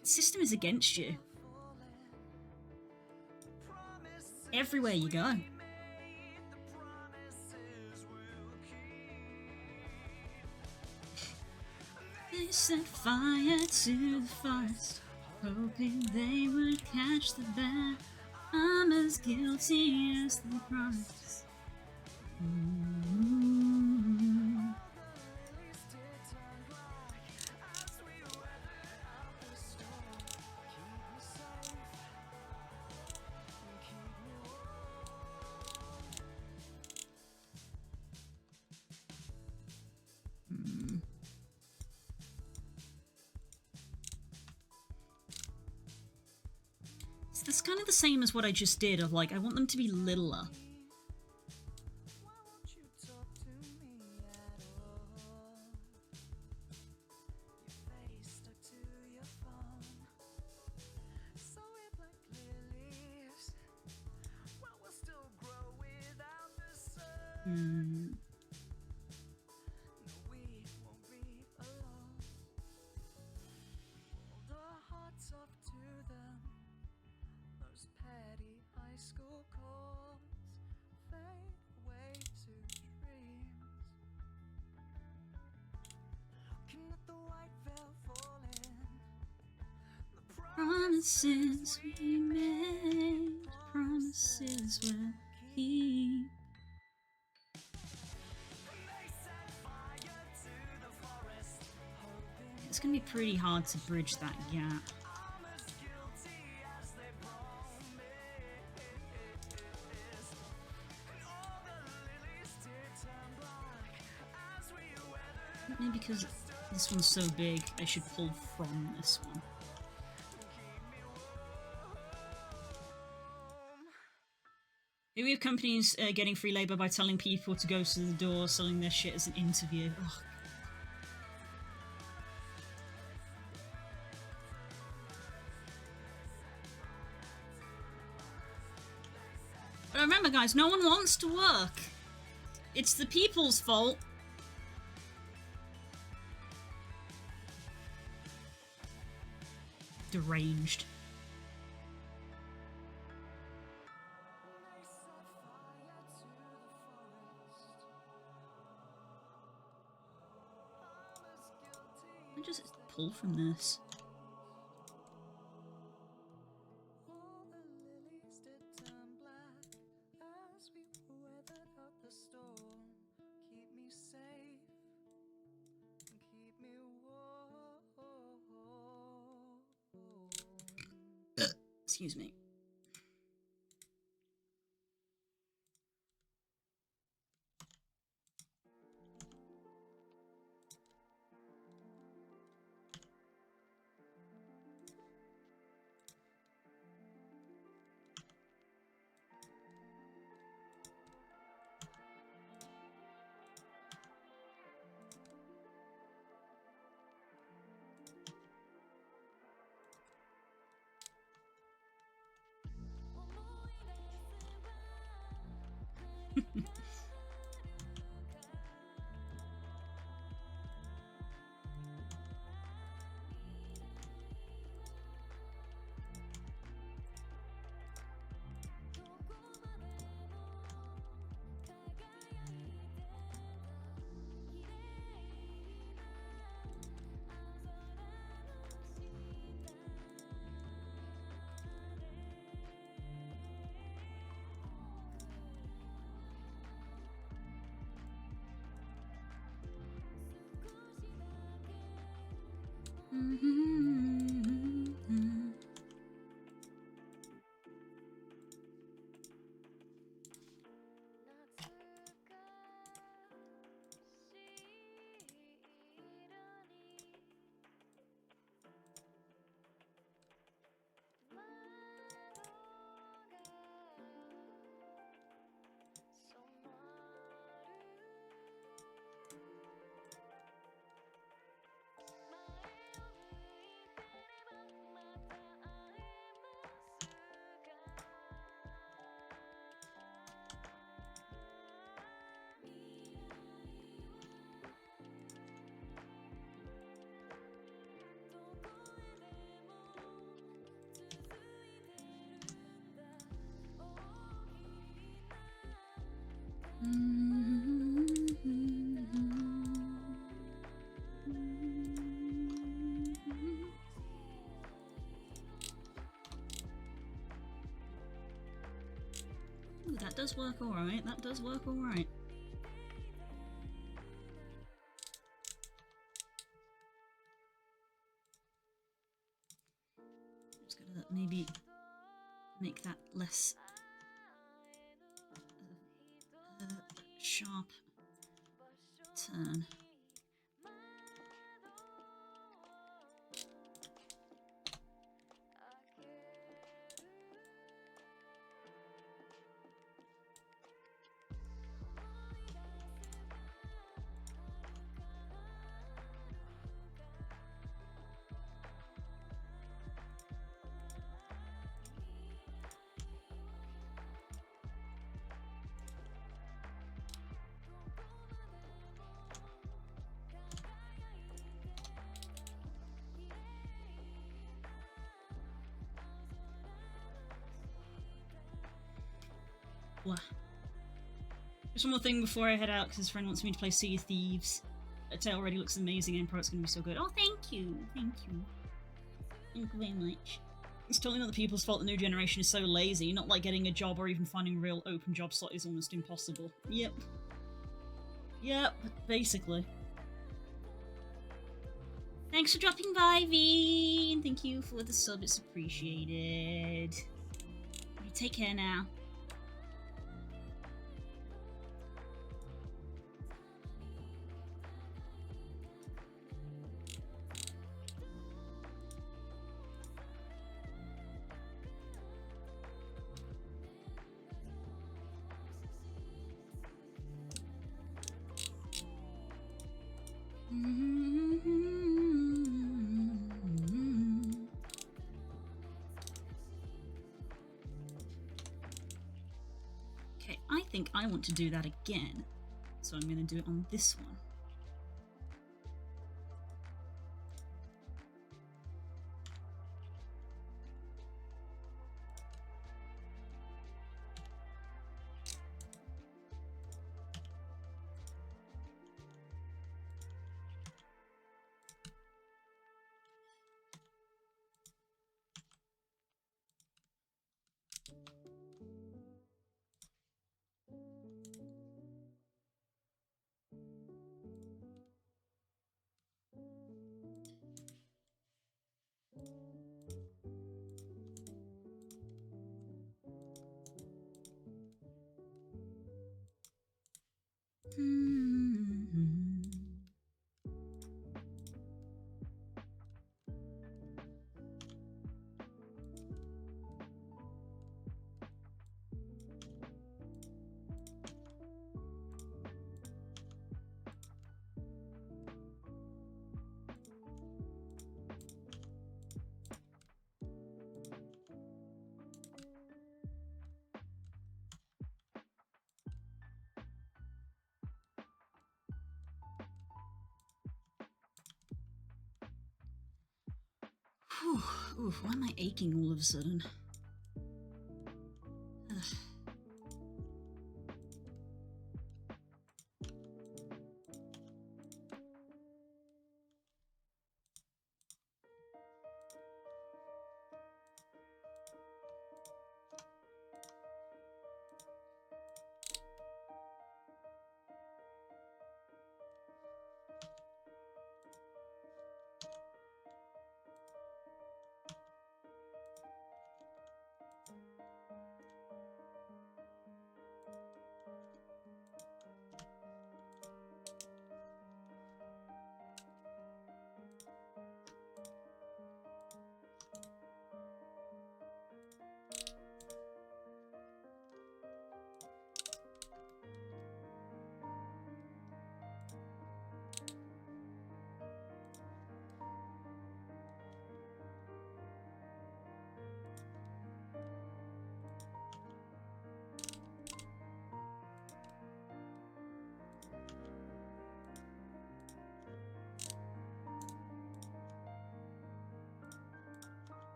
The system is against you. Everywhere you go. They set fire to the forest, hoping they would catch the bear. I'm as guilty as the promise. That's kind of the same as what I just did, of like, I want them to be littler. Promises we made, promises we'll keep. It's gonna be pretty hard to bridge that gap. Maybe because this one's so big, I should pull from this one. Maybe we have companies getting free labour by telling people to go to the door, selling their shit as an interview. Ugh. But remember, guys, no one wants to work. It's the people's fault. Deranged. I just pull from this. Excuse me. Ooh, that does work alright. That does work alright. Just gotta maybe make that less sharp turn. Just one more thing before I head out, because his friend wants me to play Sea of Thieves. It already looks amazing, and Pro, it's going to be so good. Oh, thank you! Thank you. Thank you very much. It's totally not the people's fault the new generation is so lazy. Not like getting a job or even finding a real open job slot is almost impossible. Yep. Yep, basically. Thanks for dropping by, V! And thank you for the sub, it's appreciated. You take care now. Okay, I think I want to do that again, so I'm going to do it on this one. Whew. Oof, why am I aching all of a sudden? Ugh.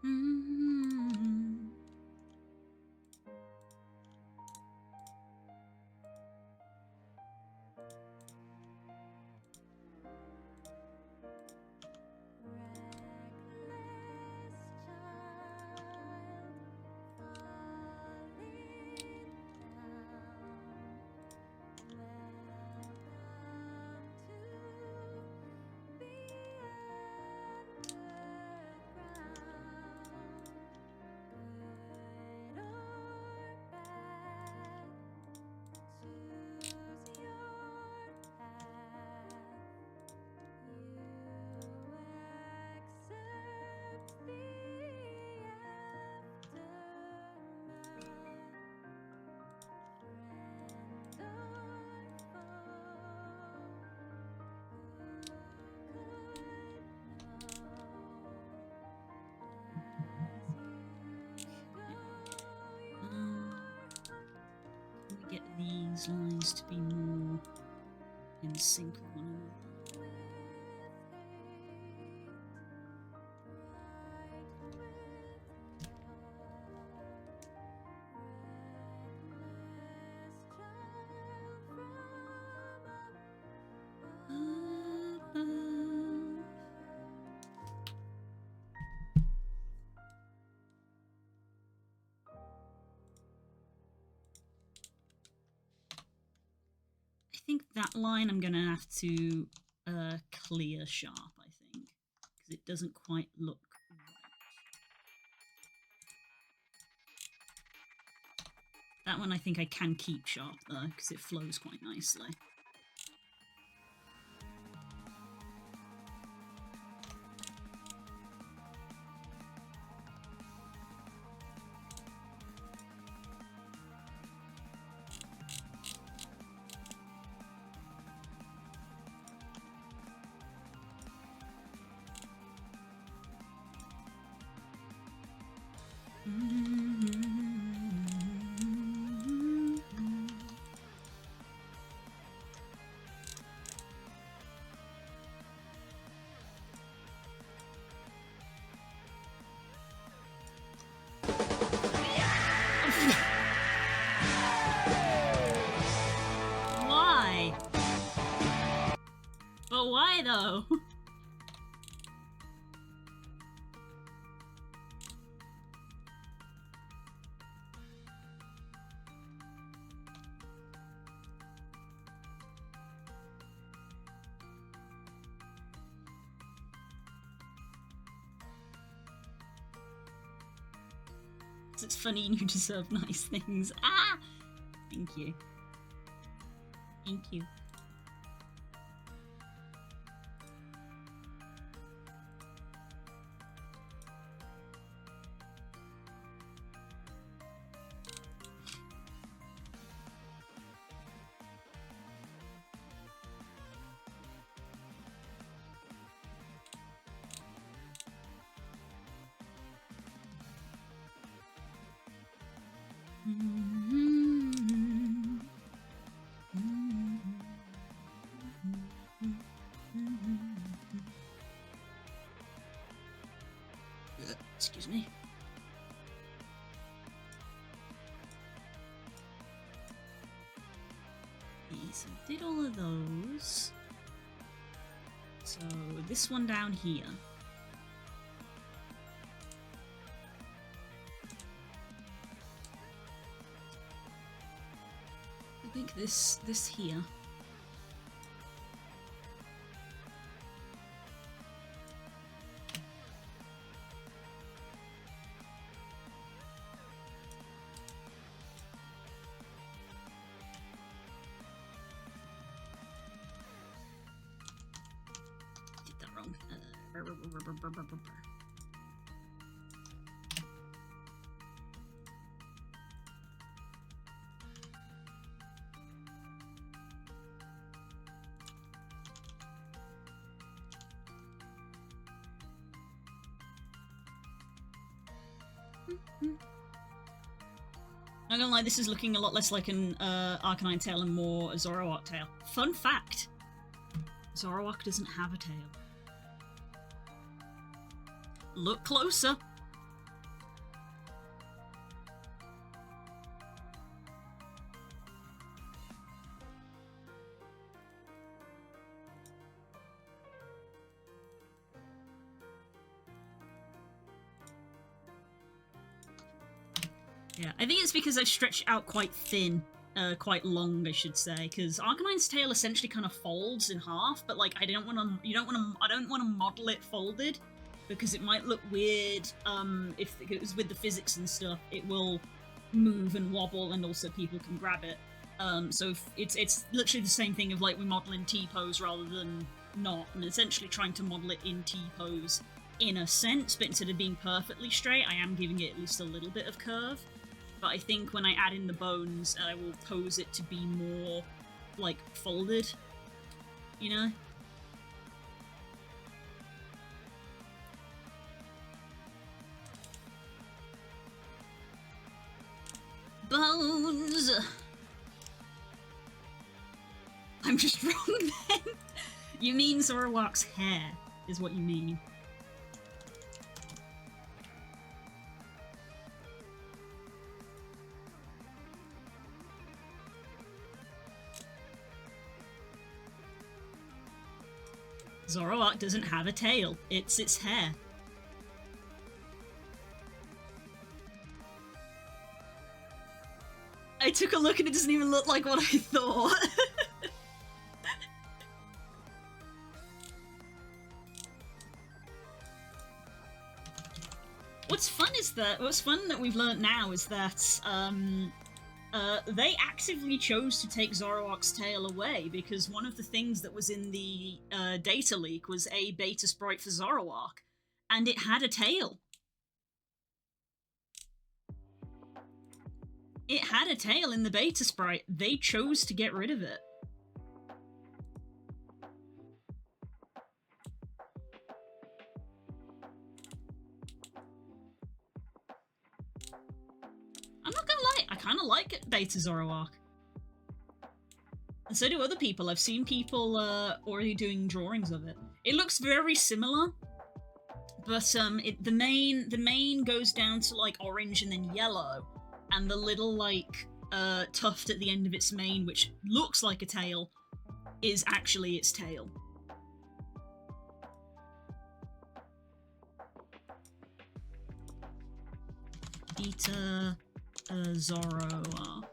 Mm-hmm. Can we get these lines to be more in sync with one another? I think that line I'm going to have to clear sharp, I think, because it doesn't quite look right. That one I think I can keep sharp, though, because it flows quite nicely. Why? But why though? It's funny and you deserve nice things. Ah! Thank you. Thank you. Excuse me. Okay, so I did all of those. So this one down here. I think this here. Did that wrong. Not gonna lie, this is looking a lot less like an Arcanine tail and more a Zoroark tail. Fun fact! Zoroark doesn't have a tail. Look closer. Yeah, I think it's because I've stretched out quite thin, quite long, I should say. Because Arcanine's tail essentially kind of folds in half, but like I don't want to. You don't want to. I don't want to model it folded because it might look weird. If it was with the physics and stuff, it will move and wobble, and also people can grab it. So it's literally the same thing of like we model in T-pose rather than not, and essentially trying to model it in T-pose in a sense, but instead of being perfectly straight, I am giving it at least a little bit of curve. But I think when I add in the bones, I will pose it to be more like folded, you know? Bones! I'm just wrong then. You mean Zoroark's hair, is what you mean. Zoroark doesn't have a tail, it's its hair. I took a look and it doesn't even look like what I thought. What's fun that we've learned now is that they actively chose to take Zoroark's tail away because one of the things that was in the data leak was a beta sprite for Zoroark, and it had a tail. It had a tail in the beta sprite. They chose to get rid of it. I'm not gonna lie, I kind of like it, beta Zoroark. And so do other people. I've seen people already doing drawings of it. It looks very similar, but the mane goes down to like orange and then yellow, and the little like tuft at the end of its mane, which looks like a tail, is actually its tail. Beta Zoroark.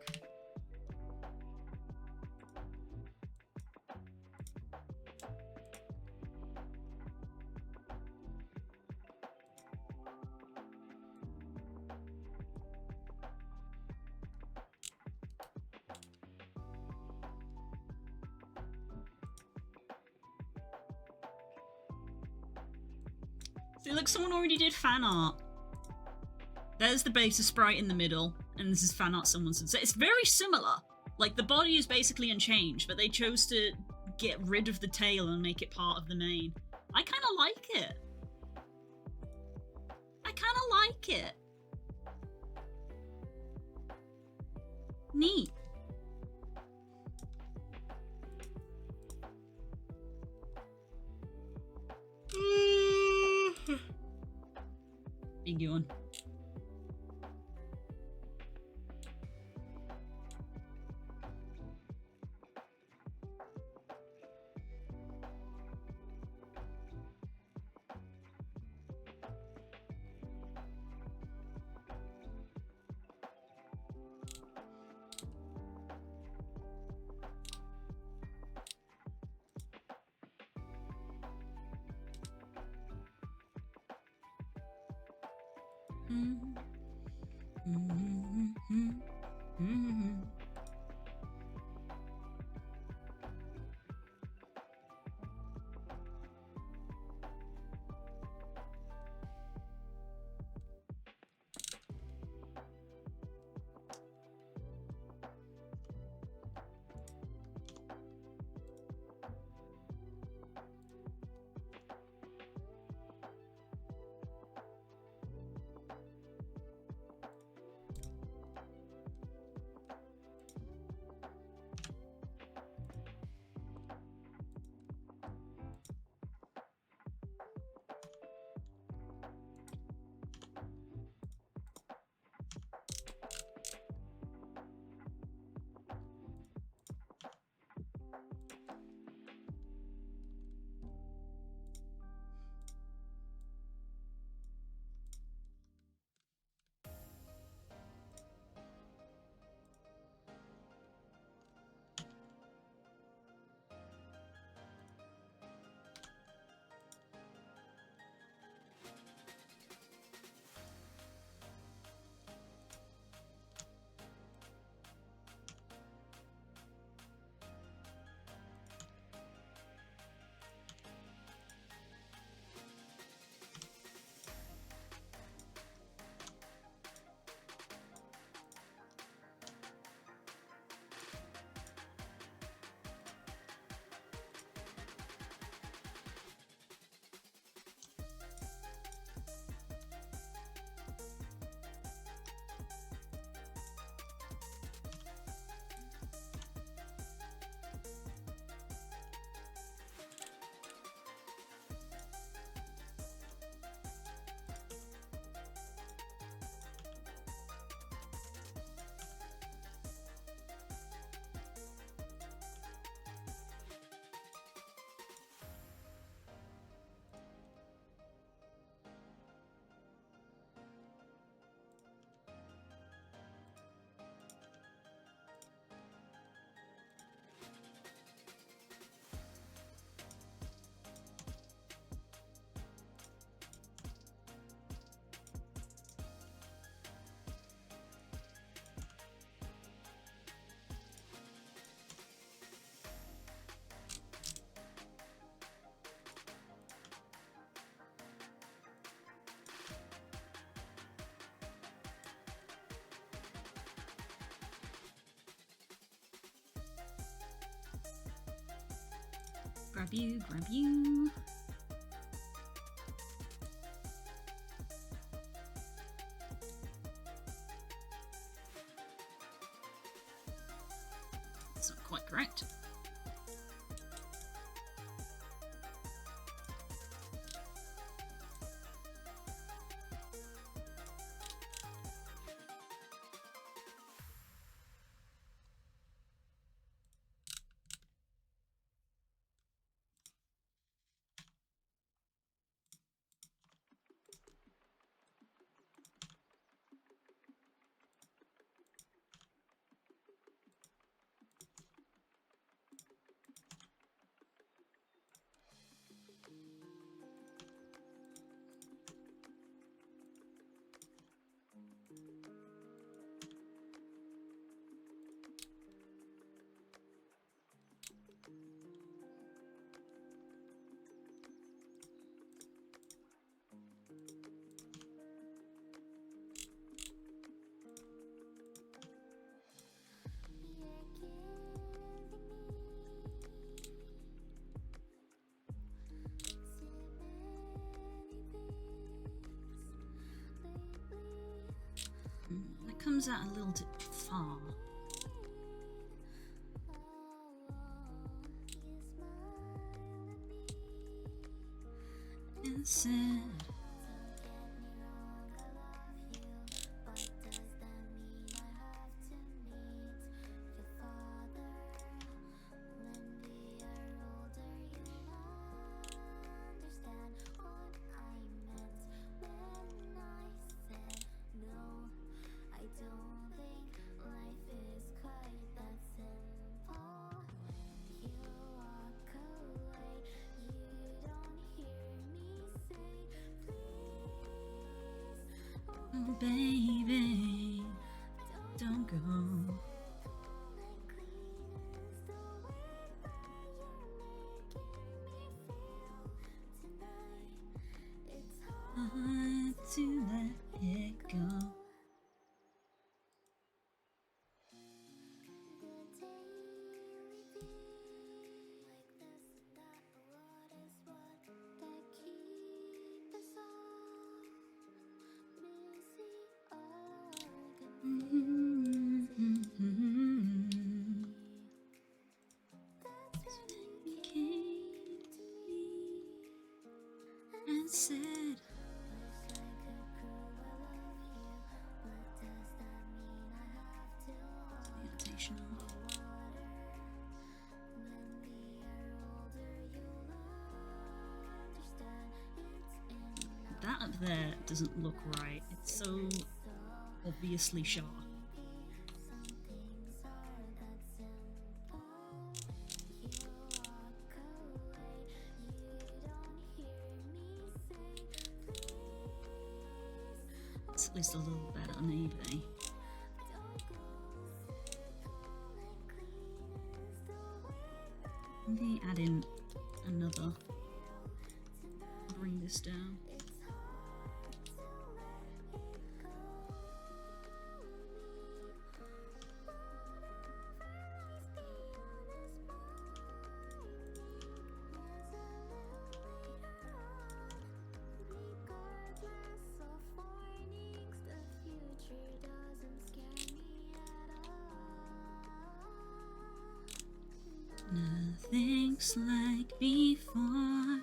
See, look, someone already did fan art. There's the beta sprite in the middle, and this is fan art someone said. So it's very similar. Like, the body is basically unchanged, but they chose to get rid of the tail and make it part of the mane. I kind of like it. I kind of like it. Neat. Big yawn. Grab you, grab you. That's not quite correct. That comes out a little bit far. And said, oh baby, don't go. Hard to let it go. And said, that up there doesn't look right. It's so obviously sharp. It's at least a little better, maybe. Maybe add in another. Bring this down. Nothing's like before.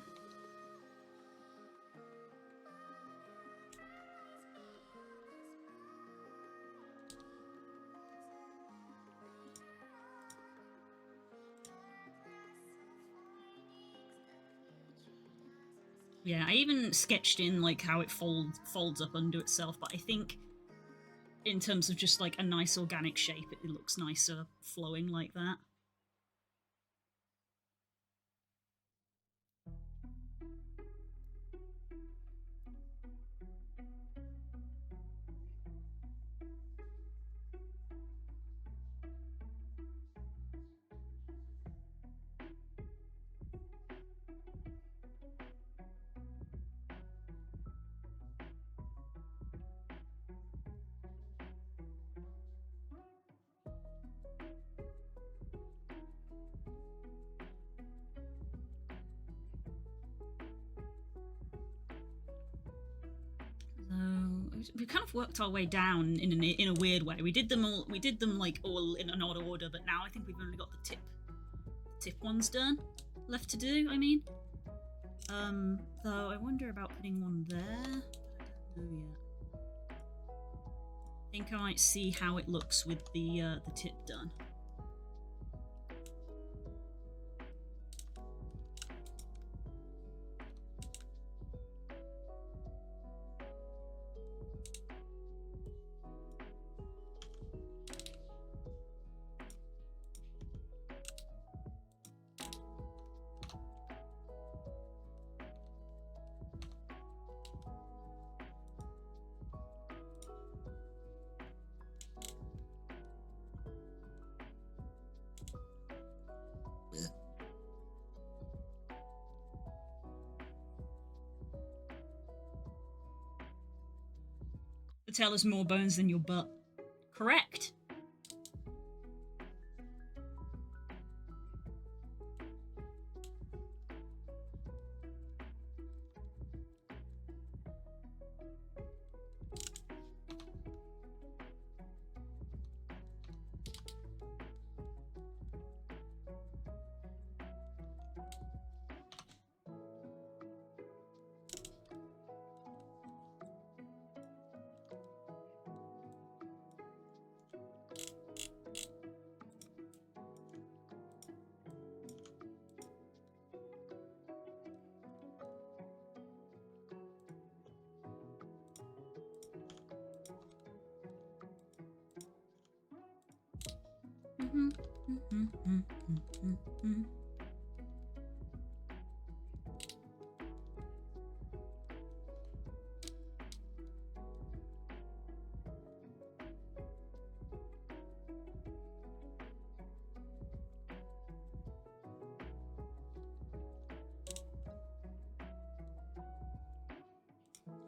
Yeah, I even sketched in like how it folds up under itself, but I think in terms of just like a nice organic shape, it looks nicer flowing like that. we kind of worked our way down in a weird way. We did them like all in an odd order, but now I think we've only got the tip ones done left to do. I mean, though I wonder about putting one there. I don't know yet. I think I might see how it looks with the tip done. The tail has more bones than your butt. Correct.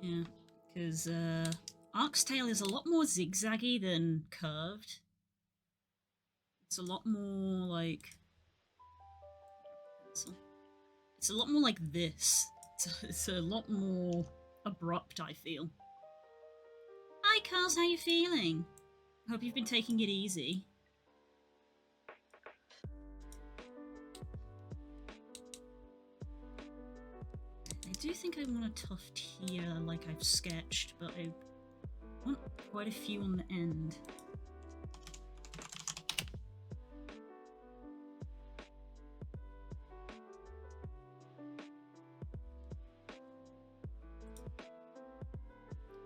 Yeah, because Ark's tail is a lot more zigzaggy than curved. It's a lot more like... It's a lot more like this. It's a lot more abrupt, I feel. Hi, Carls, how you feeling? Hope you've been taking it easy. I do think I want a tuft here, like I've sketched, but I want quite a few on the end.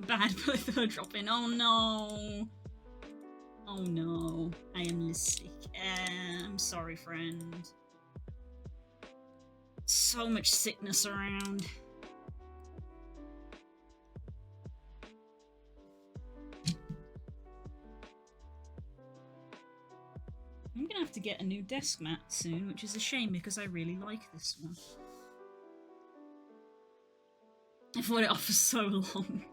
Bad for the third drop in. Oh no. Oh no. I am sick. I'm sorry, friend. So much sickness around. I'm gonna have to get a new desk mat soon, which is a shame because I really like this one. I fought it off for so long.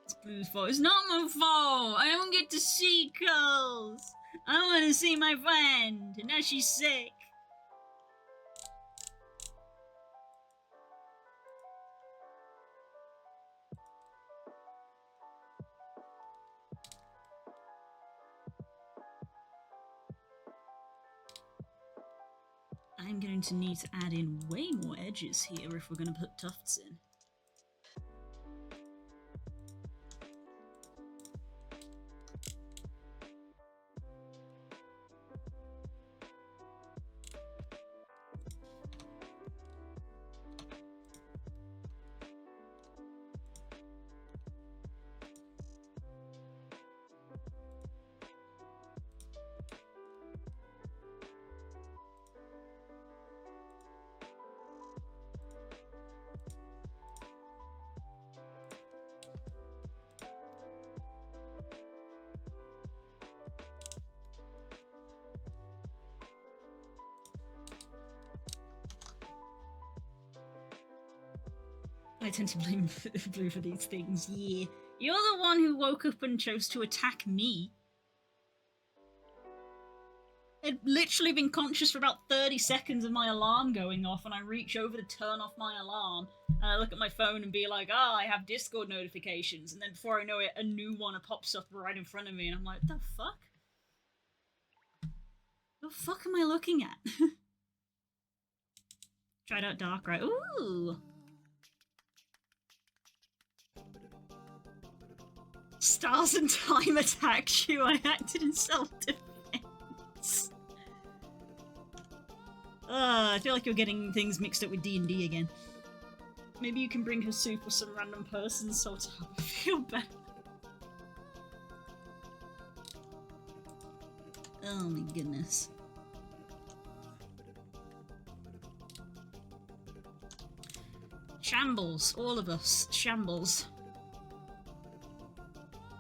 It's Blue's fault. It's not my fault! I don't get to see Carls! I want to see my friend, and now she's sick. I'm going to need to add in way more edges here if we're going to put tufts in. I tend to blame Blue for these things, yeah. You're the one who woke up and chose to attack me. I'd literally been conscious for about 30 seconds of my alarm going off, and I reach over to turn off my alarm, and I look at my phone and be like, I have Discord notifications, and then before I know it, a new one pops up right in front of me, and I'm like, the fuck? The fuck am I looking at? Tried out Darkrai. Ooh! Stars and Time attacked you. I acted in self-defense. I feel like you're getting things mixed up with D&D again. Maybe you can bring her soup or some random person so to help her feel better. Oh my goodness. Shambles. All of us. Shambles.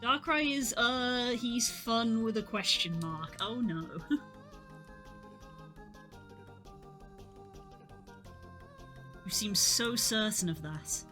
Darkrai is, he's fun with a question mark. Oh no. You seem so certain of that.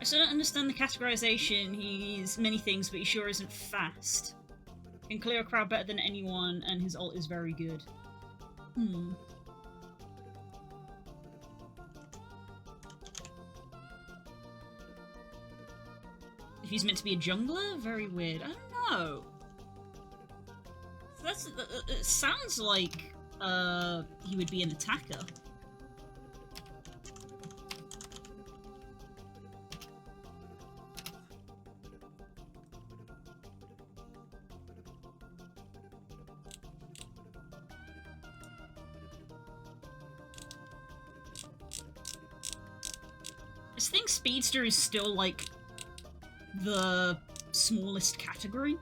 I still don't understand the categorization. He's many things, but he sure isn't fast. Can clear a crowd better than anyone, and his ult is very good. If he's meant to be a jungler? Very weird. I don't know. It sounds like, he would be an attacker. I think Speedster is still, like, the smallest category.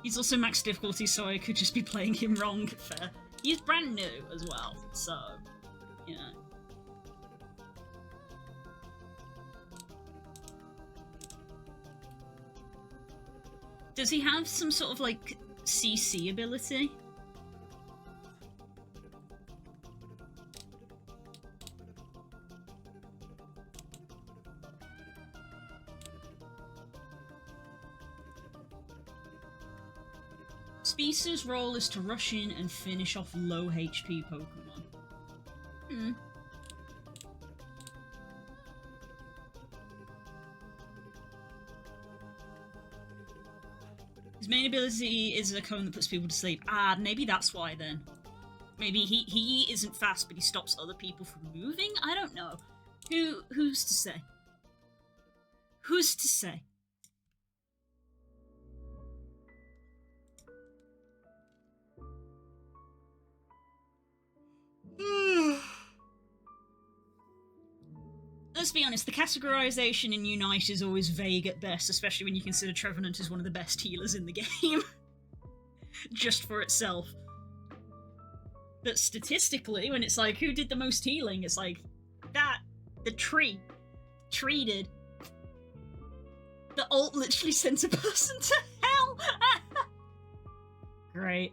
He's also max difficulty, so I could just be playing him wrong. Fair. He's brand new as well, so, you know. Does he have some sort of, like, CC ability? Speedster's role is to rush in and finish off low HP Pokemon. His main ability is a cone that puts people to sleep. Ah, maybe that's why then. Maybe he isn't fast, but he stops other people from moving? I don't know. Who's to say? Who's to say? Let's be honest, the categorization in Unite is always vague at best, especially when you consider Trevenant is one of the best healers in the game. Just for itself. But statistically, when it's like, who did the most healing? It's like, the tree. Tree did. The ult literally sent a person to hell! Great.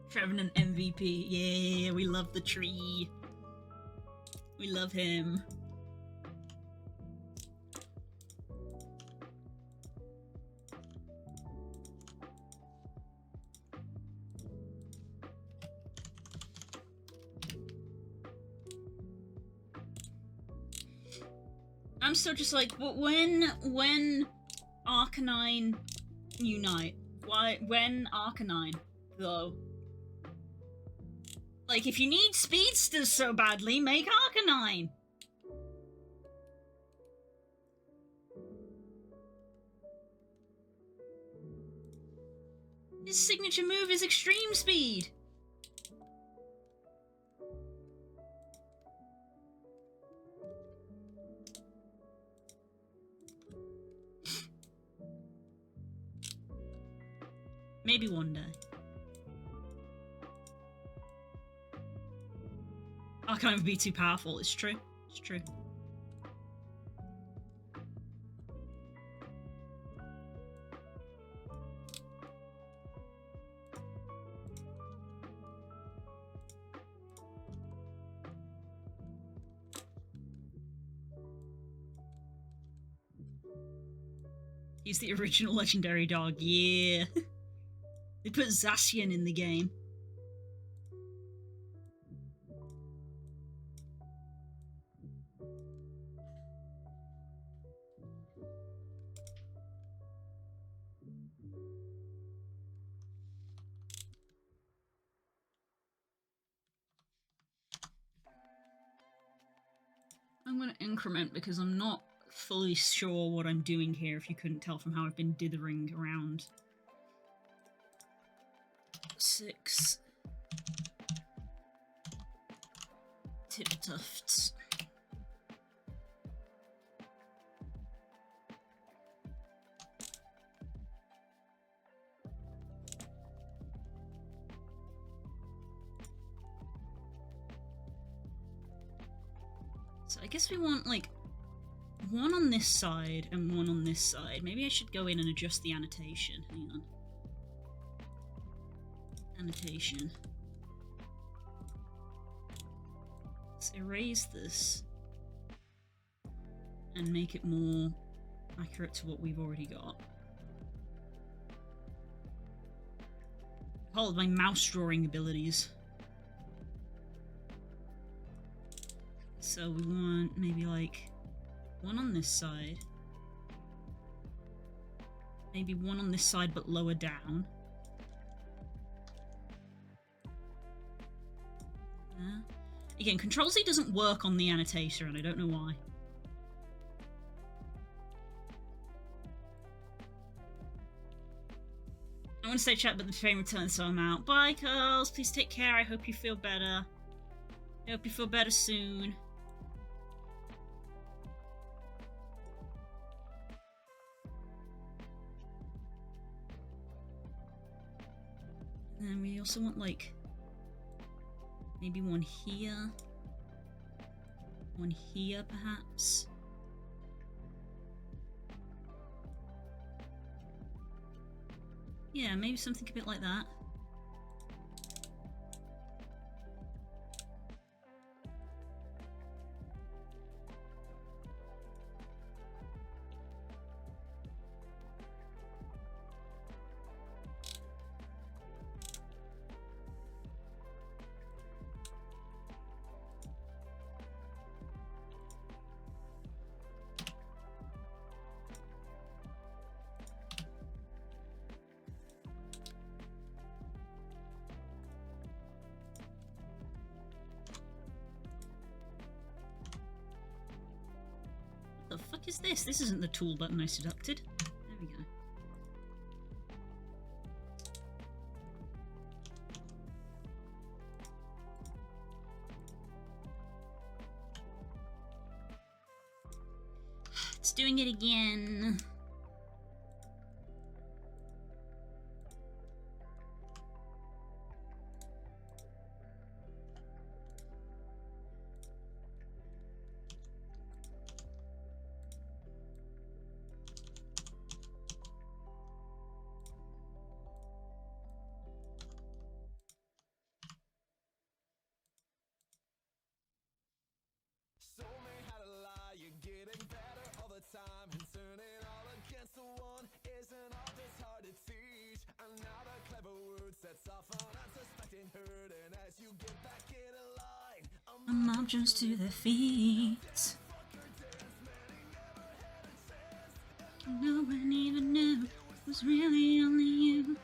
Trevenant MVP. Yeah, we love the tree. We love him. I'm still just like, but when Arcanine Unite? Why, when Arcanine, though? Like, if you need speedsters so badly, make Arcanine! His signature move is extreme speed! Maybe one day. I can't even be too powerful, it's true. It's true. He's the original legendary dog, yeah. They put Zacian in the game. I'm going to increment because I'm not fully sure what I'm doing here, if you couldn't tell from how I've been dithering around. 6. Tip tufts. So I guess we want, like, one on this side and one on this side. Maybe I should go in and adjust the annotation. Hang on. Annotation. Let's erase this and make it more accurate to what we've already got. Hold my mouse drawing abilities. So we want maybe like one on this side. Maybe one on this side but lower down. Again, Control-Z doesn't work on the annotator and I don't know why. I want to say chat but the train returns, so I'm out. Bye, girls. Please take care. I hope you feel better. I hope you feel better soon. And then we also want, like, maybe one here. One here, perhaps. Yeah, maybe something a bit like that. What the fuck is this? This isn't the tool button I selected. There we go. It's doing it again. Marches to their feet. No one even knew it was really only you.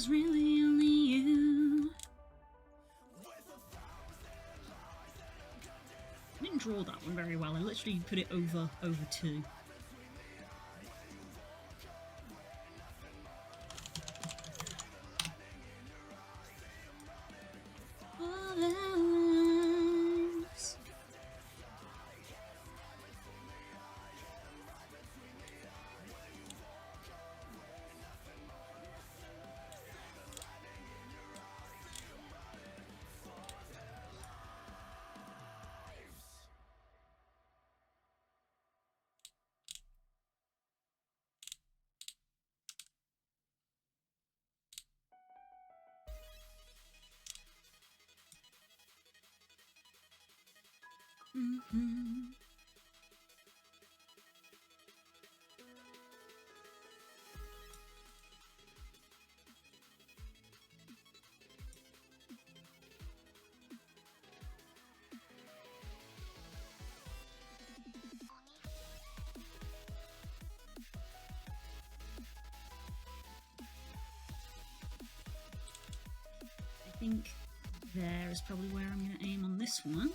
was really only you. I didn't draw that one very well. I literally put it over 2. Mm-hmm. I think there is probably where I'm going to aim on this one.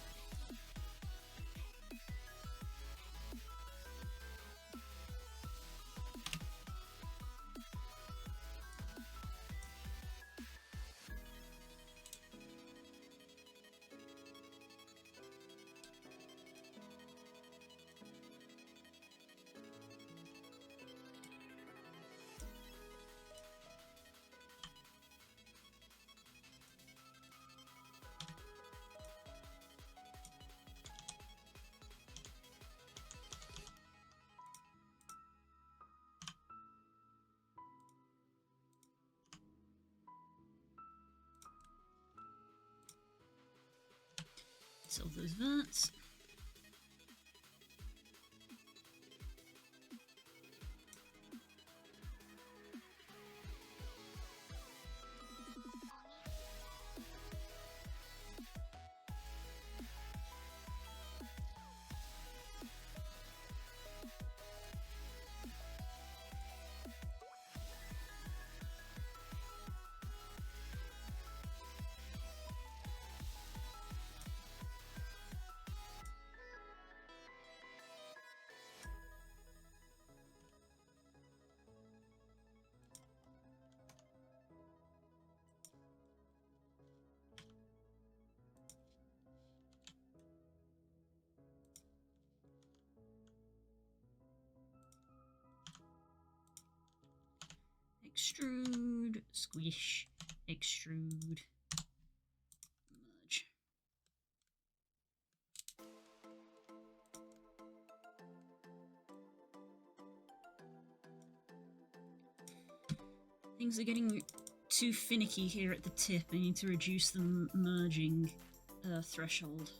Solve those verts. Extrude, squish, extrude, merge. Things are getting too finicky here at the tip. I need to reduce the merging threshold.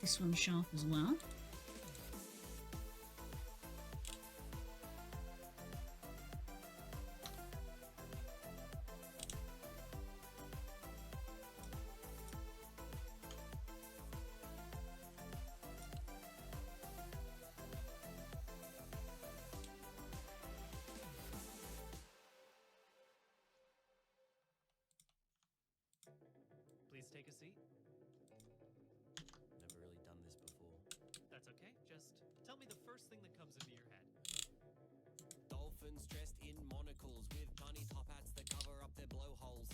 This one's sharp as well. Please take a seat. Never really done this before. That's okay. Just tell me the first thing that comes into your head. Dolphins dressed in monocles with bunny top hats that cover up their blowholes.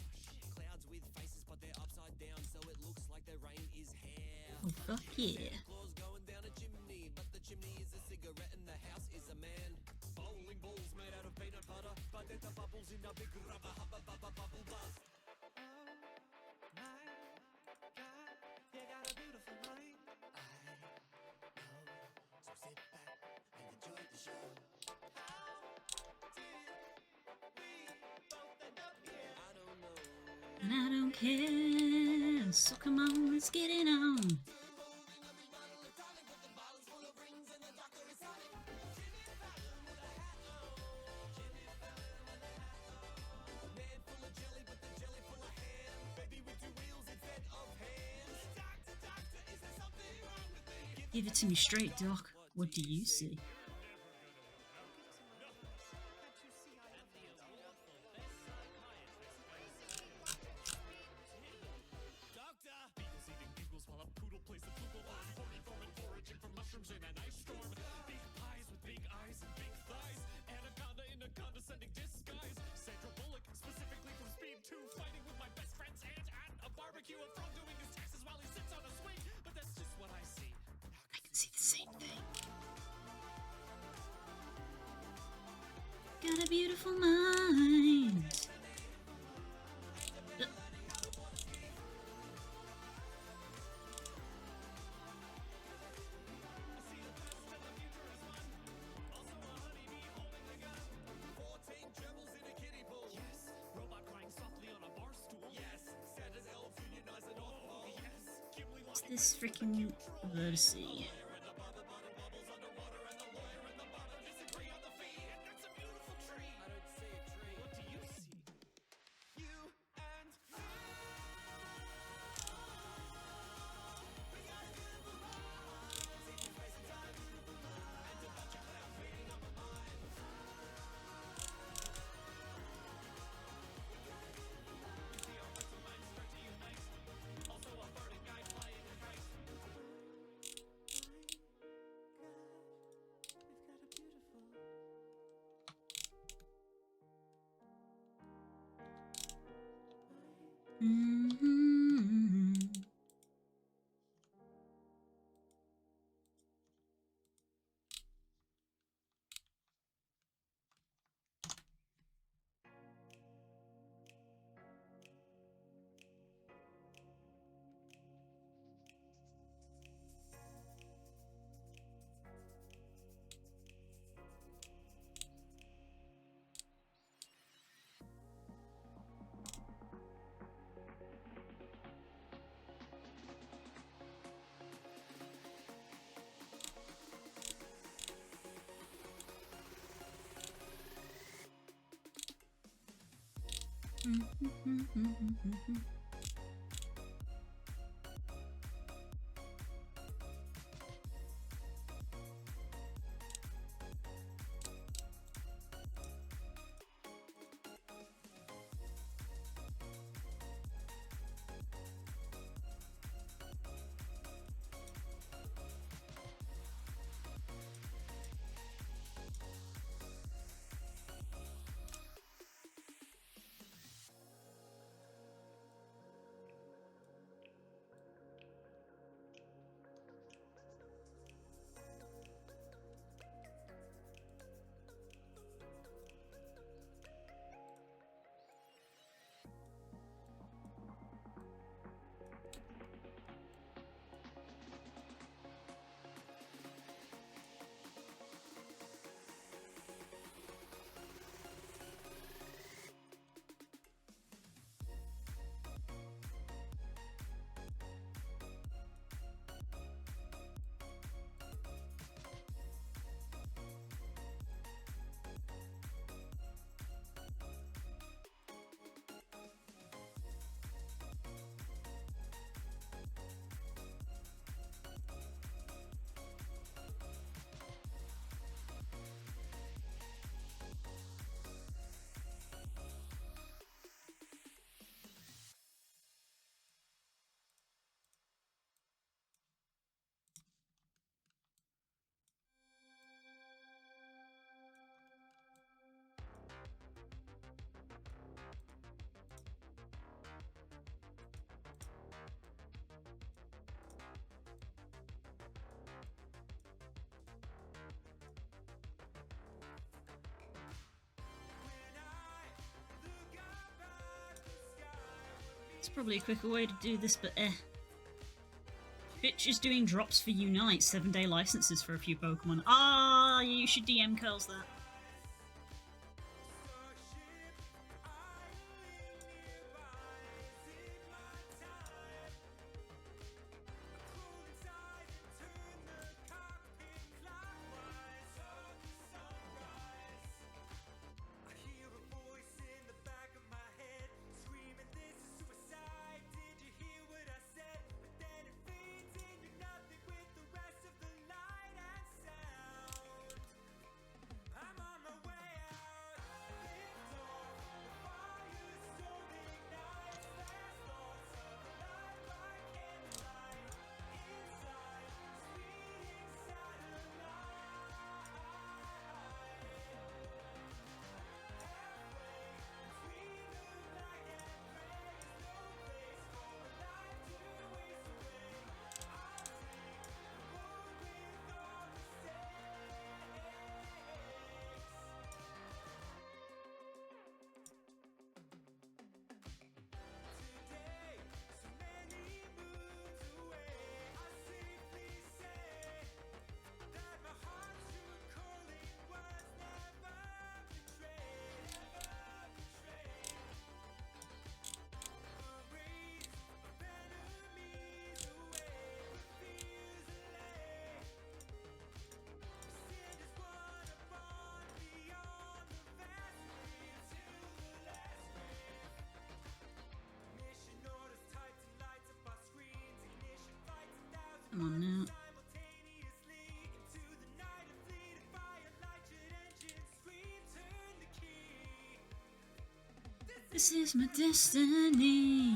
Clouds with faces but they're upside down so it looks like their rain is hair. Oh fuck yeah. Claws going down a chimney, but the chimney is a cigarette and the house is a man. Bowling balls made out of peanut butter, but they're the bubbles in a big rubber hubba bubba bubble buzz. You got a beautiful mind. So sit back and enjoy the show. I don't know. And I don't care. So come on, let's get it on. Give it to me straight, Doc. What do you see? Beagles eating bugles while a poodle plays the flugel. Horny vermin foraging for mushrooms in an ice storm. Big pies with big eyes and big thighs. Anaconda in a condescending disguise. Sandra Bullock specifically from Speed 2, fighting with my best friend's aunt at a barbecue. A frog doing his taxes while he sits on a swing. But that's just what I see. I can see the same thing. Got a beautiful mind. Robot crying softly on a bar stool. Yes, Santa's elves unionize an awful. Yes, Gimli What's this freaking Versi? disagree on the fee, and that's a beautiful tree. I don't see a tree. What do you see? You and me. Mm-hmm. probably a quicker way to do this, but Bitch is doing drops for Unite, 7-day licenses for a few Pokemon. Ah, you should DM Curls that. Come on now. This is my destiny.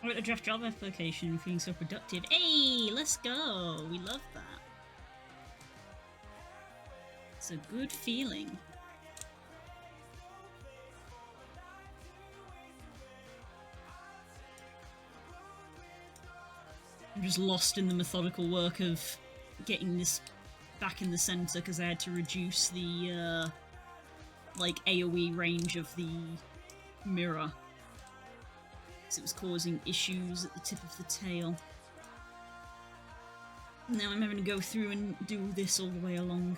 I wrote a draft job application, feeling so productive. Hey, let's go! We love that. It's a good feeling. I'm just lost in the methodical work of getting this back in the center because I had to reduce the like AoE range of the mirror. It was causing issues at the tip of the tail. Now I'm having to go through and do this all the way along.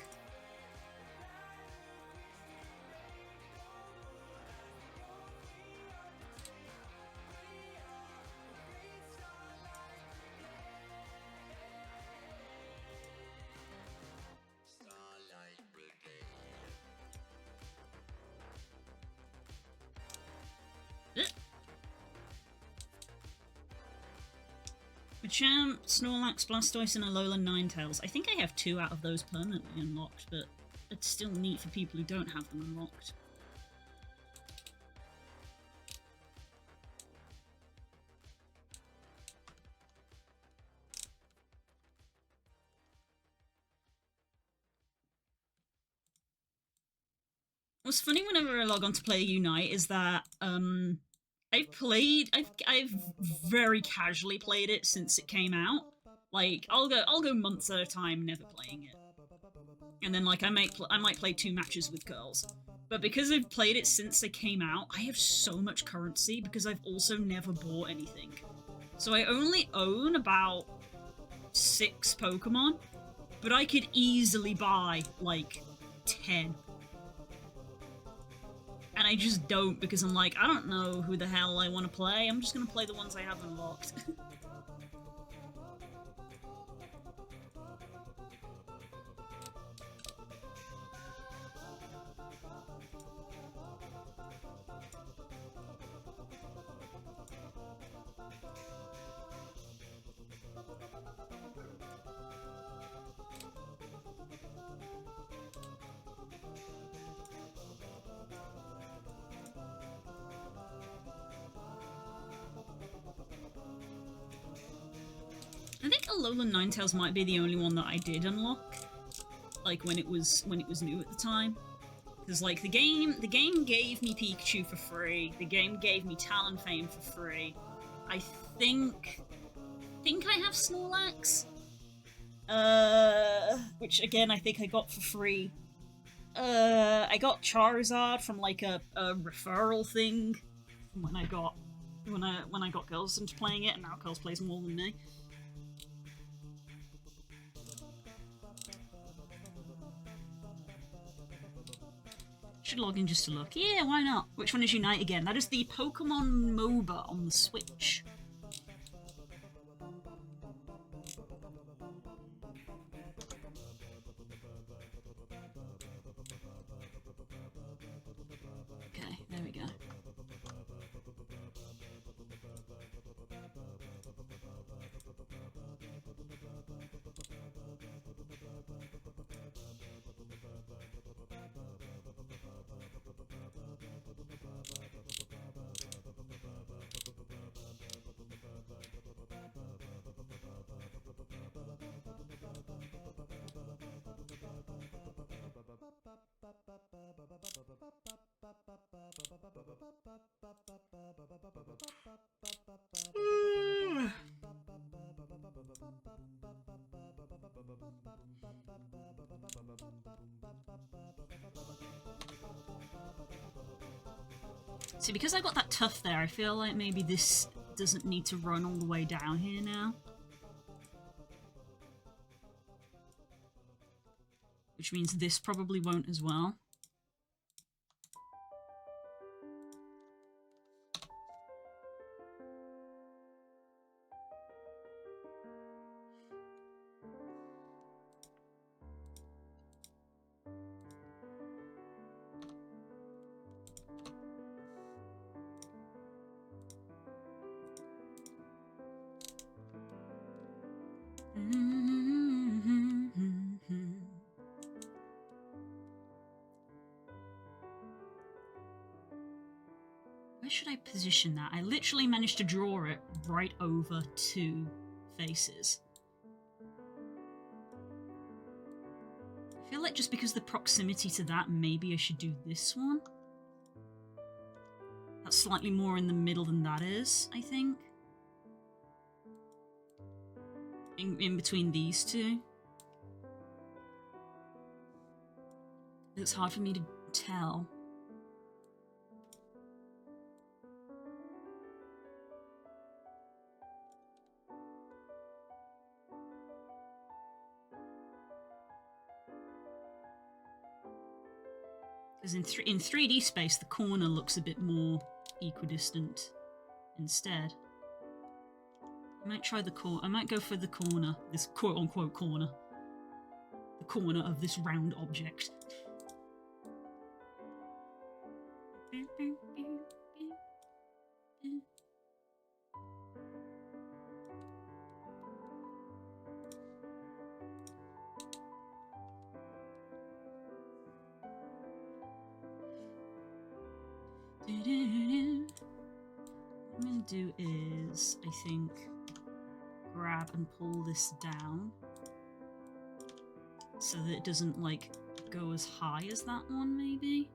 Machamp, Snorlax, Blastoise, and Alolan Ninetales. I think I have 2 out of those permanently unlocked, but it's still neat for people who don't have them unlocked. What's funny whenever I log on to play Unite is that I've very casually played it since it came out. Like I'll go months at a time never playing it, and then like I might play 2 matches with girls. But because I've played it since it came out, I have so much currency because I've also never bought anything. So I only own about 6 Pokemon, but I could easily buy like 10. And I just don't because I'm like, I don't know who the hell I want to play. I'm just going to play the ones I have unlocked. I think Alolan Ninetales might be the only one that I did unlock, like when it was new at the time. Because like the game gave me Pikachu for free. The game gave me Talonflame for free. I think I have Snorlax, which again I think I got for free. I got Charizard from like a referral thing when I got girls into playing it, and now girls plays more than me. Should log in just to look. Yeah, why not? Which one is Unite again? That is the Pokemon MOBA on the Switch. Okay, there we go. See, because I got that tough there, I feel like maybe this doesn't need to run all the way down here now. Which means this probably won't as well. Where should I position that? I literally managed to draw it right over 2 faces. I feel like just because the proximity to that, maybe I should do this one. That's slightly more in the middle than that is, I think. In between these two. It's hard for me to tell. Because in 3D space, the corner looks a bit more equidistant instead. I might try the corner. I might go for the corner, this quote-unquote corner. The corner of this round object. What I'm gonna do is, I think, grab and pull this down so that it doesn't like go as high as that one, maybe.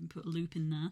and put a loop in there.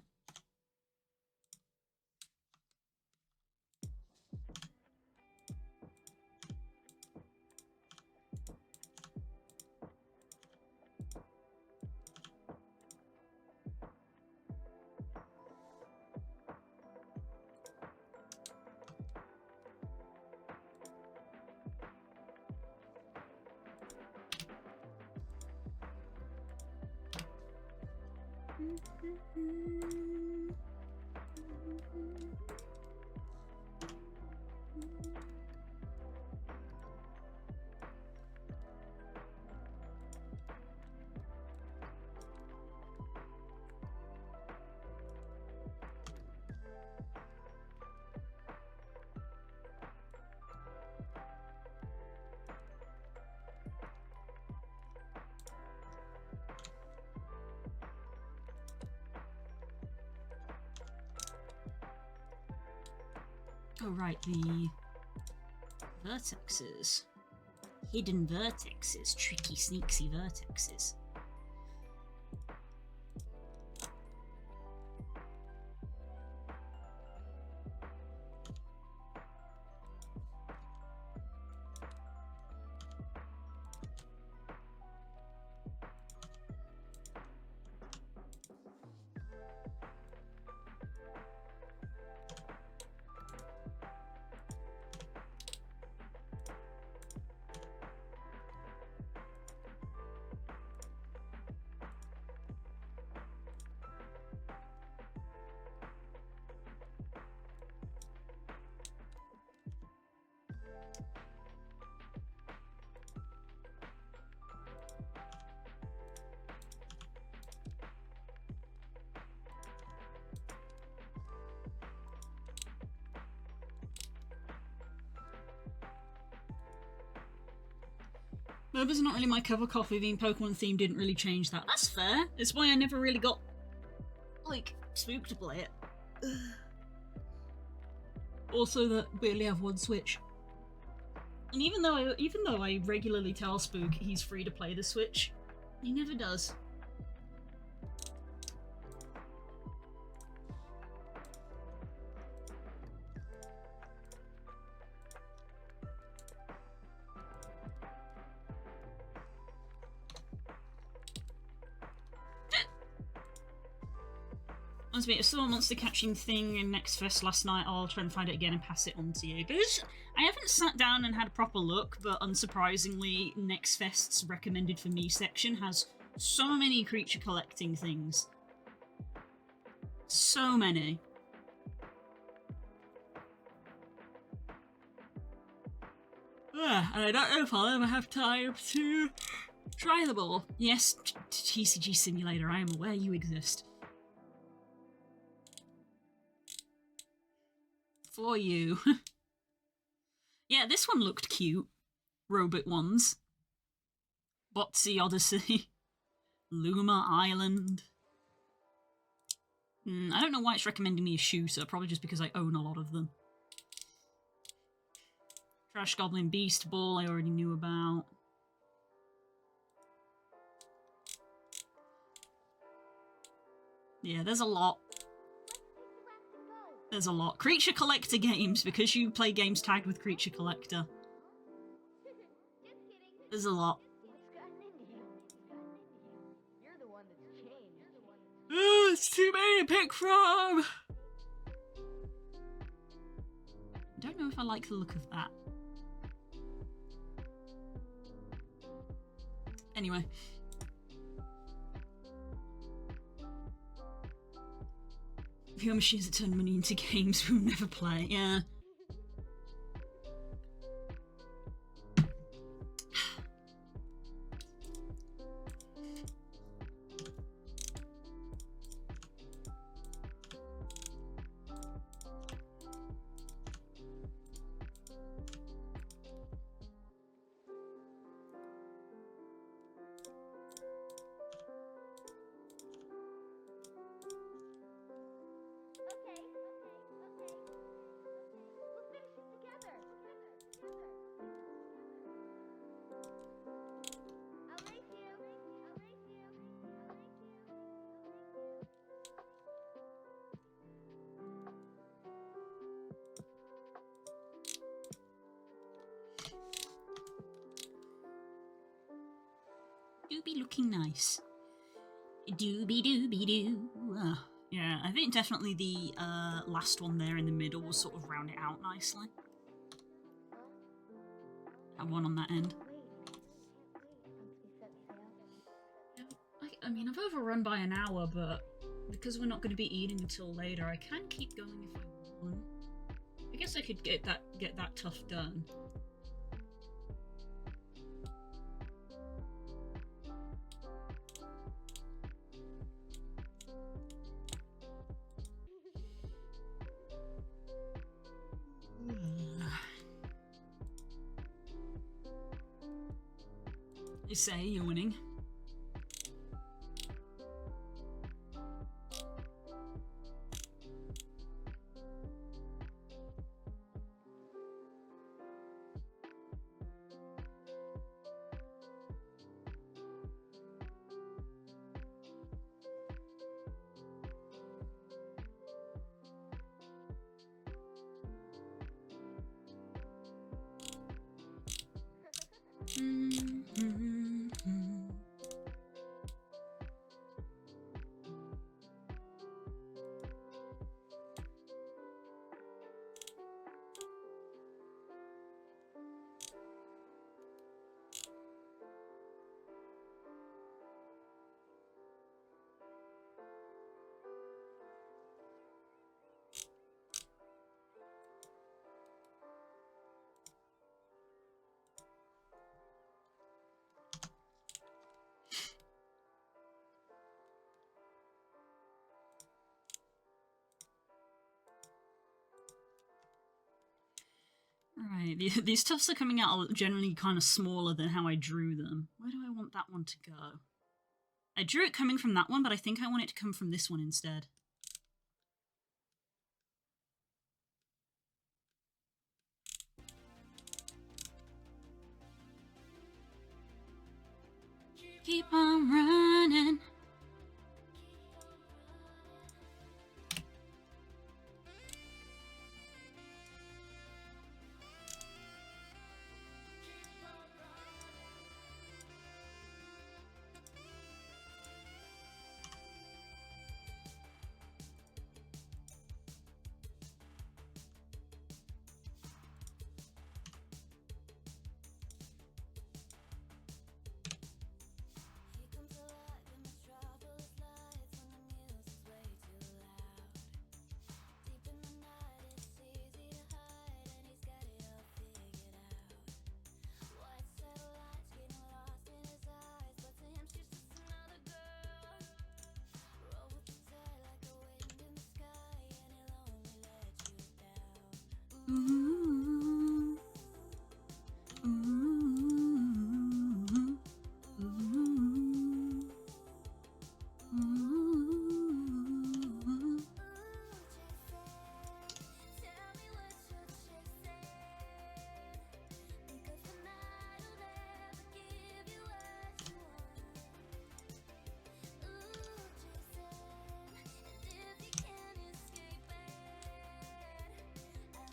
Oh right, the vertexes. Hidden vertexes, tricky sneaksy vertexes. Murder's not really my cup of coffee. Being Pokemon themed didn't really change that. That's fair. It's why I never really got, like, spooked to play it. Also, that barely have one Switch. And even though I regularly tell Spook he's free to play the Switch, he never does. If someone wants the catching thing in Next Fest last night, I'll try and find it again and pass it on to you. Because I haven't sat down and had a proper look, but unsurprisingly, Next Fest's recommended for me section has so many creature collecting things. So many. And I don't know if I'll ever have time to try them all. Yes, TCG Simulator, I am aware you exist. For you. Yeah, this one looked cute. Robot ones. Botsy Odyssey. Luma Island. I don't know why it's recommending me a shooter, probably just because I own a lot of them. Trash Goblin Beast Ball I already knew about. Yeah, there's a lot. There's a lot. Creature Collector games, because you play games tagged with Creature Collector. There's a lot. Oh, it's too many to pick from! I don't know if I like the look of that. Anyway. Video machines that turn money into games we'll never play, yeah. Do be looking nice. Doobie doobie doo. Yeah, I think definitely the last one there in the middle will sort of round it out nicely. That one on that end. I mean, I've overrun by an hour, but because we're not going to be eating until later, I can keep going if I want. I guess I could get that tough done. You say you're winning. Right, these tufts are coming out generally kind of smaller than how I drew them. Where do I want that one to go? I drew it coming from that one, but I think I want it to come from this one instead. Keep on running. Ooh, ooh, ooh, ooh.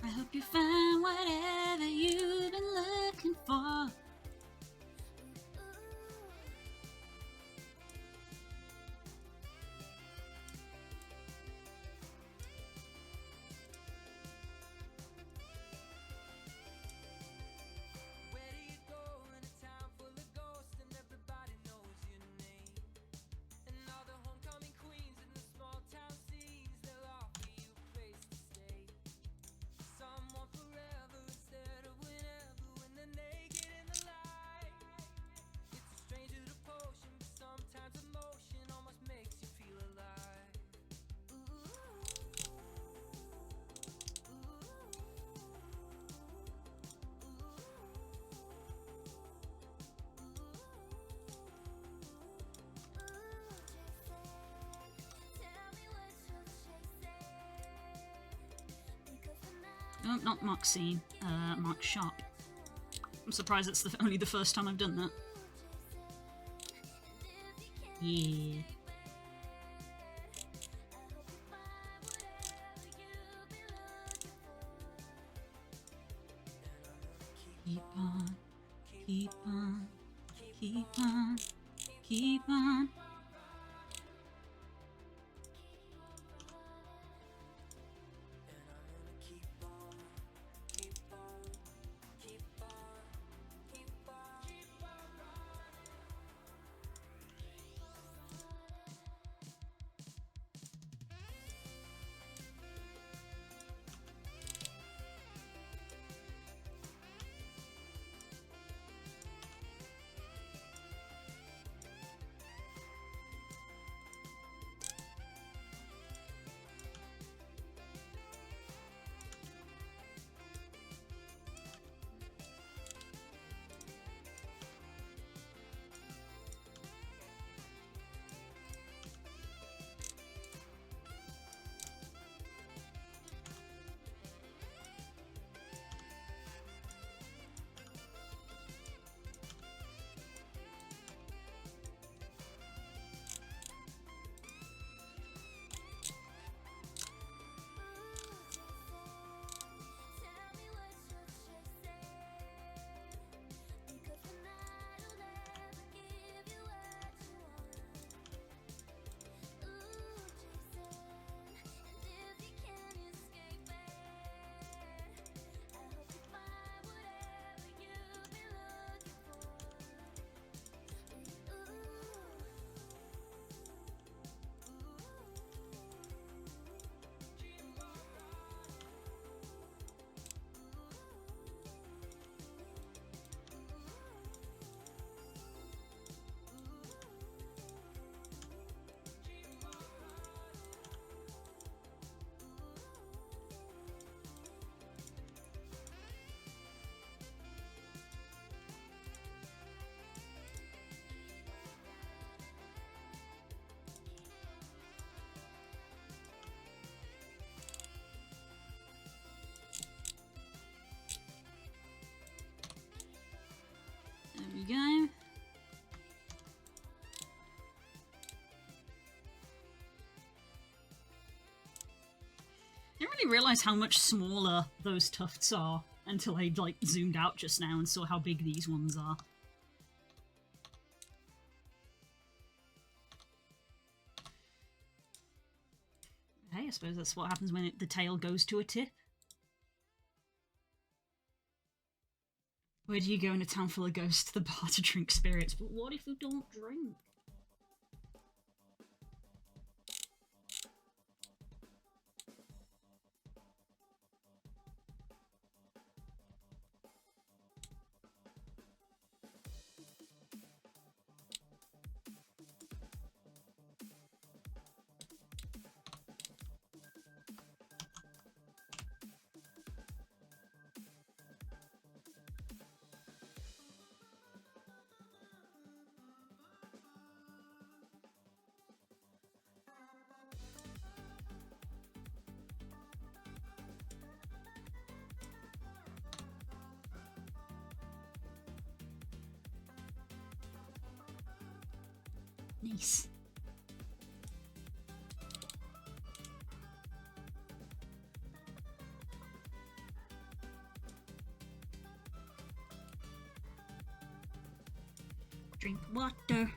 I hope you find whatever you've been looking for. Where do you go in a town full of ghosts and everybody knows your name? And all the homecoming queens in the small town scenes, they'll offer you a place to stay. Someone forever instead of whenever, when they're naked in the light. It's a strange little potion, but sometimes emotion almost makes you feel alive. Oh, not Moxie, Mark Sharp. I'm surprised it's only the first time I've done that. Yeah. Keep on, keep on, keep on. Keep on. There we go. Didn't really realise how much smaller those tufts are until I like zoomed out just now and saw how big these ones are. Hey, I suppose that's what happens when the tail goes to a tip. Where do you go in a town full of ghosts? To the bar to drink spirits. But what if you don't drink? Nice. Drink water.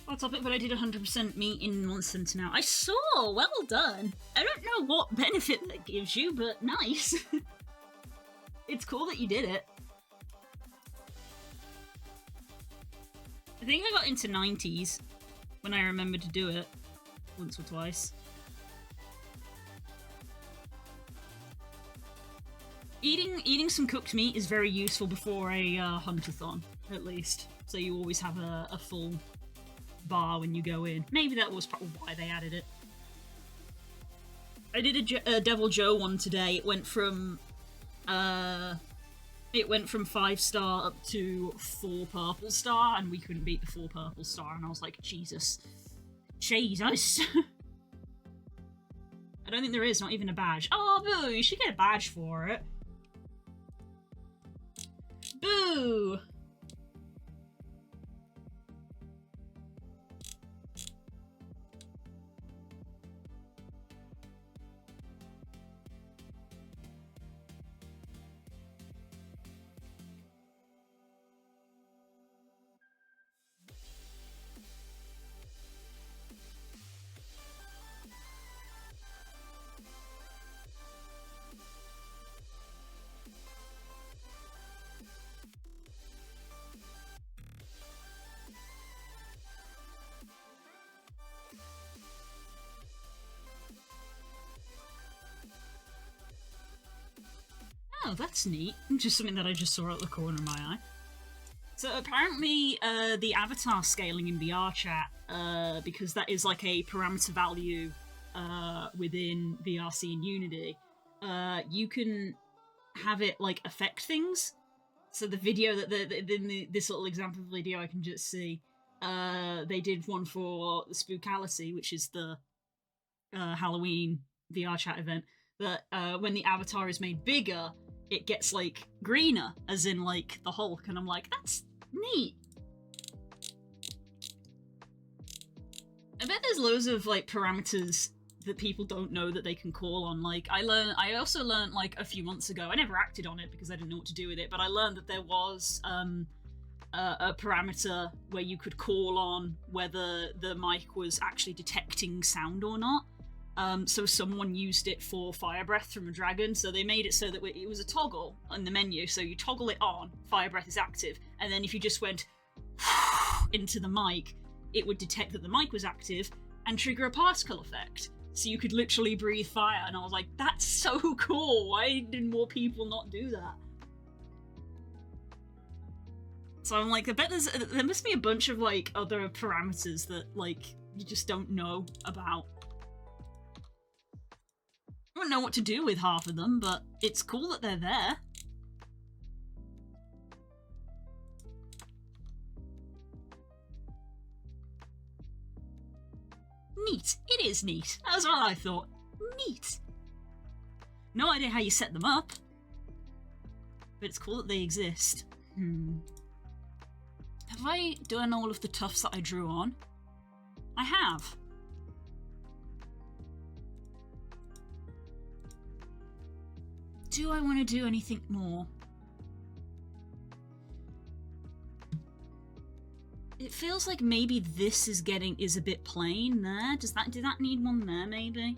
Off topic, but I did 100% meat in Monster Hunter now. I saw! Well done! I don't know what benefit that gives you, but nice! It's cool that you did it. I think I got into 90s when I remembered to do it once or twice. Eating some cooked meat is very useful before a huntathon, at least. So you always have a full bar when you go in. Maybe that was probably why they added it. I did a Devil Joe one today. It went from 5-star up to 4 purple star, and we couldn't beat the 4 purple star, and I was like, Jesus. Jesus! I don't think there is, not even a badge. Oh, boo! You should get a badge for it. Boo! Oh, that's neat. Just something that I just saw out the corner of my eye. So apparently, the avatar scaling in VR chat, because that is like a parameter value within VRC and Unity, you can have it like affect things. So the video that this little example video I can just see, they did one for the Spookallity, which is the Halloween VR chat event. That when the avatar is made bigger, it gets like greener, as in like the Hulk, and I'm like, that's neat. I bet there's loads of like parameters that people don't know that they can call on. Like I also learned like a few months ago, I never acted on it because I didn't know what to do with it, but I learned that there was a parameter where you could call on whether the mic was actually detecting sound or not. So someone used it for Fire Breath from a dragon, so they made it so that it was a toggle on the menu, so you toggle it on, Fire Breath is active, and then if you just went into the mic, it would detect that the mic was active and trigger a particle effect. So you could literally breathe fire, and I was like, that's so cool, why did more people not do that? So I'm like, I bet there must be a bunch of like other parameters that like you just don't know about. I don't know what to do with half of them, but it's cool that they're there. Neat. It is neat. That's what I thought. Neat. No idea how you set them up, but it's cool that they exist. Have I done all of the tufts that I drew on? I have. Do I want to do anything more? It feels like maybe this is a bit plain there. Did that need one there maybe?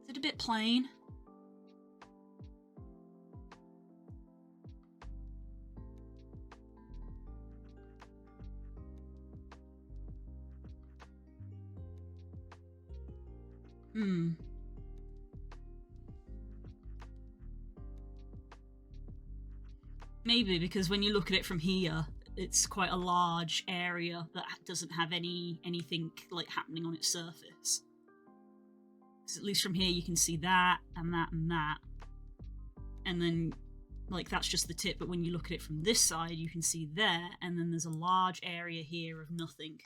Is it a bit plain? Maybe, because when you look at it from here, it's quite a large area that doesn't have anything like happening on its surface. Because at least from here you can see that, and that, and that. And then, like, that's just the tip, but when you look at it from this side, you can see there, and then there's a large area here of nothing.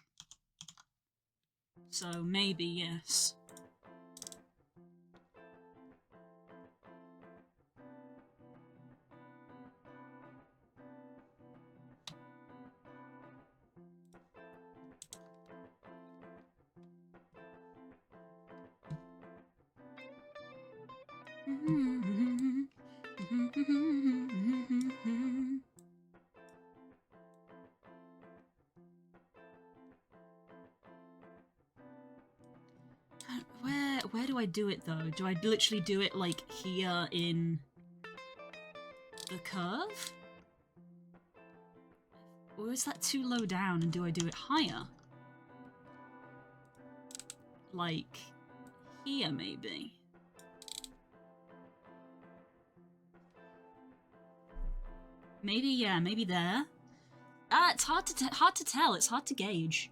So maybe, yes. where do I do it though? Do I literally do it like here in the curve? Or is that too low down and do I do it higher? Like here maybe? Maybe, yeah, maybe there. It's hard to tell. It's hard to gauge.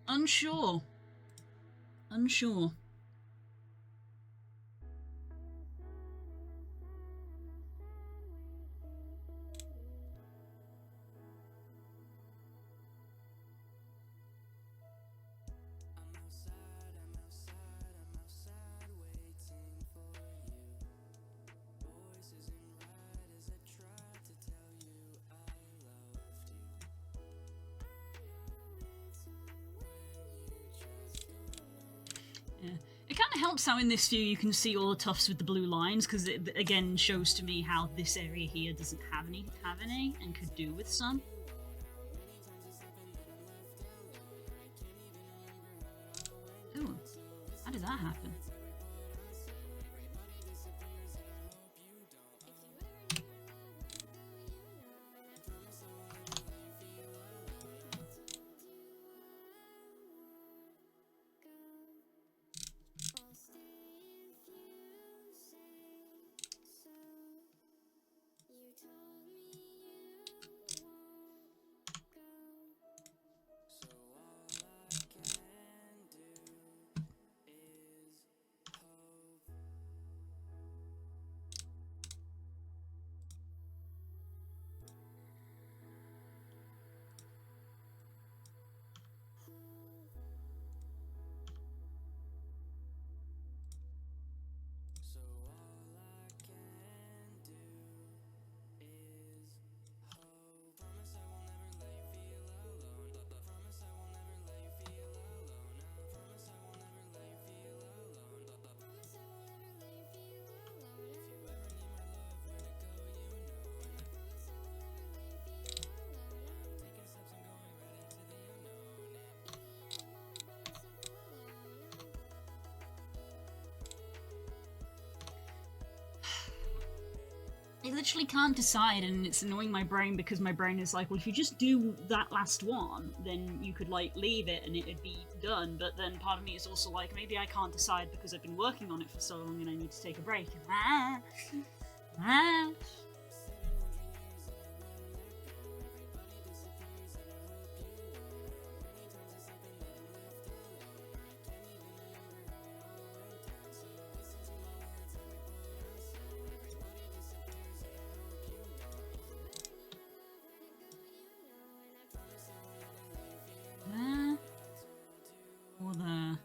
Unsure. Unsure. It kind of helps how in this view you can see all the tufts with the blue lines, because it again shows to me how this area here doesn't have any and could do with some. Ooh, how did that happen? I literally can't decide, and it's annoying my brain because my brain is like, well, if you just do that last one, then you could, like, leave it and it'd be done. But then part of me is also like, maybe I can't decide because I've been working on it for so long and I need to take a break. Or there.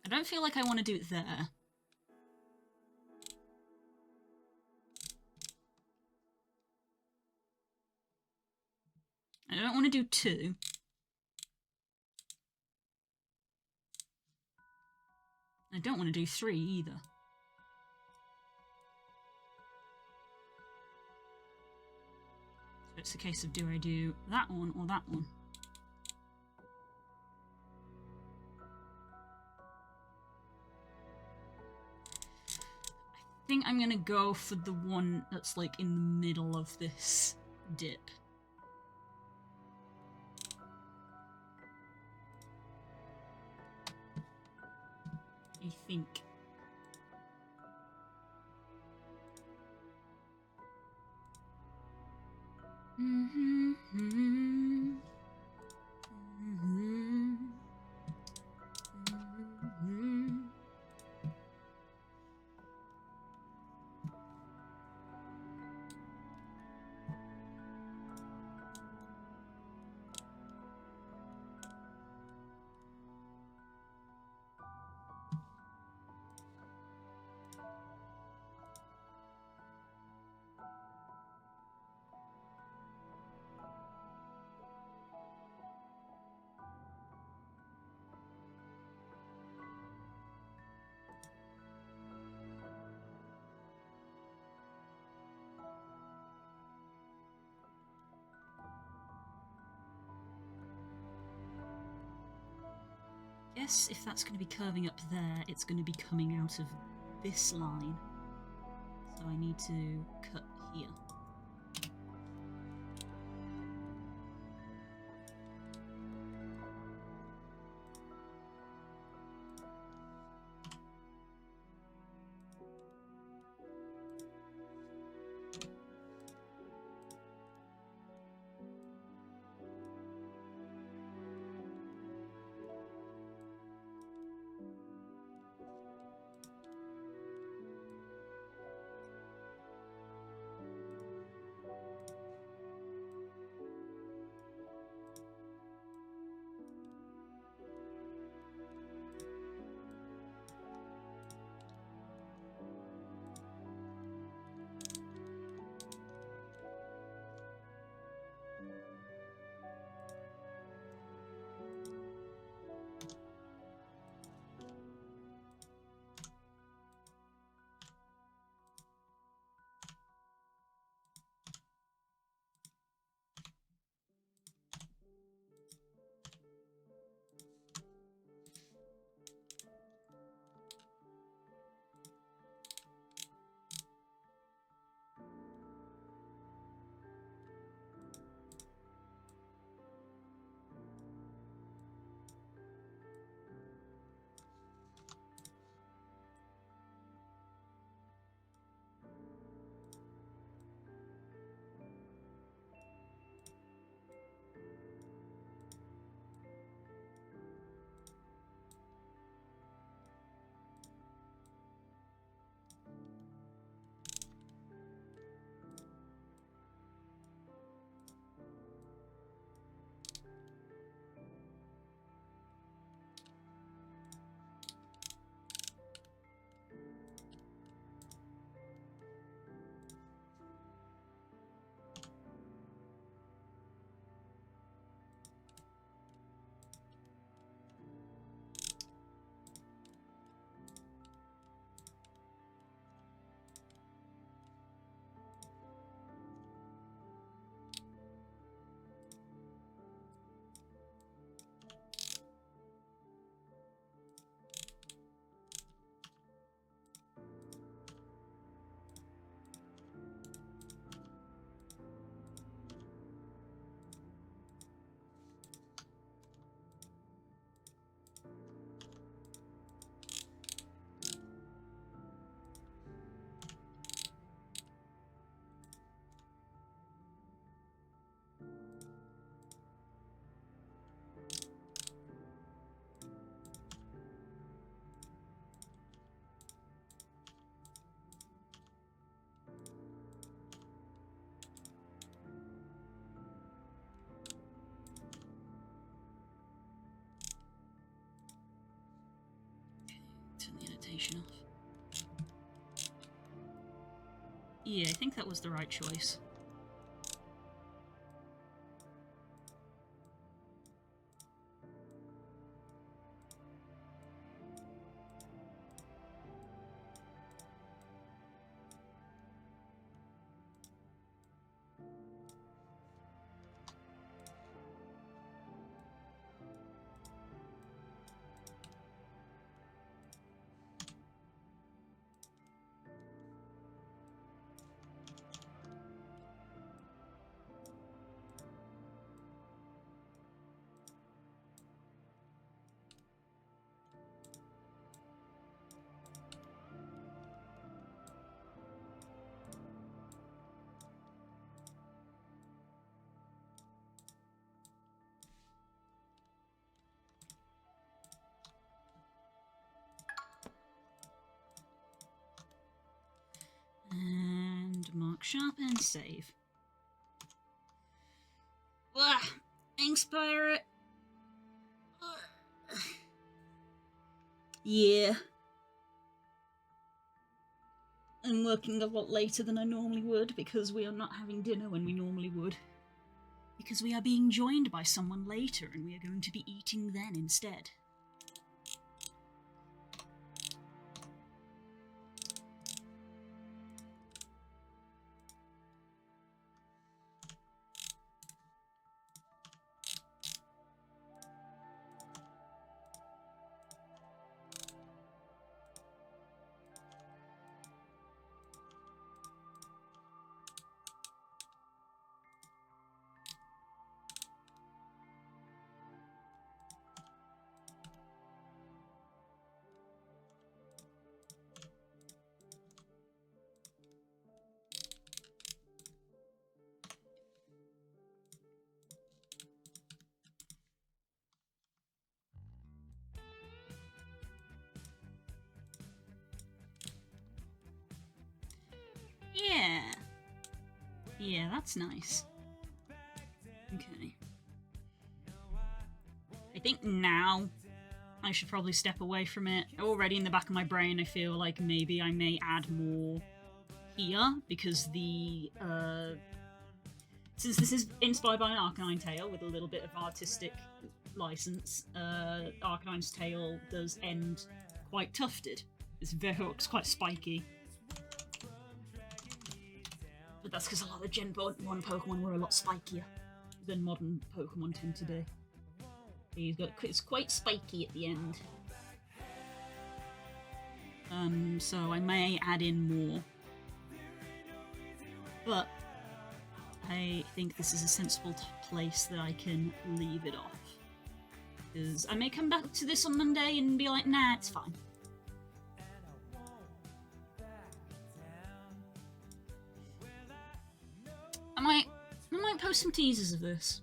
I don't feel like I want to do it there. I don't want to do 2. I don't want to do 3 either. So it's a case of, do I do that one or that one? I think I'm gonna go for the one that's like in the middle of this dip. I think. Guess if that's going to be curving up there, it's going to be coming out of this line. So I need to cut here. Turn the annotation off. Yeah, I think that was the right choice. Mark Sharp and save. Ugh. Thanks, pirate. Ugh. Yeah. I'm working a lot later than I normally would because we are not having dinner when we normally would. Because we are being joined by someone later and we are going to be eating then instead. Yeah. Yeah, that's nice. Okay. I think now I should probably step away from it. Already in the back of my brain I feel like maybe I may add more here, because the since this is inspired by an Arcanine tale with a little bit of artistic license, Arcanine's tail does end quite tufted. It's quite spiky. But that's because a lot of the Gen 1 Pokemon were a lot spikier than modern Pokemon tend to be. It's quite spiky at the end. So I may add in more. But I think this is a sensible place that I can leave it off. Because I may come back to this on Monday and be like, nah, it's fine. I might post some teasers of this.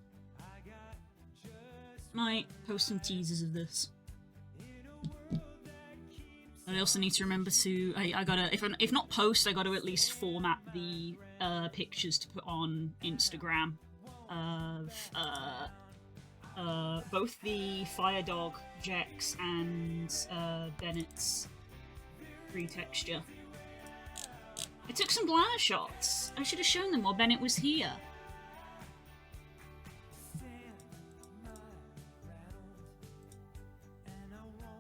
I also need to remember to I gotta if not post, I gotta at least format the pictures to put on Instagram of both the Fire Dog, Jex, and Bennett's retexture. I took some glider shots. I should have shown them while Bennett was here.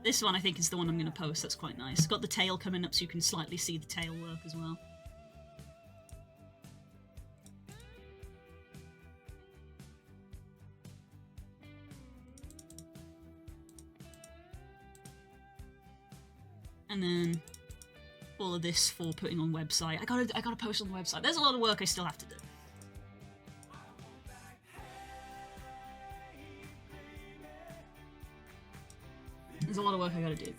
This one I think is the one I'm going to post. That's quite nice. It's got the tail coming up so you can slightly see the tail work as well. And then all of this for putting on website. I gotta post on the website. There's a lot of work I still have to do. There's a lot of work I gotta do.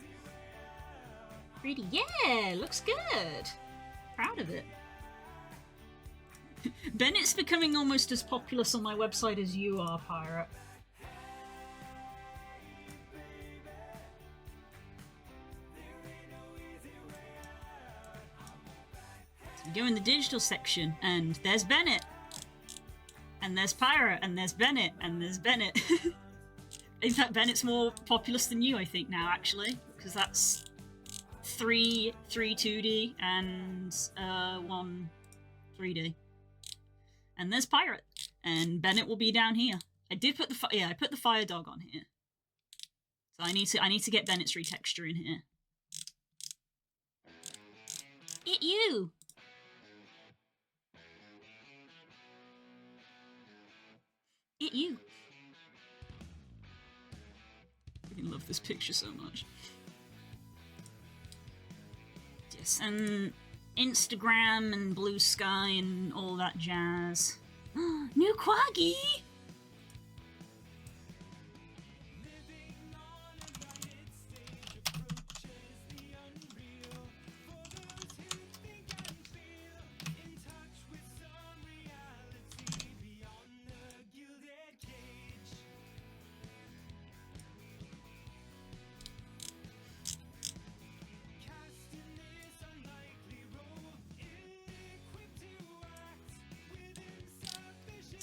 Pretty, yeah, looks good. Proud of it. Bennett's becoming almost as populous on my website as you are, Pirate. Go in the digital section, and there's Bennett, and there's Pirate, and there's Bennett, and there's Bennett. In fact, Bennett's more populous than you, I think, now, actually, because that's 3 2D and 1 3D. And there's Pirate, and Bennett will be down here. I did put I put the Fire Dog on here, so I need to get Bennett's retexture in here. You. You. I love this picture so much. Yes, and Instagram and Blue Sky and all that jazz. New Quaggy!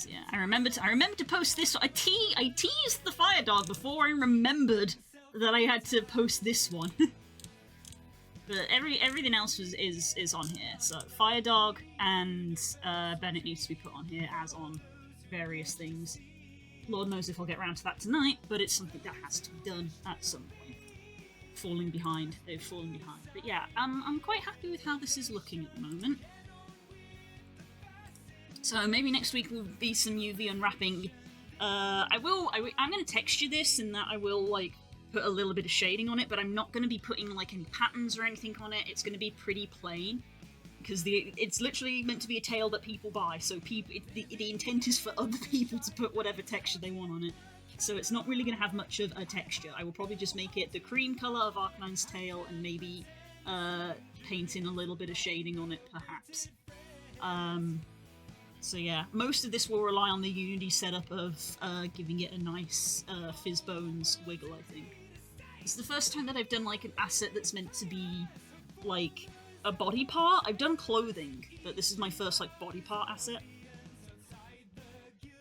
So yeah, I remember to post this. I teased the Fire Dog before I remembered that I had to post this one. But everything else is on here. So Fire Dog and Bennett needs to be put on here, as on various things. Lord knows if I'll get around to that tonight, but it's something that has to be done at some point. Falling behind. They've fallen behind. But yeah, I'm quite happy with how this is looking at the moment. So maybe next week will be some UV unwrapping. I'm going to texture this, and that I will, like, put a little bit of shading on it, but I'm not going to be putting, like, any patterns or anything on it. It's going to be pretty plain. Because it's literally meant to be a tail that people buy, so the intent is for other people to put whatever texture they want on it. So it's not really going to have much of a texture. I will probably just make it the cream colour of Arcanine's tail and maybe paint in a little bit of shading on it, perhaps. So yeah, most of this will rely on the Unity setup of giving it a nice Fizzbones wiggle, I think. It's the first time that I've done, like, an asset that's meant to be, like, a body part. I've done clothing, but this is my first, like, body part asset.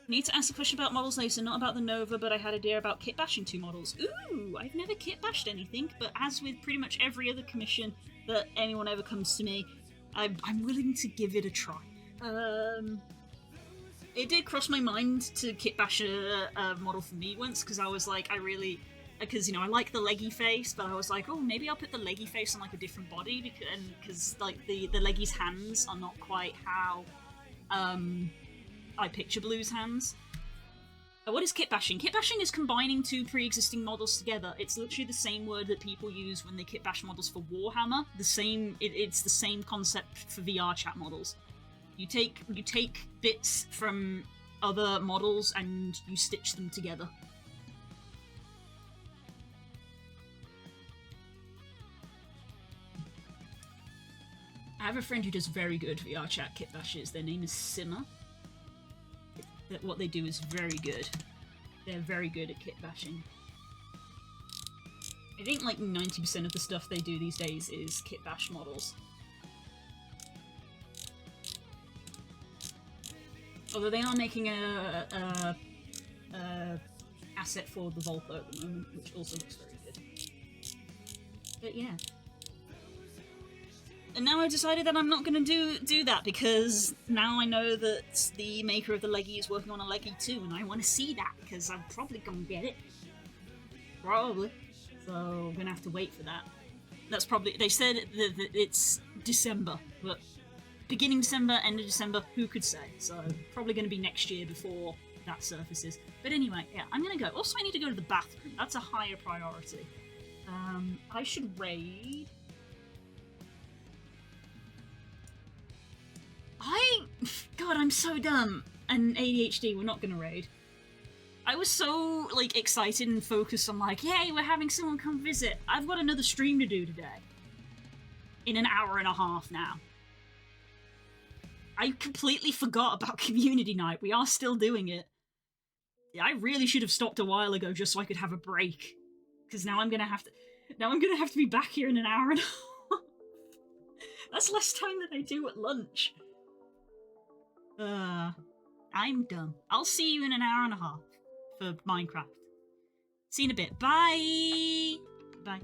Need to ask a question about models later, not about the Nova, but I had an idea about kit bashing 2 models. Ooh, I've never kit bashed anything, but as with pretty much every other commission that anyone ever comes to me, I'm willing to give it a try. It did cross my mind to kit bash a model for me once, because I was like, because, you know, I like the leggy face, but I was like, oh, maybe I'll put the leggy face on, like, a different body, because like, the leggy's hands are not quite how I picture Blue's hands. What is kit bashing? Kit bashing is combining 2 pre-existing models together. It's literally the same word that people use when they kit bash models for Warhammer. It's the same concept for VR chat models. You take bits from other models and you stitch them together. I have a friend who does very good VR chat kit bashes. Their name is Simmer. What they do is very good. They're very good at kit bashing. I think like 90% of the stuff they do these days is kit bash models. Although they are making a asset for the Volpo at the moment, which also looks very good. But yeah. And now I've decided that I'm not going to do that, because now I know that the maker of the leggy is working on a leggy too, and I want to see that, because I'm probably going to get it. Probably. So I'm going to have to wait for that. That's probably... They said that it's December, but beginning December, end of December, who could say? So probably going to be next year before that surfaces. But anyway, yeah, I'm going to go. Also, I need to go to the bathroom. That's a higher priority. I should raid... God, I'm so dumb. And ADHD, we're not gonna raid. I was so, like, excited and focused on, like, yay, we're having someone come visit. I've got another stream to do today. In an hour and a half now. I completely forgot about community night. We are still doing it. I really should have stopped a while ago just so I could have a break. Because now I'm gonna have to be back here in an hour and a half. That's less time than I do at lunch. I'm dumb. I'll see you in an hour and a half for Minecraft. See you in a bit. Bye! Bye.